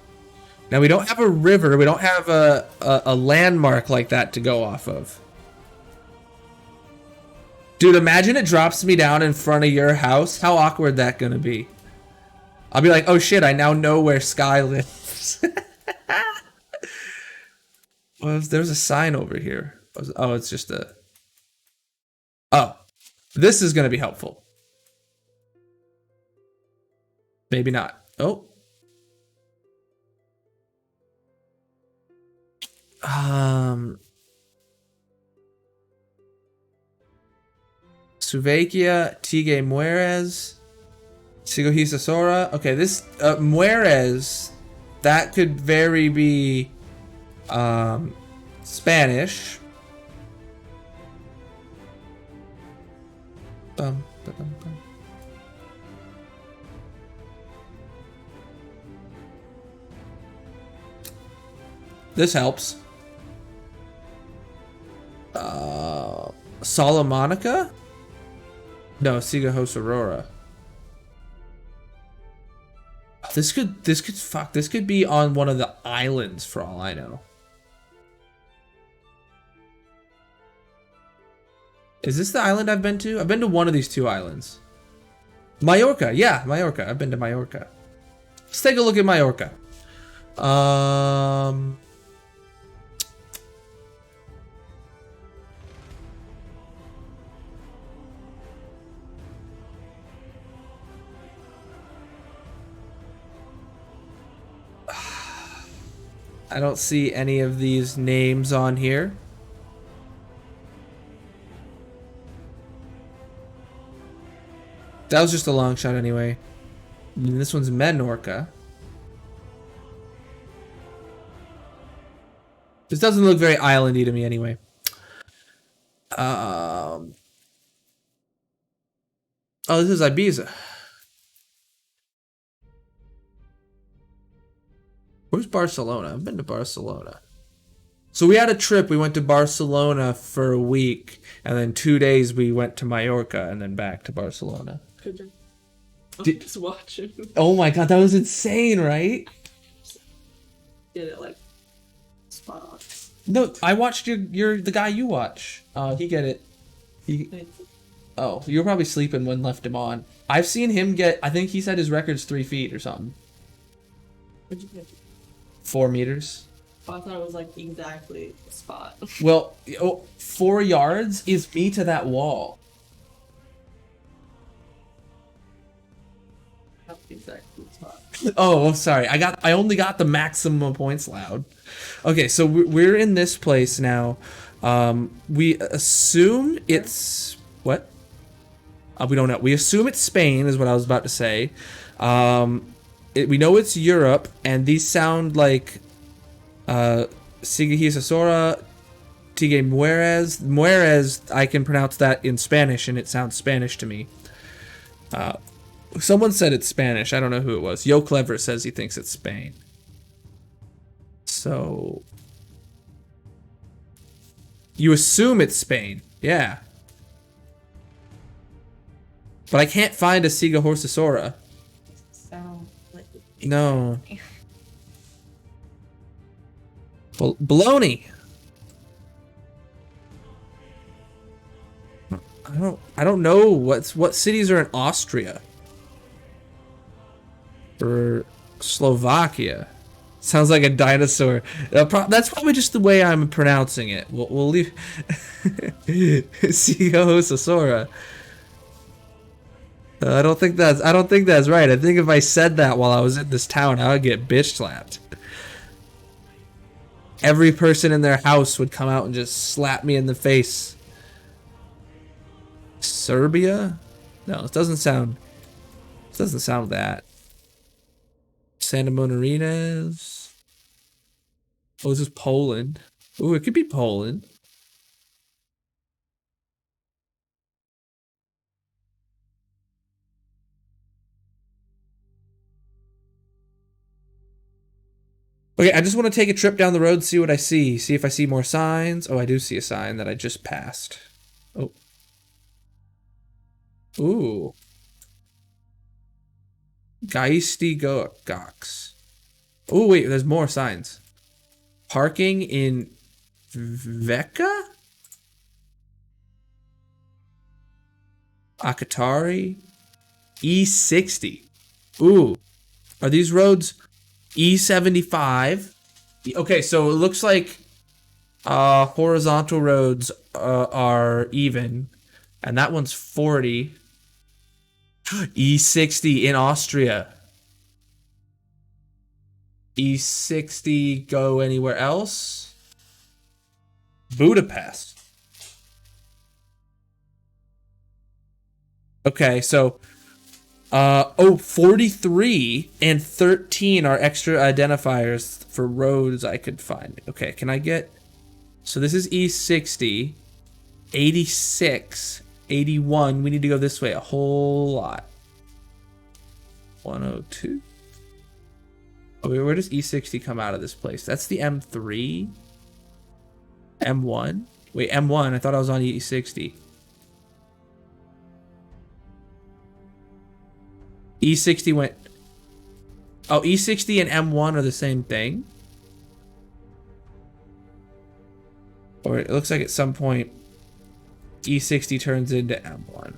Now, we don't have a river. We don't have a landmark like that to go off of. Dude, imagine it drops me down in front of your house. How awkward that gonna be? I'll be like, oh shit, I now know where Sky lives. Well, there's a sign over here. Oh, it's just a... Oh, this is gonna be helpful. Maybe not. Oh. Slovakia, Tige Mueres, Sigohisa Sora. Okay, this Mueres, that could very be Spanish. Bum, bum, bum. This helps. Salamanca? No, Sigohos Aurora. This could be on one of the islands for all I know. Is this the island I've been to? I've been to one of these two islands. Mallorca, yeah, Mallorca. I've been to Mallorca. Let's take a look at Mallorca. I don't see any of these names on here. That was just a long shot anyway. And this one's Menorca. This doesn't look very islandy to me anyway. Oh, this is Ibiza. Where's Barcelona? I've been to Barcelona. So we had a trip. We went to Barcelona for a week, and then 2 days we went to Mallorca, and then back to Barcelona. I'm just watching. Oh my god, that was insane, right? Get it like spot on. No, I watched the guy you watch. He get it. Oh, you were probably sleeping when left him on. I've seen him get. I think he said his record's 3 feet or something. What'd you get? 4 meters. Oh, I thought it was like exactly the spot. Well, 4 yards is me to that wall. Not exactly the spot. Oh, sorry. I only got the maximum points allowed. Okay, so we're in this place now. We assume it's what? We don't know. We assume it's Spain, is what I was about to say. We know it's Europe, and these sound like Sigohisa Sora, Tige Mueres. Mueres, I can pronounce that in Spanish, and it sounds Spanish to me. Someone said it's Spanish. I don't know who it was. Yo Clever says he thinks it's Spain. So you assume it's Spain, yeah. But I can't find a Sigohisa Sora. Sound like No. Baloney. I don't know what cities are in Austria or Slovakia. Sounds like a dinosaur. That's probably just the way I'm pronouncing it. We'll leave. Sigohisa Sora. I don't think that's right. I think if I said that while I was in this town, I would get bitch slapped. Every person in their house would come out and just slap me in the face. Serbia? No, it doesn't sound that. Santa Monarines. Oh, this is Poland. Ooh, it could be Poland. Okay, I just want to take a trip down the road, see what I see. See if I see more signs. Oh, I do see a sign that I just passed. Oh. Ooh. Geisty Gox. Oh, wait, there's more signs. Parking in Veka? Akatari? E60. Ooh. Are these roads E75? Okay, so it looks like horizontal roads are even. And that one's 40. E60 in Austria. E60 go anywhere else? Budapest. Okay, so 43 and 13 are extra identifiers for roads I could find. Okay, can I get, so this is E60, 86, 81. We need to go this way a whole lot. 102. Okay, where does E60 come out of this place? That's the M3? M1? Wait, M1, I thought I was on E60. E60 went... Oh, E60 and M1 are the same thing? Or it looks like at some point E60 turns into M1.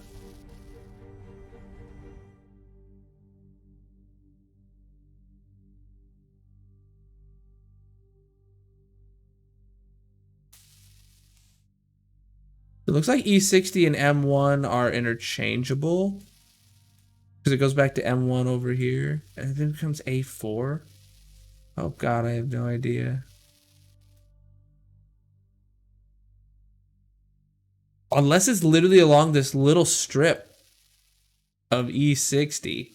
It looks like E60 and M1 are interchangeable. Because it goes back to M1 over here. And then it becomes A4. Oh god, I have no idea. Unless it's literally along this little strip of E60.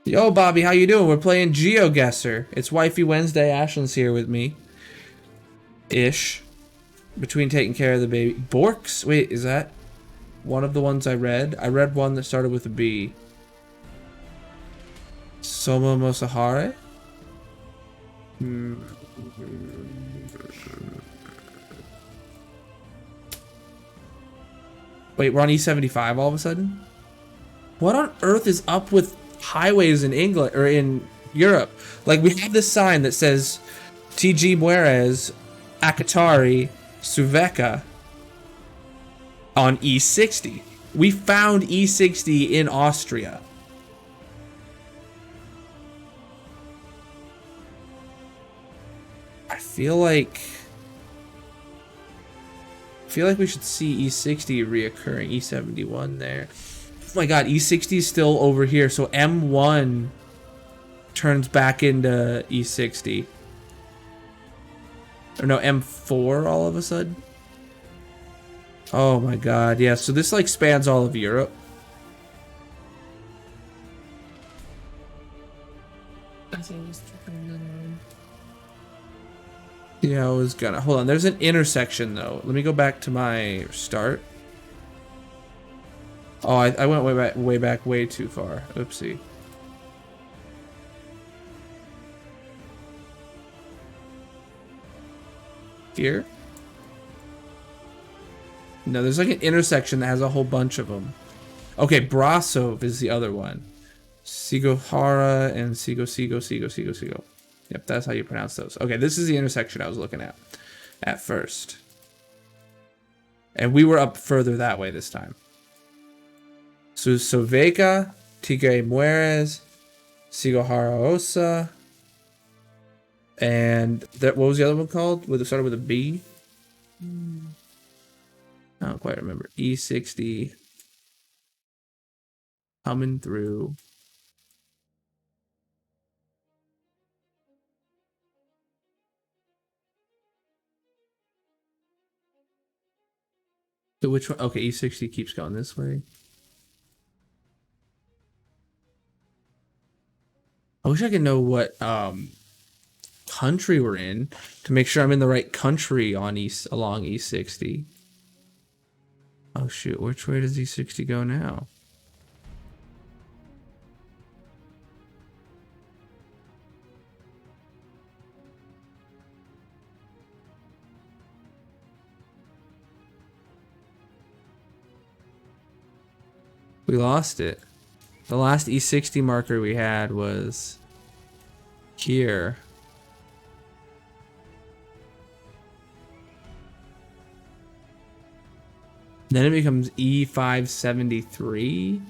Yo, Bobby, how you doing? We're playing Geoguessr. It's Wifey Wednesday. Ashlyn's here with me. Ish. Between taking care of the baby. Borks? Wait, is that one of the ones I read? I read one that started with a B. Soma Mosahare? Wait, we're on E75 all of a sudden? What on earth is up with highways in England or in Europe? Like, we have this sign that says TG Muerez, Akatari, Suveka on E60. We found E60 in Austria. I feel like we should see E60 reoccurring. E71 there. Oh my god, E60 is still over here. So M1 turns back into E60. Or no, M4 all of a sudden. Oh my god, yeah. So this like spans all of Europe. I think just checking another one. Yeah, I was gonna. Hold on, there's an intersection though. Let me go back to my start. Oh, I went way too far. Oopsie. Here? No, there's like an intersection that has a whole bunch of them. Okay, Brasov is the other one. Sigohara and Sigo. Yep, that's how you pronounce those. Okay, this is the intersection I was looking at first. And we were up further that way this time. So Soveka, Tigre Muerez, Sigohara Osa, and that, what was the other one called? It started with a B? I don't quite remember. E60 coming through. So which one? Okay, E60 keeps going this way. I wish I could know what country we're in to make sure I'm in the right country on along E60. Oh shoot, which way does E60 go now? We lost it. The last E60 marker we had was here. Then it becomes E573.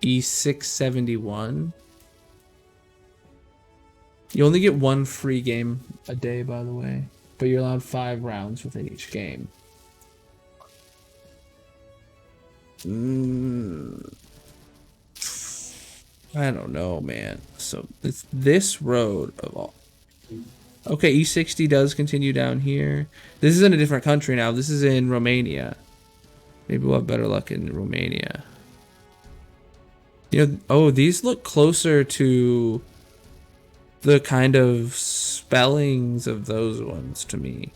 E671. You only get one free game a day, by the way, but you're allowed 5 rounds within each game. I don't know, man. So it's this road of all. Okay, E60 does continue down here. This is in a different country now. This is in Romania. Maybe we'll have better luck in Romania. You know, oh, these look closer to the kind of spellings of those ones to me.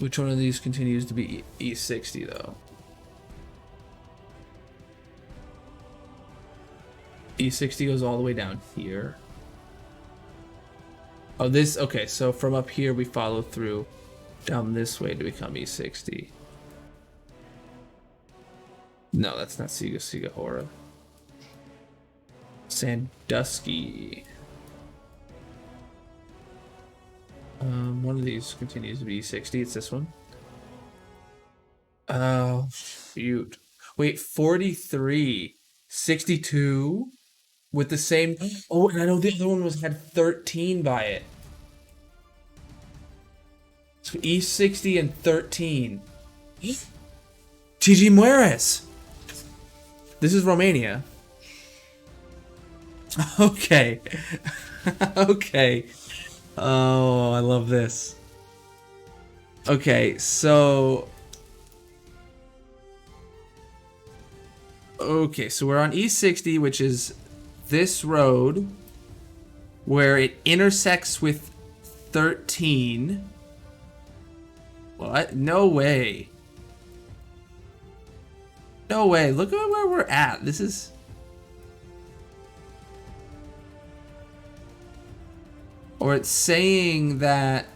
Which one of these continues to be E60 though? E60 goes all the way down here. Oh, this, okay, so from up here we follow through down this way to become E60. No, that's not Geoguessr. Sandusky. One of these continues to be E60. It's this one. Oh, shoot. Wait, 43. 62 with the same. Oh, and I know the other one had 13 by it. So E60 and 13. TG Mueres. This is Romania. Okay. Okay. Oh, I love this. Okay, so... Okay, so we're on E60, which is this road where it intersects with 13. What? No way. No way. Look at where we're at. This is... Or it's saying that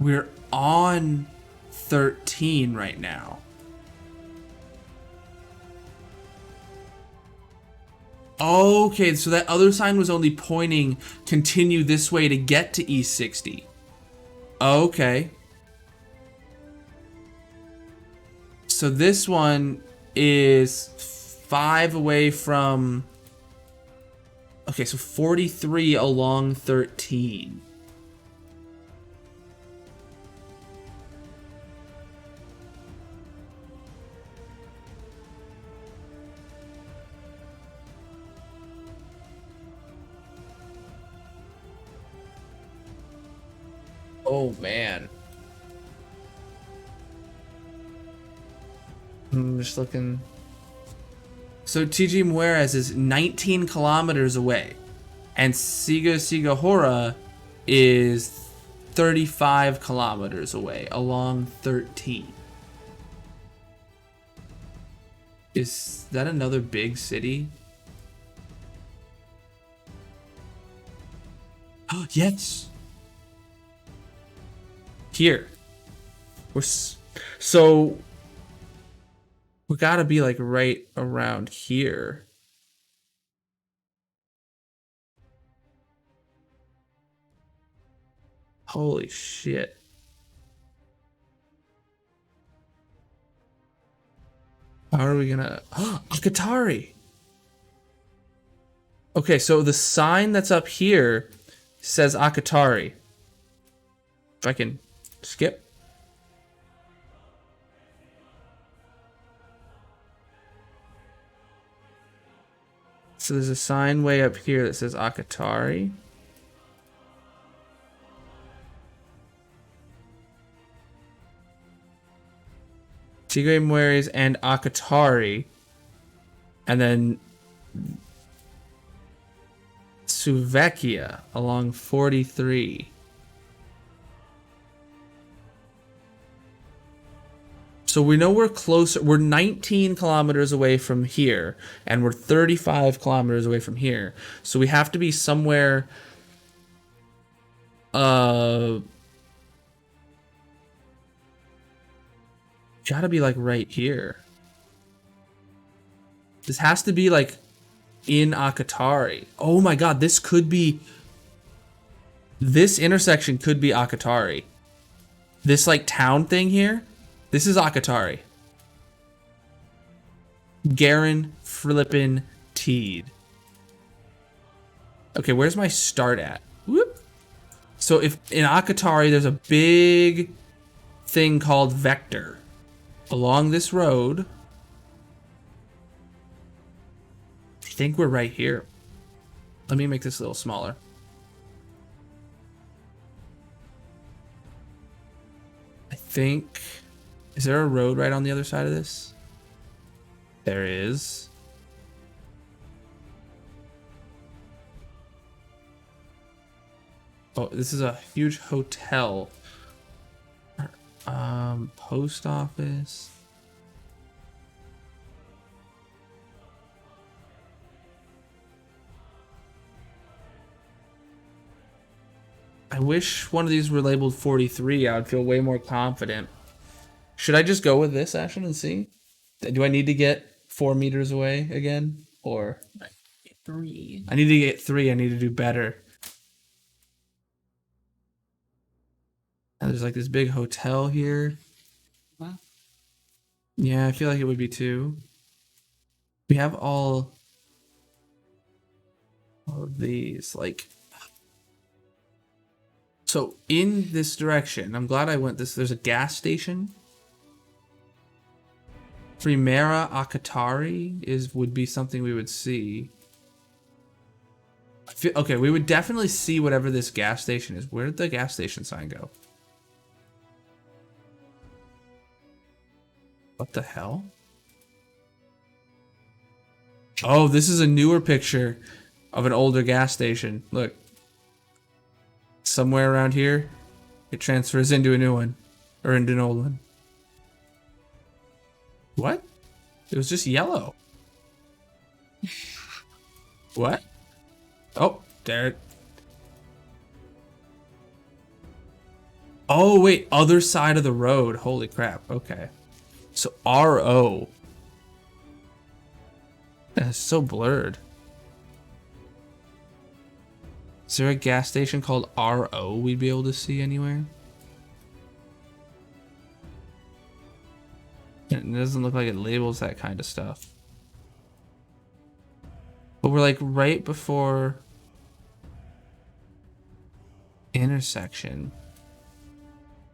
we're on 13 right now. Okay, so that other sign was only pointing continue this way to get to E60. Okay. So this one is 5 away from... Okay, so 43 along 13. Oh, man. I'm just looking... So TG Mueres is 19 kilometers away, and Geoguessr is 35 kilometers away along 13. Is that another big city? Oh, yes. Here. So we gotta be like right around here. Holy shit. How are we gonna... Akatari! Okay, so the sign that's up here says Akatari. If I can skip. So there's a sign way up here that says Akatari. Tigre Mueres and Akatari. And then Suvekia along 43. So we know we're closer. We're 19 kilometers away from here, and we're 35 kilometers away from here. So we have to be somewhere. Gotta be like right here. This has to be like in Akatari. Oh my god, this could be. This intersection could be Akatari. This like town thing here. This is Akatari. Garen Flippin' Teed. Okay, where's my start at? Whoop. So if in Akatari there's a big thing called Vector along this road. I think we're right here. Let me make this a little smaller. I think... Is there a road right on the other side of this? There is. Oh, this is a huge hotel. Post office. I wish one of these were labeled 43. I would feel way more confident. Should I just go with this, Ashton, and see? Do I need to get 4 meters away again? Or 3. I need to get 3. I need to do better. And there's like this big hotel here. Wow. Yeah, I feel like it would be 2. We have all of these, like... So in this direction, I'm glad I went this. There's a gas station. Primera Akatari would be something we would see. Okay, we would definitely see whatever this gas station is. Where did the gas station sign go? What the hell? Oh, this is a newer picture of an older gas station. Look. Somewhere around here, it transfers into a new one. Or into an old one. What? It was just yellow. What? Oh, there. Oh, wait. Other side of the road. Holy crap. Okay. So, RO. That's so blurred. Is there a gas station called RO we'd be able to see anywhere? It doesn't look like it labels that kind of stuff. But we're like right before intersection.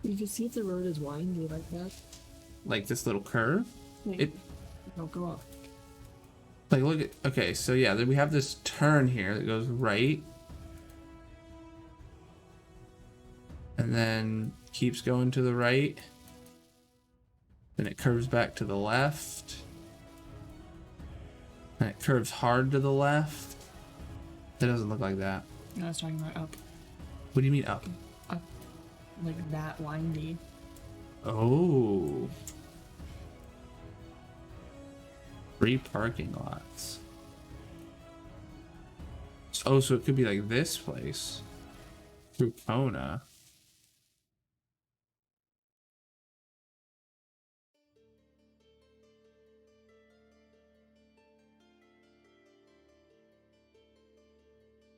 You can see if the road is windy like that. Like this little curve? Like, don't go off. Like look at, okay, so yeah, we have this turn here that goes right. And then keeps going to the right. Then it curves back to the left. And it curves hard to the left. That doesn't look like that. I was talking about up. What do you mean up? Up. Like that windy. Oh. 3 parking lots. Oh, so it could be like this place. Through Kona.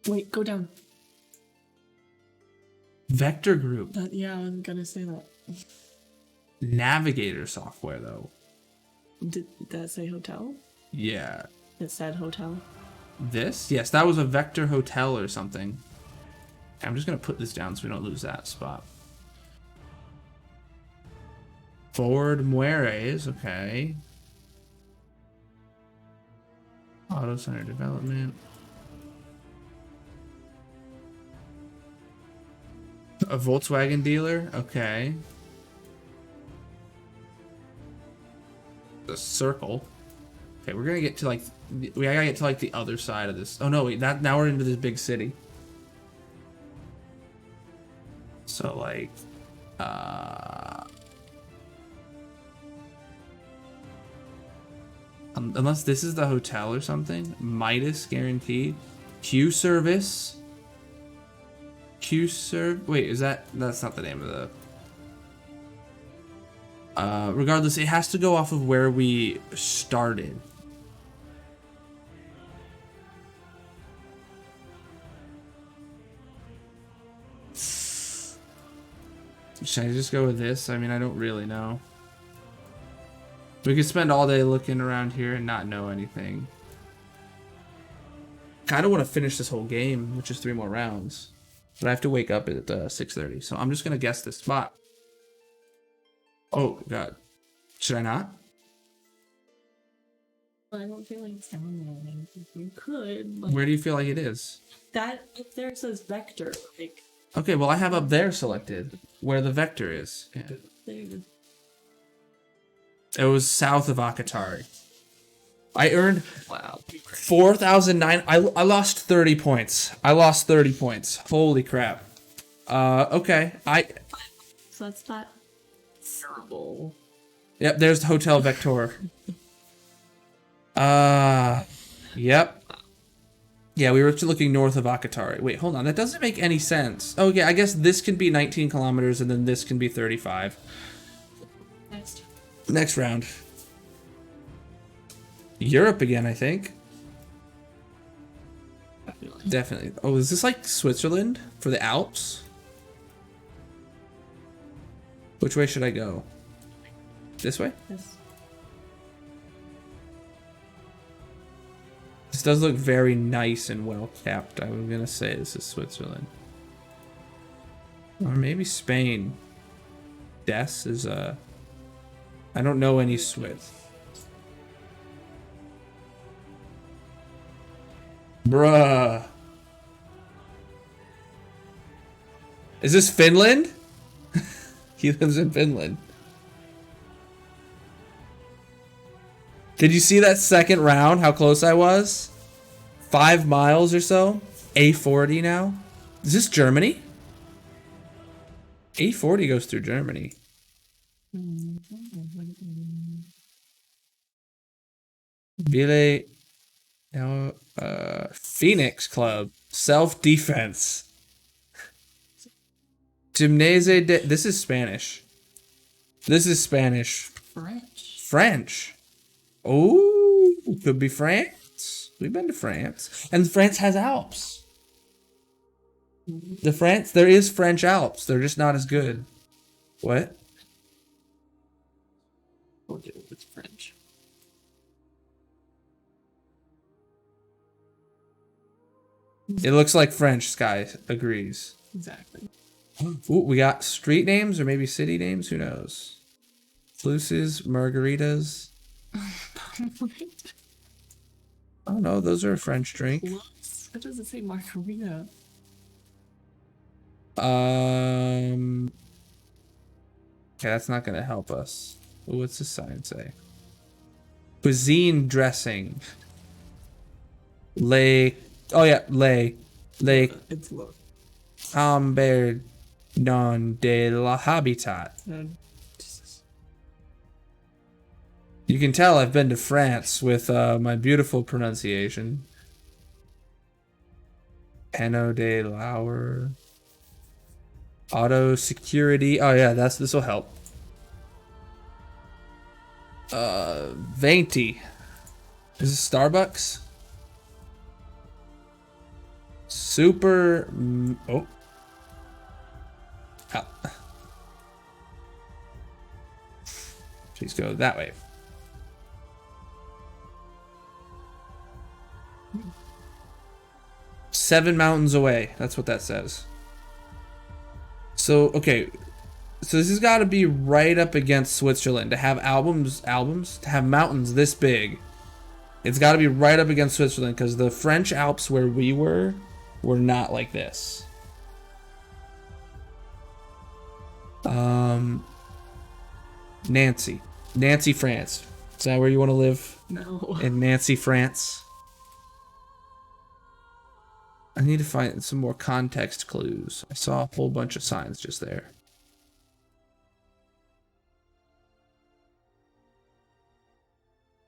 Wait, go down. Vector Group. Yeah, I was gonna say that. Navigator software, though. Did that say hotel? Yeah. It said hotel. This? Yes, that was a vector hotel or something. I'm just gonna put this down so we don't lose that spot. Ford Mueres, okay. Auto Center Development. A Volkswagen dealer, okay. The circle. Okay, we're gonna get to like we gotta get to like the other side of this. Oh no, wait, now we're into this big city. So like unless this is the hotel or something. Midas guaranteed. Q service. Wait, that's not the name of the regardless, it has to go off of where we started. Should I just go with this? I mean, I don't really know. We could spend all day looking around here and not know anything. Kind of want to finish this whole game, which is 3 more rounds. But I have to wake up at 6:30, so I'm just going to guess this spot. Oh, God. Should I not? I don't feel like it's down there. You could, but Where do you feel like it is? that up there says vector. Like, Okay, well, I have up there selected, where the vector is. Yeah. there. It was south of Akatari. I earned Wow. 4,009. I lost 30 points. Holy crap. Okay. So that's not terrible. Yep, there's the Hotel Vector. Yep. Yeah, we were looking north of Akatari. Wait, hold on. That doesn't make any sense. Okay, I guess this can be 19 kilometers and then this can be 35. Next round. Europe again, I think. Definitely. Oh, is this like Switzerland for the Alps? Which way should I go? This way? Yes. This does look very nice and well kept. I'm gonna say this is Switzerland. Or maybe Spain. Des is I don't know any Swiss. Bruh. Is this Finland? He lives in Finland. Did you see that second round? How close I was? 5 miles or so. A40 now. Is this Germany? A40 goes through Germany. Ville. Now, Phoenix Club. Self-defense. Gymnase de... This is Spanish. This is Spanish. French. Oh, could be France. We've been to France. And France has Alps. There is French Alps. They're just not as good. What? Okay, it's French. It looks like French. Sky agrees. Exactly. Ooh, we got street names or maybe city names. Who knows? Flusses, margaritas. Oh no, those are a French drink. What does it say, margarita? Okay, that's not gonna help us. Ooh, what's this sign say? Cuisine dressing. Lake. Oh yeah, lay. Lake. It's low. Camber non de la habitat. Jesus. You can tell I've been to France with my beautiful pronunciation. Pano de Lauer. Auto security. Oh yeah, this will help. Venti. Is this Starbucks? Super. Oh. Please go that way. 7 mountains away. That's what that says. So, okay. So this has got to be right up against Switzerland to have to have mountains this big. It's got to be right up against Switzerland because the French Alps where we were not like this. Nancy, France. Is that where you want to live? No. In Nancy, France. I need to find some more context clues. I saw a whole bunch of signs just there.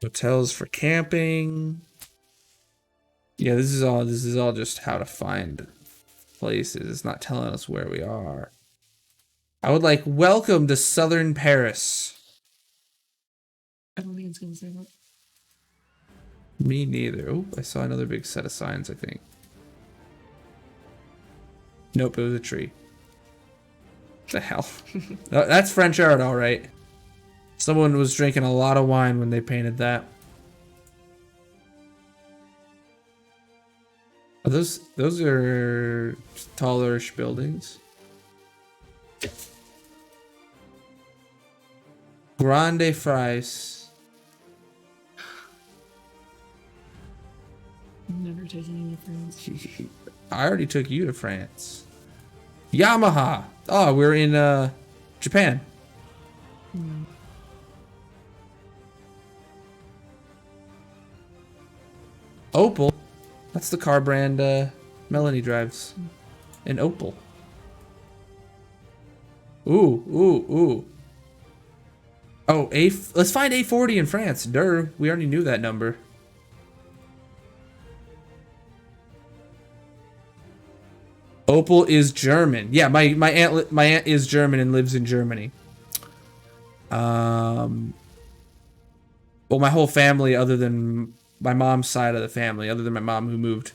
Hotels for camping. Yeah, this is all just how to find places. It's not telling us where we are. I would like welcome to southern Paris. I don't think it's gonna say that. Me neither. Oh, I saw another big set of signs, I think. Nope, it was a tree. The hell? That's French art, all right. Someone was drinking a lot of wine when they painted that. Are those are tallerish buildings. Grande fries. I'm never taking any France. I already took you to France. Yamaha. Oh, we're in Japan. No. Opel. That's the car brand Melanie drives. An Opel. Ooh. Oh, let's find A40 in France. Durr. We already knew that number. Opel is German. Yeah, my aunt is German and lives in Germany. Well, my whole family, other than my mom's side of the family, other than my mom who moved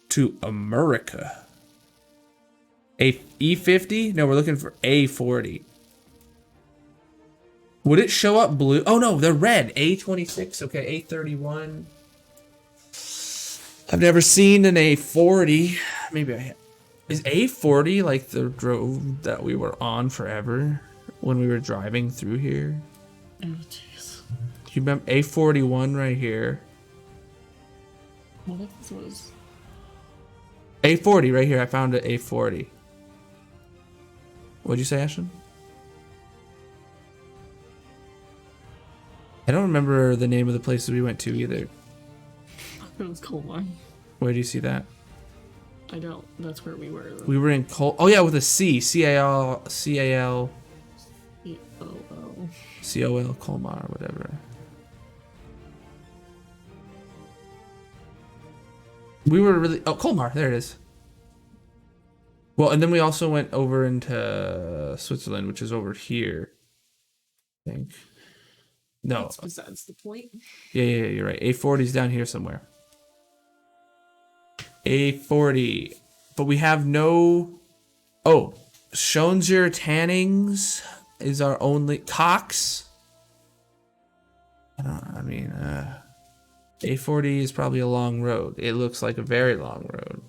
to America. A E50? No, we're looking for A40. Would it show up blue? Oh no, they're red. A26. Okay, A31. I've never seen an A40. Maybe I have. Is A40 like the road that we were on forever when we were driving through here? Oh, jeez. Do you remember A41 right here? What this was? A40 right here. I found it. A40. What'd you say, Ashton? I don't remember the name of the places we went to either. It was Colmar. Where do you see that? I don't. That's where we were. We were in Oh yeah, with a C. C-A-L. C-O-O. C-O-L. Colmar, whatever. We were really... Oh, Colmar. There it is. Well, and then we also went over into Switzerland, which is over here. I think. No. That's besides the point. Yeah, you're right. A40 is down here somewhere. A40. But we have no... Oh. Schonzer Tannings is our only... Cox? A40 is probably a long road. It looks like a very long road.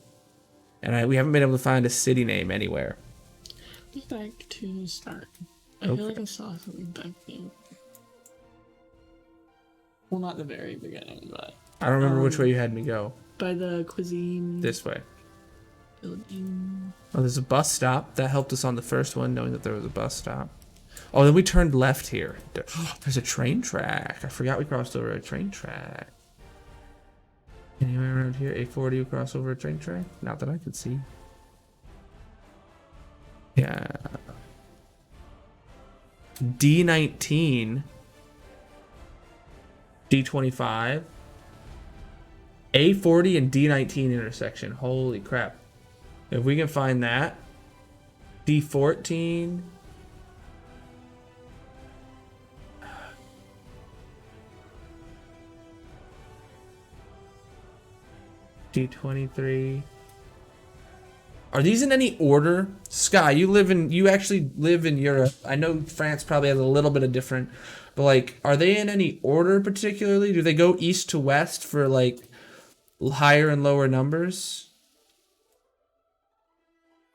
And we haven't been able to find a city name anywhere. Back to start. I Okay. feel like I saw something back there. Well, not the very beginning, but... I don't remember which way you had me go. By the cuisine This way. building. Oh, there's a bus stop. That helped us on the first one, knowing that there was a bus stop. Oh, then we turned left here. There's a train track. I forgot we crossed over a train track. Anywhere around here? A40 we cross over a train track? Not that I could see. Yeah. D19. D25. A40 and D19 intersection. Holy crap. If we can find that. D14. D23. Are these in any order? Sky, you actually live in Europe. I know France probably has a little bit of different, but like, are they in any order particularly? Do they go east to west for like higher and lower numbers?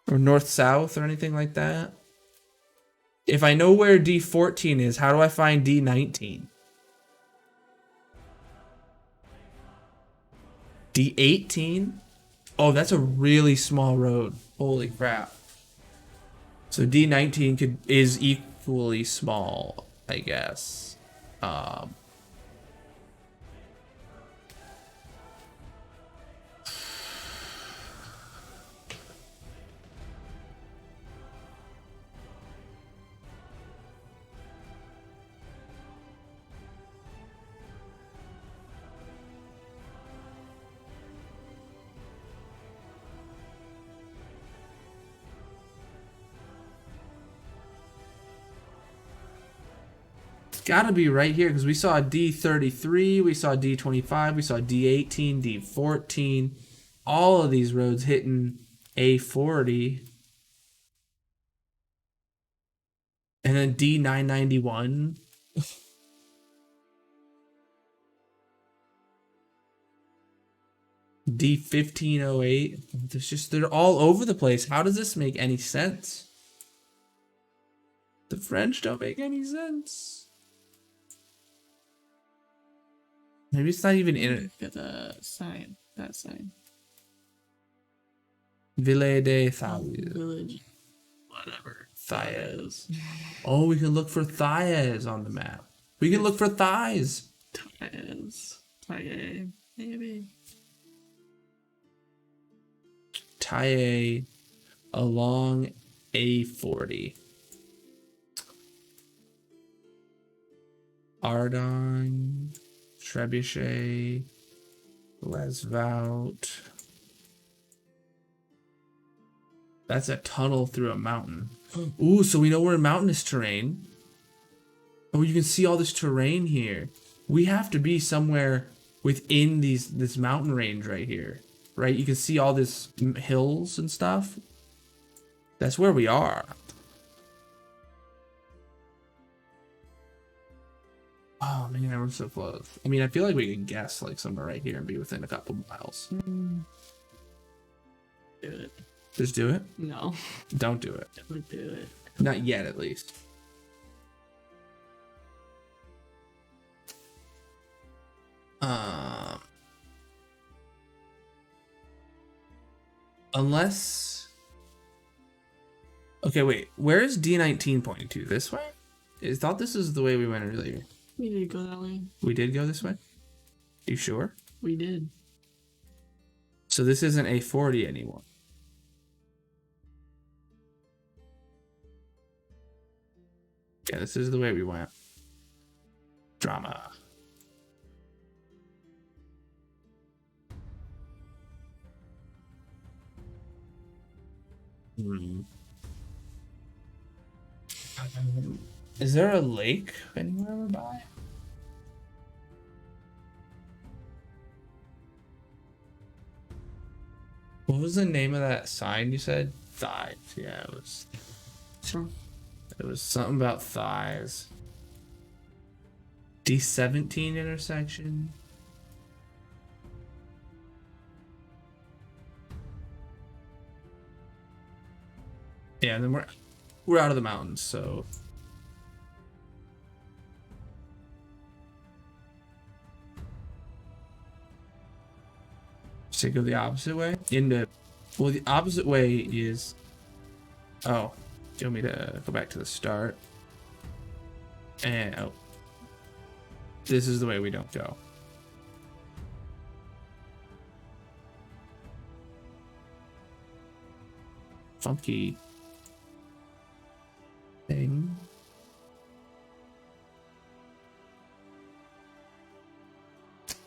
Or north-south or anything like that? If I know where D14 is, how do I find D19? D18? Oh, that's a really small road. Holy crap. So D19 is equally small, I guess. Gotta be right here because we saw D33, we saw D25, we saw D18, D14. All of these roads hitting A40. And then D991. D1508. They're all over the place. How does this make any sense? The French don't make any sense. Maybe it's not even in it. Look at the sign. That sign. Ville de Thais. Village. Whatever. Thais. Oh, we can look for Thais on the map. We can look for thighs. Thais. Thais. Maybe. Thais along A40. Ardon. Trebuchet, Lesvout. That's a tunnel through a mountain. Ooh, so we know we're in mountainous terrain. Oh, you can see all this terrain here. We have to be somewhere within this mountain range right here, right? You can see all this hills and stuff. That's where we are. Oh man, we're so close. I mean, I feel like we can guess like somewhere right here and be within a couple miles. Do it. Just do it? No. Don't do it. Don't do it. Not yet, at least. Unless... Okay, wait. Where is D19 pointing to? This way? I thought this is the way we went earlier. We did go that way. We did go this way? You sure? We did. So this isn't A40 anymore. Yeah, this is the way we went. Drama. Is there a lake anywhere nearby? What was the name of that sign you said? Thighs. Yeah, it was. Sure. It was something about thighs. D17 intersection. Yeah, and then we're out of the mountains, so. Should go the opposite way? Well, the opposite way is. Oh, do you want me to go back to the start? And oh, this is the way we don't go. Funky thing.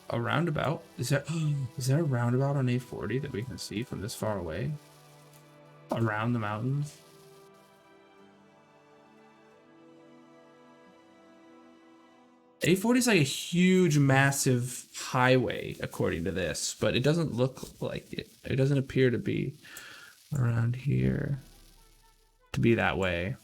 A roundabout? Is there a roundabout on A40 that we can see from this far away? Around the mountains? A40 is like a huge, massive highway, according to this, but it doesn't look like it. It doesn't appear to be around here to be that way.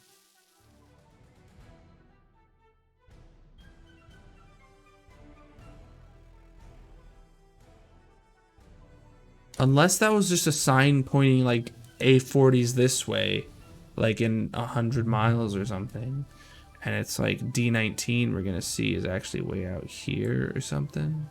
Unless that was just a sign pointing like A40's this way, like in 100 miles or something. And it's like D19 we're gonna see is actually way out here or something.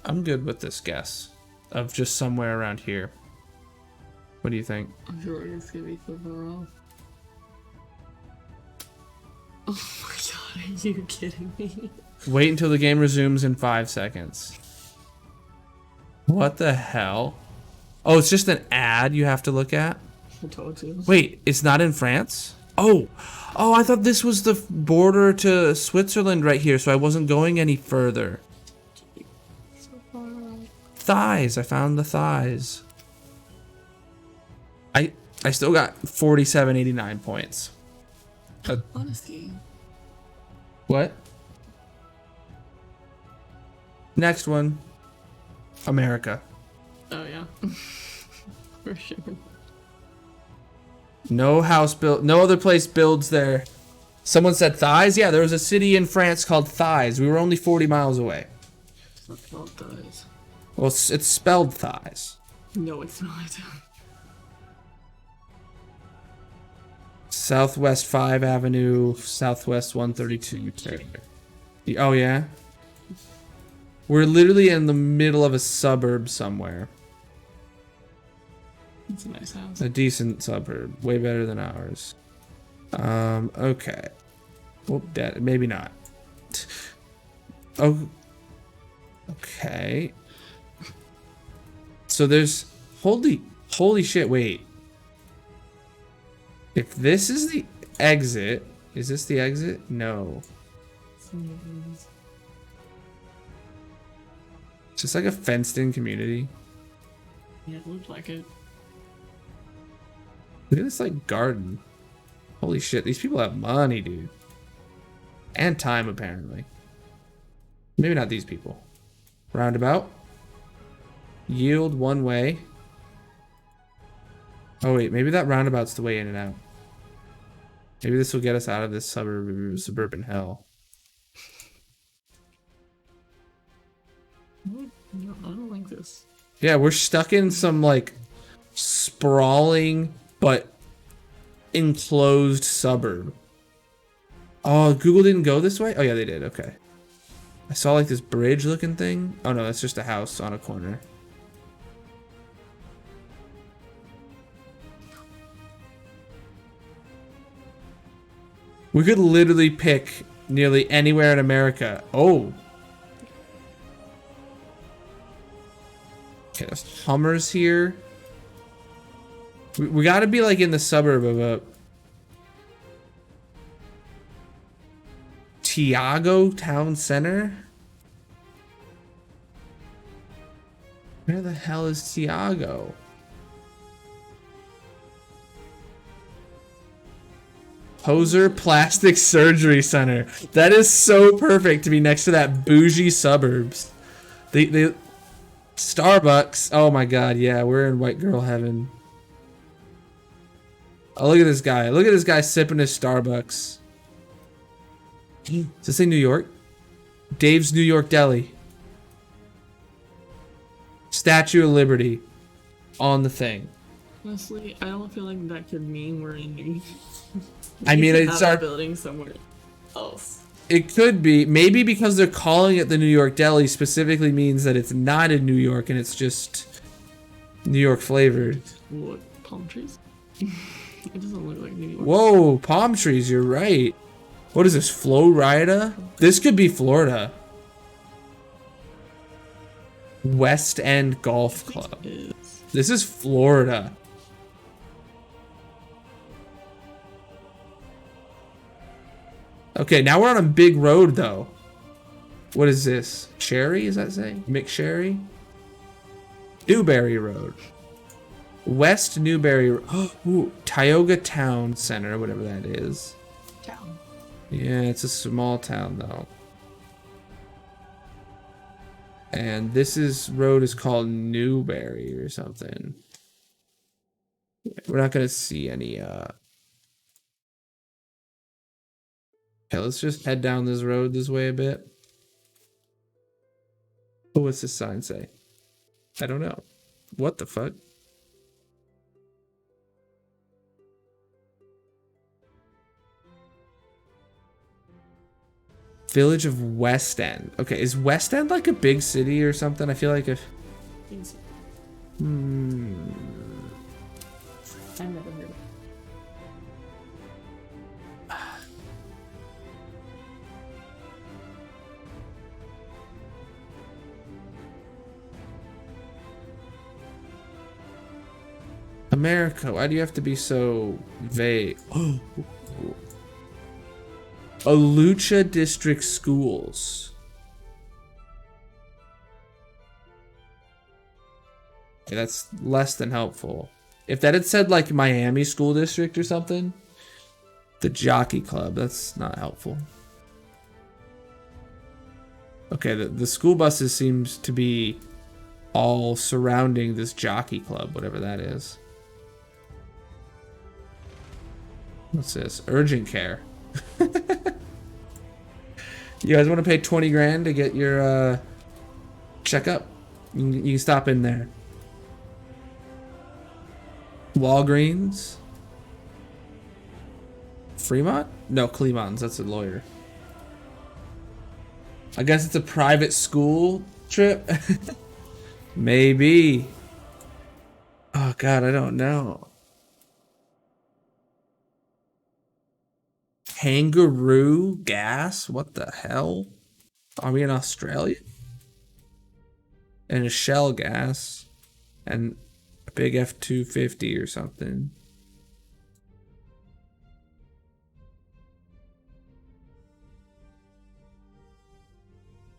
I'm good with this guess of just somewhere around here. What do you think? I'm sure it's gonna be so far off. Oh my god, are you kidding me? Wait until the game resumes in 5 seconds. What the hell? Oh, it's just an ad you have to look at? I told you. Wait, it's not in France? Oh, I thought this was the border to Switzerland right here, so I wasn't going any further. So far off. Thighs, I found the thighs. I still got 4789 points. Honestly. What? Next one. America. Oh yeah. For sure. No house built, no other place builds there. Someone said Thighs? Yeah, there was a city in France called Thighs. We were only 40 miles away. It's not called thighs. Well, it's spelled Thighs. No, it's not. Southwest 5 Avenue, Southwest 132. Oh, yeah? We're literally in the middle of a suburb somewhere. It's a nice house. A decent suburb. Way better than ours. Okay. Well, maybe not. Oh. Okay. So there's... Holy shit, wait. If this is the exit... Is this the exit? No. It's just like a fenced-in community. Yeah, it looked like it. Look at this, like, garden. Holy shit, these people have money, dude. And time, apparently. Maybe not these people. Roundabout. Yield one way. Oh, wait, maybe that roundabout's the way in and out. Maybe this will get us out of this suburban hell. No, I don't like this. Yeah, we're stuck in some, like, sprawling but enclosed suburb. Oh, Google didn't go this way? Oh, yeah, they did. Okay. I saw, like, this bridge-looking thing. Oh, no, that's just a house on a corner. We could literally pick nearly anywhere in America. Oh. Okay, there's Hummers here. We gotta be like in the suburb of a Tiago town center. Where the hell is Tiago? Hoser Plastic Surgery Center. That is so perfect to be next to that bougie suburbs. They Starbucks. Oh my god, yeah, we're in white girl heaven. Oh, look at this guy. Look at this guy sipping his Starbucks. Does this say New York? Dave's New York Deli. Statue of Liberty on the thing. Honestly, I don't feel like that could mean we're in New York. I mean, it's our building somewhere else. It could be. Maybe because they're calling it the New York Deli specifically means that it's not in New York and it's just New York flavored. What, palm trees? It doesn't look like New York. Whoa, palm trees, you're right. What is this, Florida? This could be Florida. West End Golf Club. This is Florida. Okay, now we're on a big road, though. What is this? Cherry, is that saying? McSherry? Newberry Road. West Newberry. Ooh, Tioga Town Center, whatever that is. Town. Yeah, it's a small town, though. And this road is called Newberry or something. We're not gonna see any okay, let's just head down this road this way a bit. Oh, what's this sign say? I don't know. What the fuck? Village of West End. Okay, is West End like a big city or something? I feel like if... I've never heard of it. America, why do you have to be so vague? Alucha District Schools. Okay, that's less than helpful. If that had said like Miami School District or something, the Jockey Club, that's not helpful. Okay, the school buses seems to be all surrounding this Jockey Club, whatever that is. What's this? Urgent care. You guys want to pay 20 grand to get your checkup? You can stop in there. Walgreens. Fremont? No, Clemon's. That's a lawyer. I guess it's a private school trip. Maybe. Oh God, I don't know. Kangaroo gas? What the hell? Are we in Australia? And a Shell gas. And a big F-250 or something.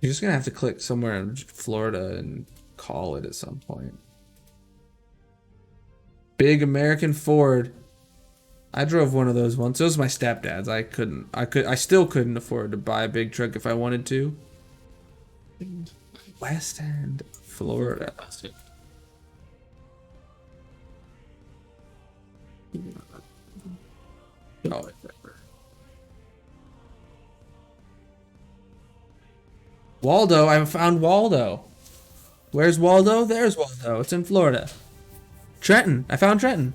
You're just gonna have to click somewhere in Florida and call it at some point. Big American Ford. I drove one of those once. It was my stepdad's. I still couldn't afford to buy a big truck if I wanted to. West End, Florida. Oh. Waldo, I found Waldo. Where's Waldo? There's Waldo. It's in Florida. Trenton. I found Trenton.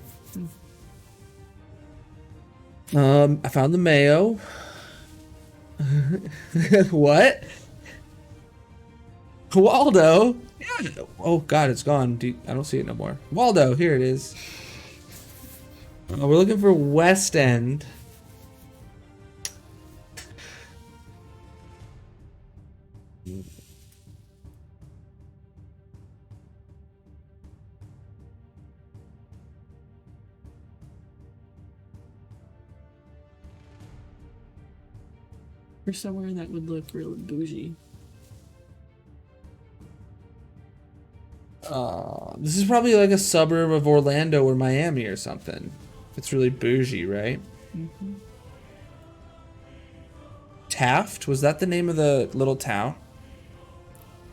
I found the Mayo. What? Waldo? Yeah. Oh God, it's gone. I don't see it no more. Waldo, here it is. We're looking for West End. Or somewhere that would look real bougie. This is probably like a suburb of Orlando or Miami or something. It's really bougie, right? Mm-hmm. Taft? Was that the name of the little town?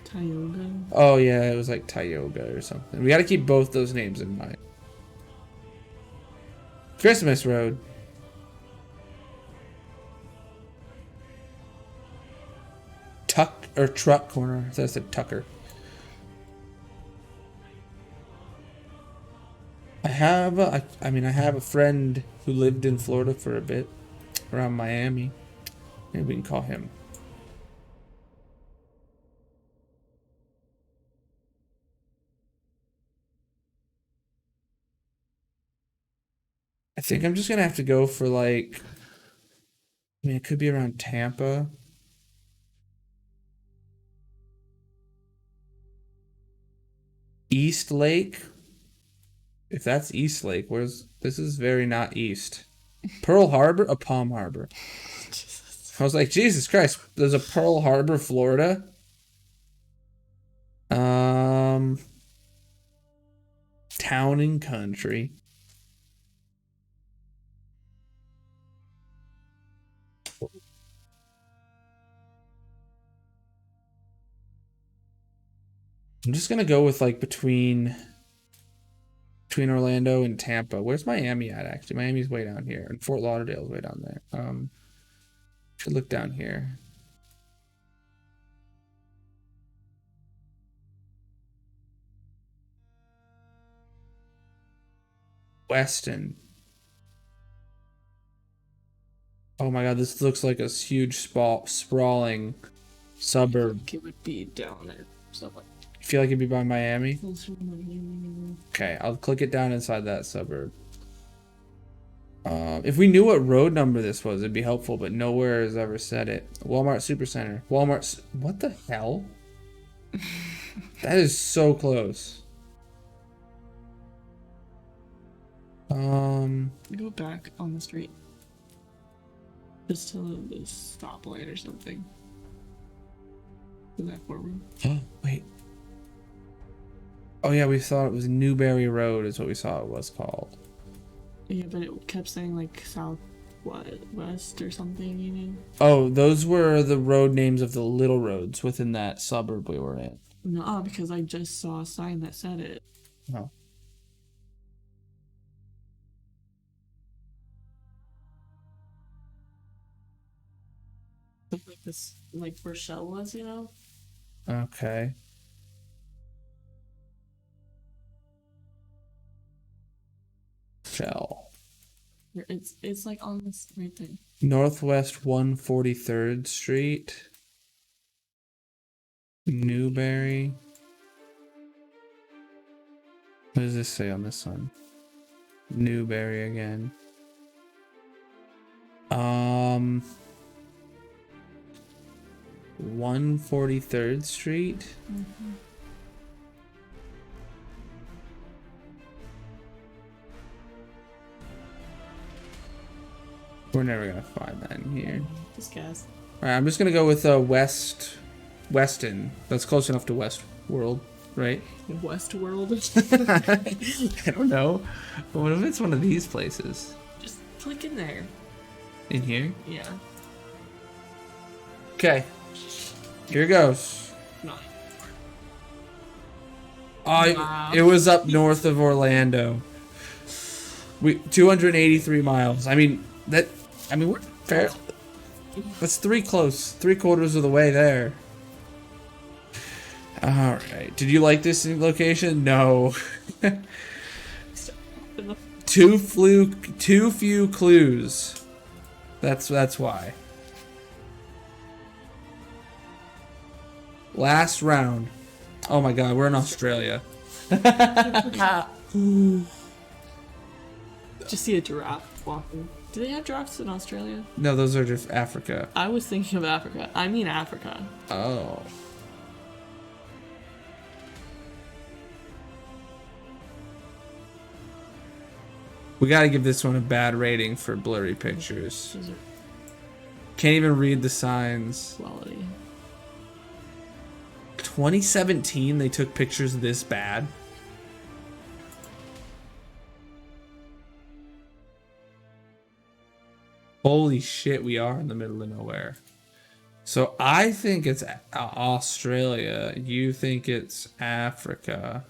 Tioga. Oh yeah, it was like Tioga or something. We got to keep both those names in mind. Christmas Road. Tuck or Truck Corner. I thought it said Tucker. I have a friend who lived in Florida for a bit, around Miami. Maybe we can call him. I think I'm just gonna have to go for like, it could be around Tampa. East Lake. If that's East Lake, this is very not east. Pearl Harbor? A Palm Harbor. I was like, Jesus Christ, there's a Pearl Harbor, Florida. Town and country. I'm just gonna go with like between between Orlando and Tampa. Where's Miami at, actually? Miami's way down here, and Fort Lauderdale's way down there. Should look down here. Weston. Oh my god, this looks like a huge sprawling suburb. It would be down there somewhere. You feel like it'd be by Miami? Closer to Miami. Okay, I'll click it down inside that suburb. If we knew what road number this was, it'd be helpful, but nowhere has ever said it. Walmart Supercenter. Walmart. What the hell? That is so close. Go back on the street. Just to the stoplight or something. Go that forward. Wait. Oh yeah, we thought it was Newberry Road is what we saw it was called. Yeah, but it kept saying like south, west or something, you know? Oh, those were the road names of the little roads within that suburb we were in. No, because I just saw a sign that said it. Oh. Like this, like where Shell was, you know? Okay. Shell. It's like on this right thing. Northwest 143rd Street. Newberry. What does this say on this one? Newberry again. 143rd Street. Mm-hmm. We're never gonna find that in here. Just guess. Alright, I'm just gonna go with Weston. That's close enough to Westworld, right? Westworld. I don't know. But what if it's one of these places? Just click in there. In here? Yeah. Okay. Here goes. No. Oh, Wow. it was up north of Orlando. 283 miles. I mean, we're fair. That's 3/4 of the way there. All right. Did you like this location? No. Too few clues. That's why. Last round. Oh my god, we're in Australia. Just see a giraffe walking. Do they have giraffes in Australia? No, those are just Africa. I was thinking of Africa. I mean Africa. Oh. We gotta give this one a bad rating for blurry pictures. Those are Can't even read the signs. quality. 2017, they took pictures this bad. Holy shit, we are in the middle of nowhere. So I think it's Australia. You think it's Africa.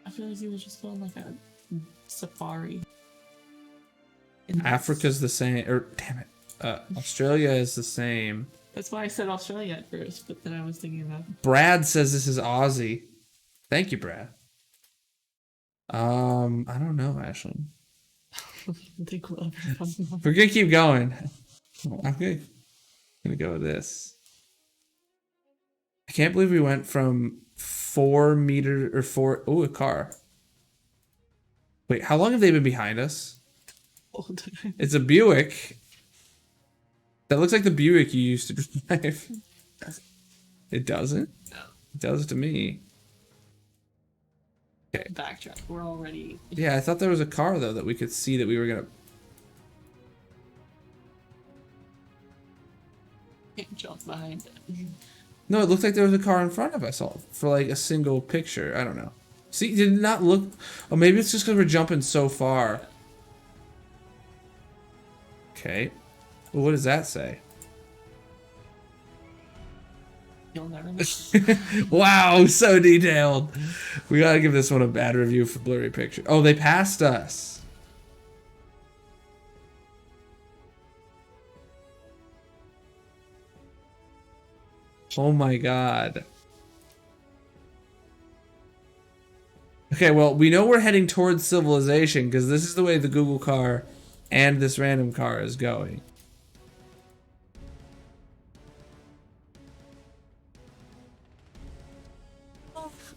I feel like you were just going like a safari. Africa's the same. Or damn it, Australia is the same. That's why I said Australia at first, but then I was thinking about. Brad says this is Aussie. Thank you, Brad. I don't know, Ashley. I think we'll ever find out. We're gonna keep going. I'm gonna go with this. I can't believe we went from 4 meters or 4. Oh, a car. Wait, how long have they been behind us? All time. It's a Buick. That looks like the Buick you used to drive. It doesn't? No. It does to me. Okay. Backtrack. We're already. Yeah, I thought there was a car though that we could see that we were gonna. Can't jump behind it. No, it looked like there was a car in front of us all for like a single picture. I don't know. See, did it not look? Oh, maybe it's just because we're jumping so far. Okay. Well, what does that say? You'll never know. Wow, so detailed. We gotta give this one a bad review for blurry picture. Oh, they passed us. Oh my god. Okay, well, we know we're heading towards civilization because this is the way the Google car and this random car is going.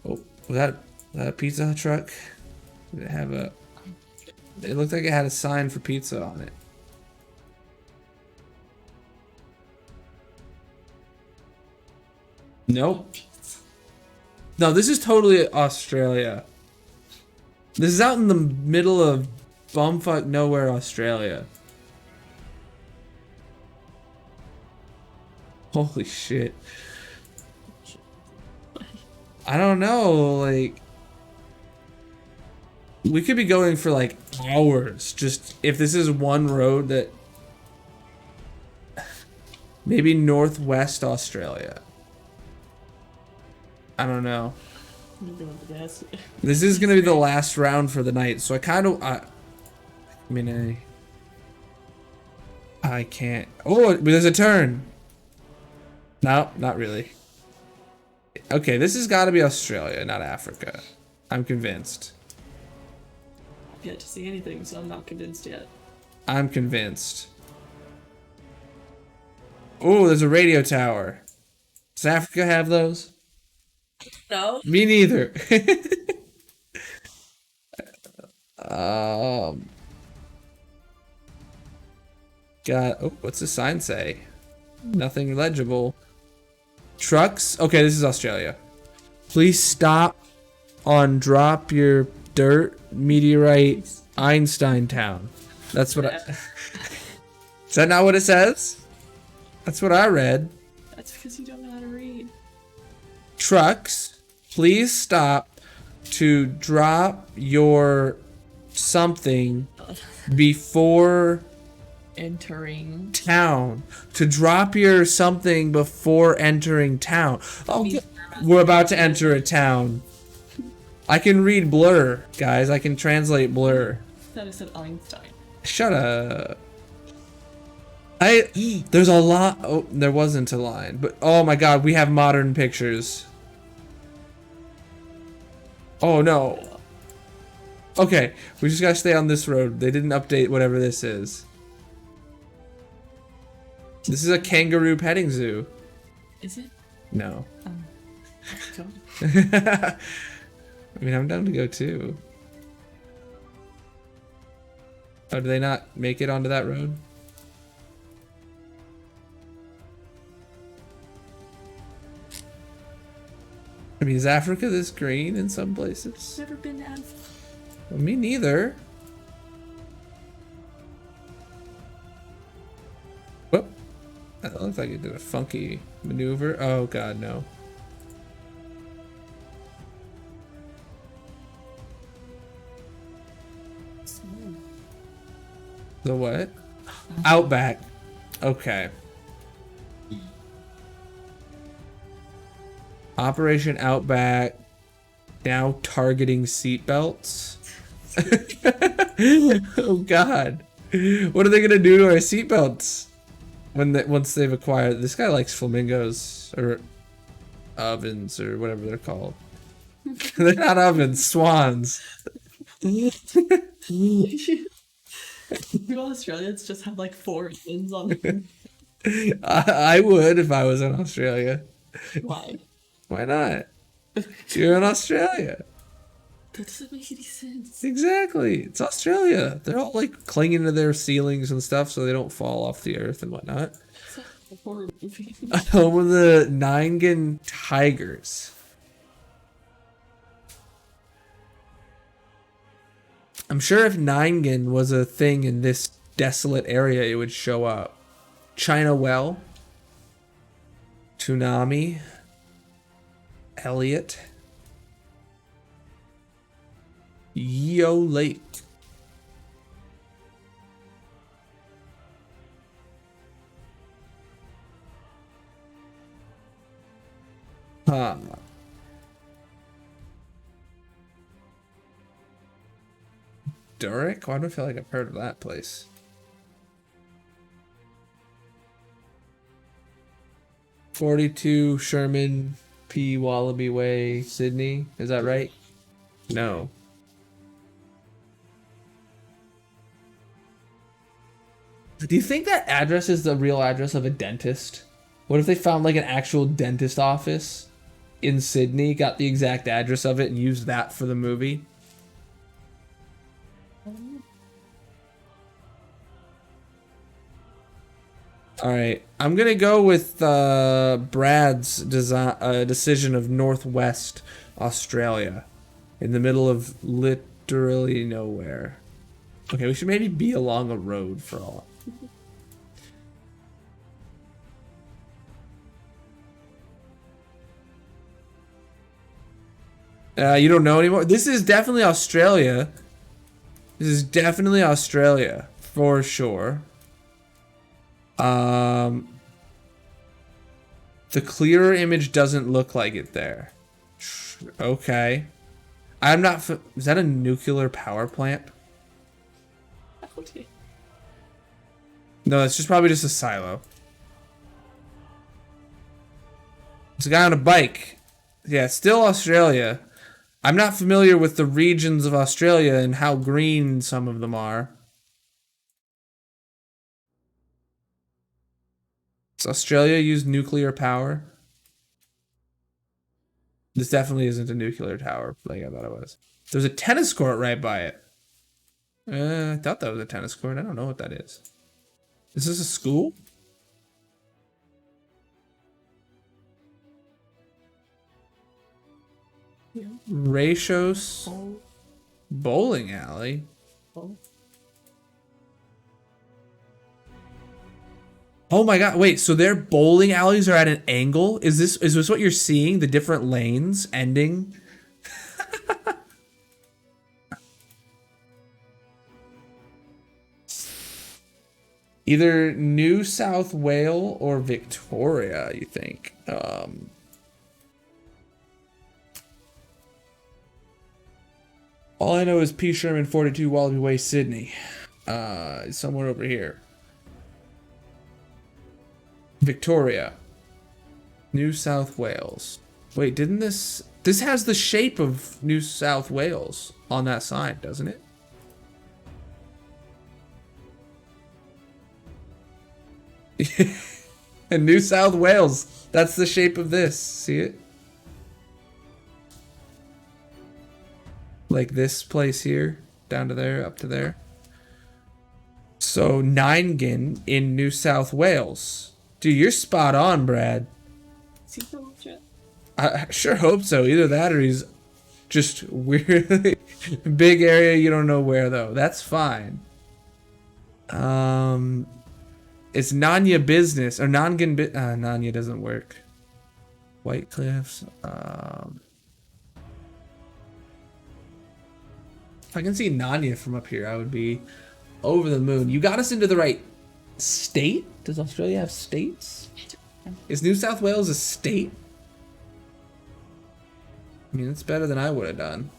Oh, was that a pizza Hut truck? Did it have a... It looked like it had a sign for pizza on it. Nope. No, this is totally Australia. This is out in the middle of bumfuck nowhere, Australia. Holy shit. I don't know, like... We could be going for like hours, just if this is one road that... Maybe Northwest Australia. I don't know. This is gonna be the last round for the night, so I kind of... I mean, I can't... Oh, there's a turn! No, not really. Okay, this has got to be Australia, not Africa. I'm convinced. I've yet to see anything, so I'm not convinced yet. I'm convinced. Oh, there's a radio tower. Does Africa have those? No. Me neither. God. Oh, what's the sign say? Nothing legible. Trucks? Okay, this is Australia. Please stop on drop your dirt meteorite Einstein town. That's what I... Is that not what it says? That's what I read. That's because you don't know how to read. Trucks, please stop to drop your something before Entering town. To drop your something before entering town. Oh, we're about to enter a town. I can read blur, guys. I can translate blur. That is said Einstein. Shut up. There's a lot. Oh, there wasn't a line, but oh my god, we have modern pictures. Oh no. Okay, we just gotta stay on this road. They didn't update whatever this is. This is a kangaroo petting zoo. Is it? No. Go. I mean, I'm down to go too. Oh, do they not make it onto that road? I mean, is Africa this green in some places? Never been to Africa. Well, me neither. Whoop. That looked like it did a funky maneuver. Oh god, no. The what? Outback. Okay. Operation Outback. Now targeting seatbelts. Oh god. What are they gonna do to our seatbelts once they've acquired? This guy likes flamingos or ovens or whatever they're called. They're not ovens, swans. Do Australians just have like 4 fins on them? I would if I was in Australia. Why? Why not? You're in Australia. That doesn't make any sense. Exactly. It's Australia. They're all like clinging to their ceilings and stuff so they don't fall off the earth and whatnot. It's like a horror movie. Home of the Nine tigers. I'm sure if Nine was a thing in this desolate area, it would show up. China Well. Tsunami. Elliot. Yo Lake. Huh. Durick? Why do I feel like I've heard of that place? "42 Sherman P. Wallaby Way, Sydney." Is that right? No. Do you think that address is the real address of a dentist? What if they found like an actual dentist office in Sydney, got the exact address of it, and used that for the movie? All right, I'm gonna go with Brad's decision of Northwest Australia, in the middle of literally nowhere. Okay, we should maybe be along a road for all. You don't know anymore? This is definitely Australia. This is definitely Australia, for sure. The clearer image doesn't look like it there. Okay. I'm not... Is that a nuclear power plant? No, it's just probably just a silo. It's a guy on a bike. Yeah, it's still Australia. I'm not familiar with the regions of Australia and how green some of them are. Does Australia use nuclear power? This definitely isn't a nuclear tower like I thought it was. There's a tennis court right by it. I thought that was a tennis court. I don't know what that is. Is this a school? Yeah. Ratios bowling alley. Oh my god, wait, so their bowling alleys are at an angle? Is this what you're seeing? The different lanes ending? Either New South Wales or Victoria, you think? All I know is P. Sherman 42 Wallaby Way, Sydney. Somewhere over here. Victoria. New South Wales. Wait, didn't this has the shape of New South Wales on that sign, doesn't it? And New South Wales, that's the shape of this. See it? Like this place here, down to there, up to there. So Nyngan in New South Wales. Dude, you're spot on, Brad. Is he from Australia? I sure hope so. Either that or he's just weirdly big area. You don't know where though. That's fine. It's Nanya business or Nongan. Nanya doesn't work. White Cliffs. If I can see Nanya from up here, I would be over the moon. You got us into the right state? Does Australia have states? Is New South Wales a state? I mean, it's better than I would have done.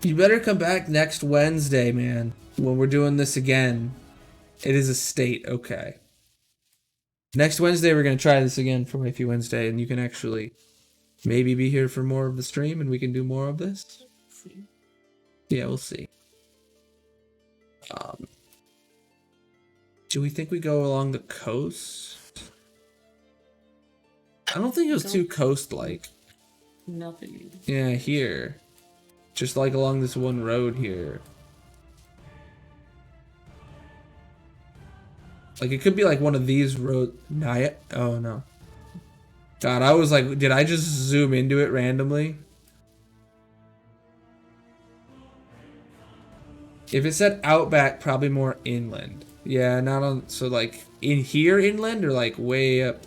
You better come back next Wednesday, man, when we're doing this again. It is a state, okay. Next Wednesday, we're going to try this again for Wifey Wednesday, and you can actually maybe be here for more of the stream, and we can do more of this. Yeah, we'll see. Do we think we go along the coast? I don't think it was too coast-like. Nothing. Yeah, here. Just like along this one road here. Like it could be like one of these roads. Oh no. God, I was like, did I just zoom into it randomly? If it said outback, probably more inland. Yeah, not on. So like in here inland or like way up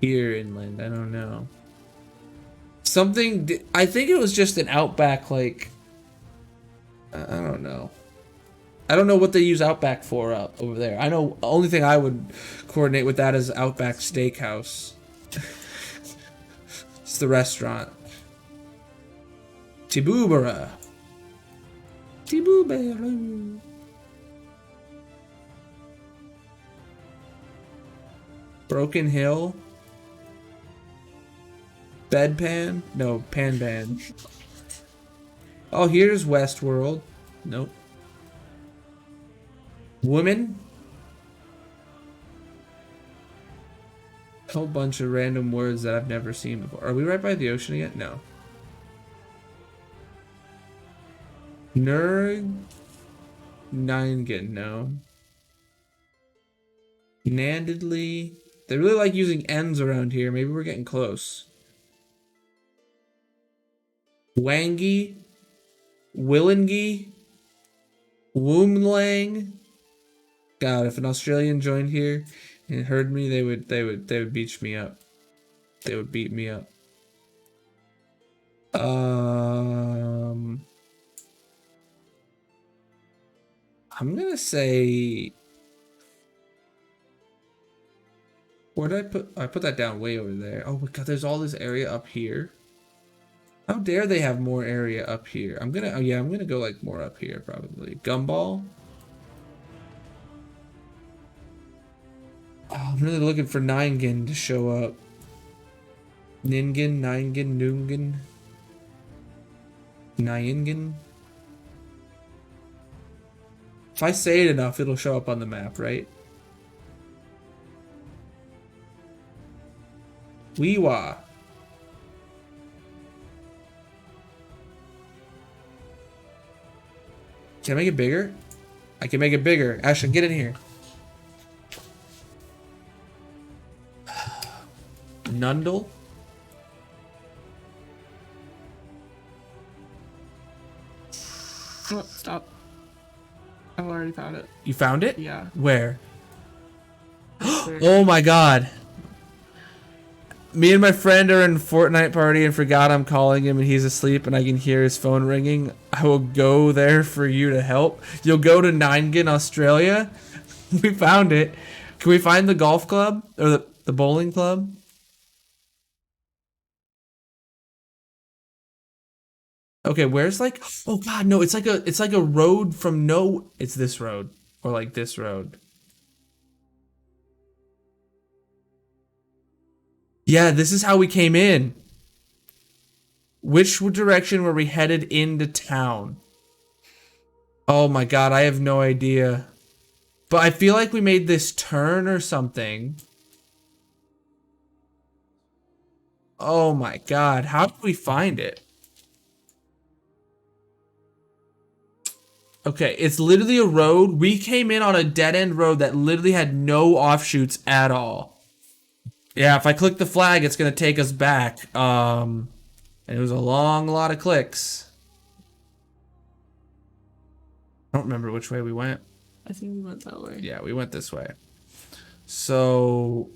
here inland. I don't know. Something. I think it was just an outback. Like I don't know. I don't know what they use Outback for over there. I know the only thing I would coordinate with that is Outback Steakhouse. It's the restaurant. Tibubara. Tibubara. Broken Hill. Bedpan? No, Panban. Oh, here's Westworld. Nope. Women? A whole bunch of random words that I've never seen before. Are we right by the ocean yet? No. Nurg? Ningen, no. Nandedly? They really like using N's around here. Maybe we're getting close. Wangi? Willingy? Woomlang? God, if an Australian joined here and heard me, they would beat me up. They would beat me up. I'm gonna say, where did I put? I put that down way over there. Oh my God, there's all this area up here. How dare they have more area up here? I'm gonna, oh yeah, I'm gonna go like more up here probably. Gumball. Oh, I'm really looking for Ningen to show up. Ningen, Ningen, Nungen. Nyingen. If I say it enough, it'll show up on the map, right? Weewa. Can I make it bigger? I can make it bigger. Ashton, get in here. Nundle. Oh, stop. I've already found it. You found it? Yeah. Where? Oh my God. Me and my friend are in Fortnite party and forgot I'm calling him and he's asleep and I can hear his phone ringing. I will go there for you to help. You'll go to Ningen, Australia. We found it. Can we find the golf club or the bowling club? Okay, where's like, oh God, no, it's like a road from no, it's this road or like this road. Yeah, this is how we came in. Which direction were we headed into town? Oh my God, I have no idea. But I feel like we made this turn or something. Oh my God, how did we find it? Okay, it's literally a road. We came in on a dead-end road that literally had no offshoots at all. Yeah, if I click the flag, it's gonna take us back. And it was a long lot of clicks. I don't remember which way we went. I think we went that way. Yeah, we went this way. So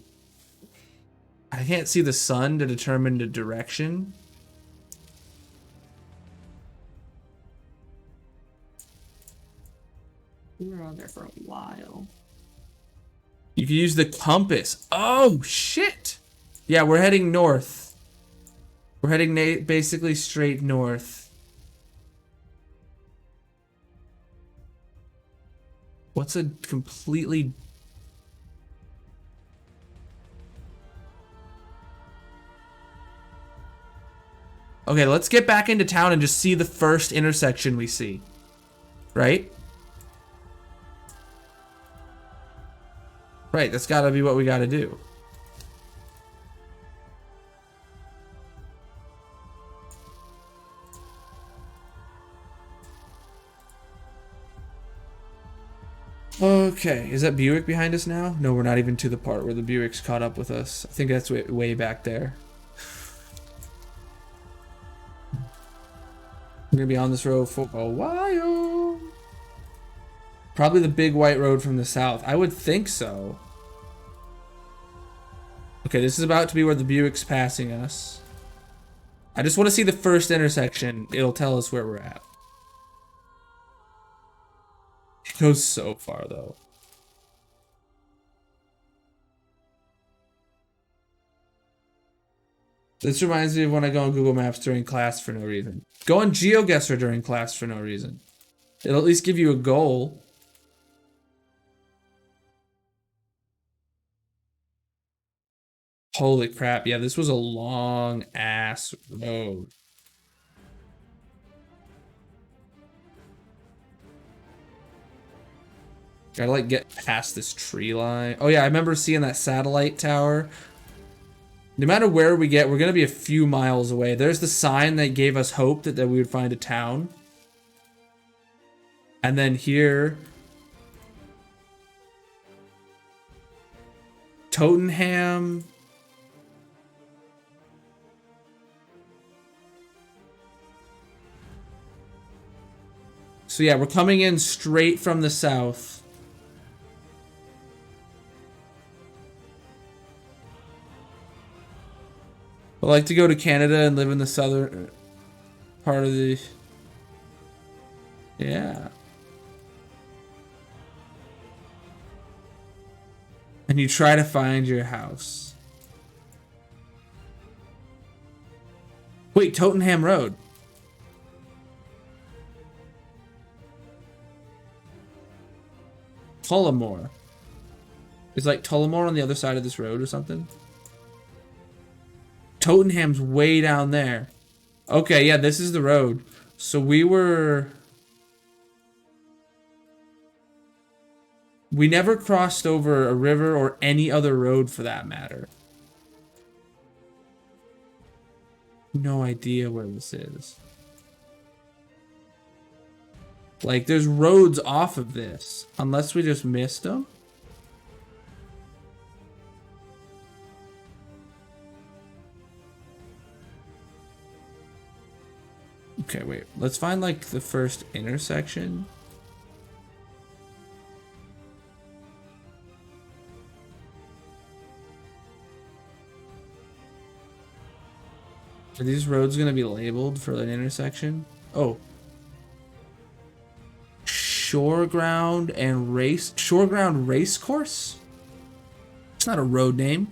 I can't see the sun to determine the direction. We were on there for a while. You can use the compass. Oh, shit. Yeah, we're heading north. We're heading basically straight north. What's a completely... Okay, let's get back into town and just see the first intersection we see. Right? Right, that's gotta be what we gotta do. Okay, is that Buick behind us now? No, we're not even to the part where the Buick's caught up with us. I think that's way back there. We're gonna be on this road for a while. Probably the big white road from the south. I would think so. Okay, this is about to be where the Buick's passing us. I just want to see the first intersection. It'll tell us where we're at. Goes so far though. This reminds me of when I go on Google Maps during class for no reason. Go on Geoguessr during class for no reason. It'll at least give you a goal. Holy crap, yeah, this was a long ass road. Gotta like get past this tree line. Oh yeah, I remember seeing that satellite tower. No matter where we get, we're gonna be a few miles away. There's the sign that gave us hope that we would find a town. And then here, Tottenham. So yeah, we're coming in straight from the south. I'd like to go to Canada and live in the southern part of the... Yeah. And you try to find your house. Wait, Tottenham Road. Tullamore. Is like Tullamore on the other side of this road or something? Tottenham's way down there. Okay, yeah, this is the road. So we never crossed over a river or any other road for that matter. No idea where this is. Like, there's roads off of this. Unless we just missed them. Okay, wait. Let's find, like, the first intersection. Are these roads going to be labeled for an intersection? Oh. Shoreground Race Course? It's not a road name.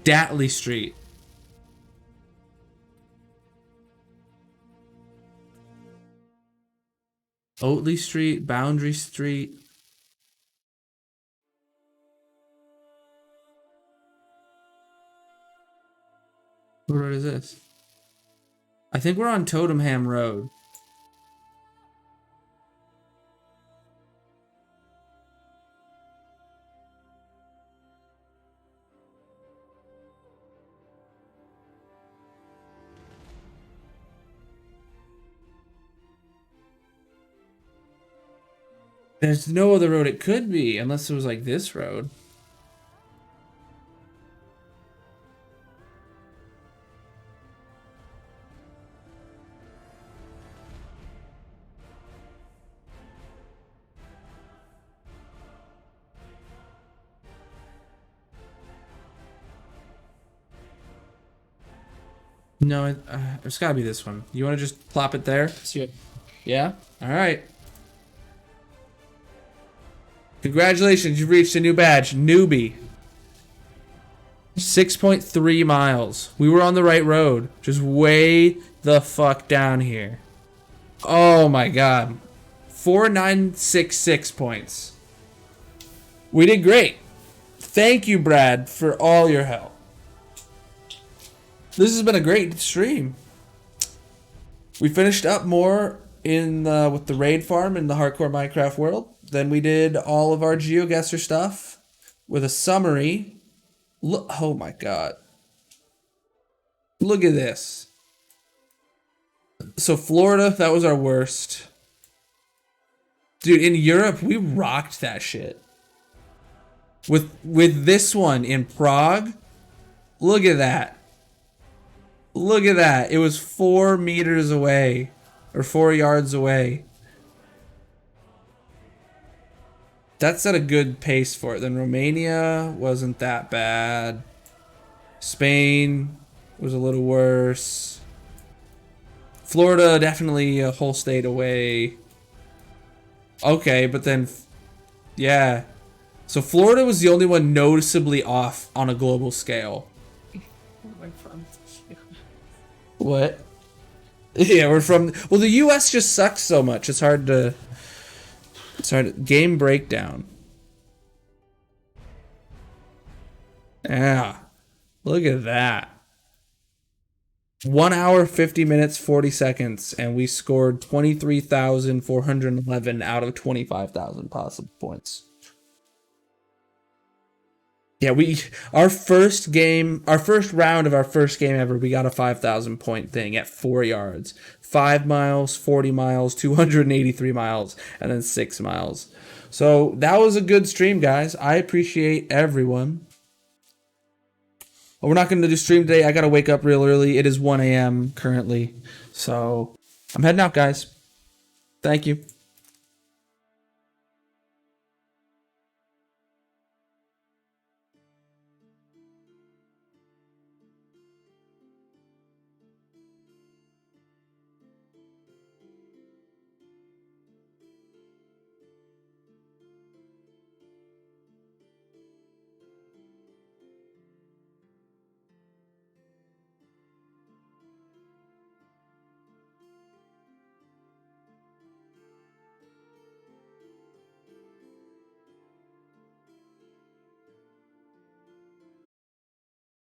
Datley Street. Oatley Street, Boundary Street. What road is this? I think we're on Tottenham Road. There's no other road it could be, unless it was like this road. No, it's gotta be this one. You wanna just plop it there? Yeah? Alright. Congratulations, you've reached a new badge. Newbie. 6.3 miles. We were on the right road. Just way the fuck down here. Oh my god. 4966 points. We did great. Thank you, Brad, for all your help. This has been a great stream. We finished up more in with the raid farm in the hardcore Minecraft world. Then we did all of our Geoguessr stuff with a summary. Look, oh my god. Look at this. So Florida, that was our worst. Dude, in Europe, we rocked that shit. With this one in Prague, look at that. Look at that. It was 4 meters away. Or 4 yards away. That set a good pace for it. Then Romania wasn't that bad. Spain, was a little worse. Florida, definitely a whole state away. Okay, but then, yeah. So Florida was the only one noticeably off on a global scale. What? Yeah, we're from... Well, the U.S. just sucks so much. It's hard to... Game breakdown. Yeah. Look at that. 1 hour, 50 minutes, 40 seconds, and we scored 23,411 out of 25,000 possible points. Yeah, our first round of our first game ever, we got a 5,000 point thing at 4 yards. 5 miles, 40 miles, 283 miles, and then 6 miles. So that was a good stream, guys. I appreciate everyone. We're not going to do stream today. I got to wake up real early. It is 1 a.m. currently. So I'm heading out, guys. Thank you.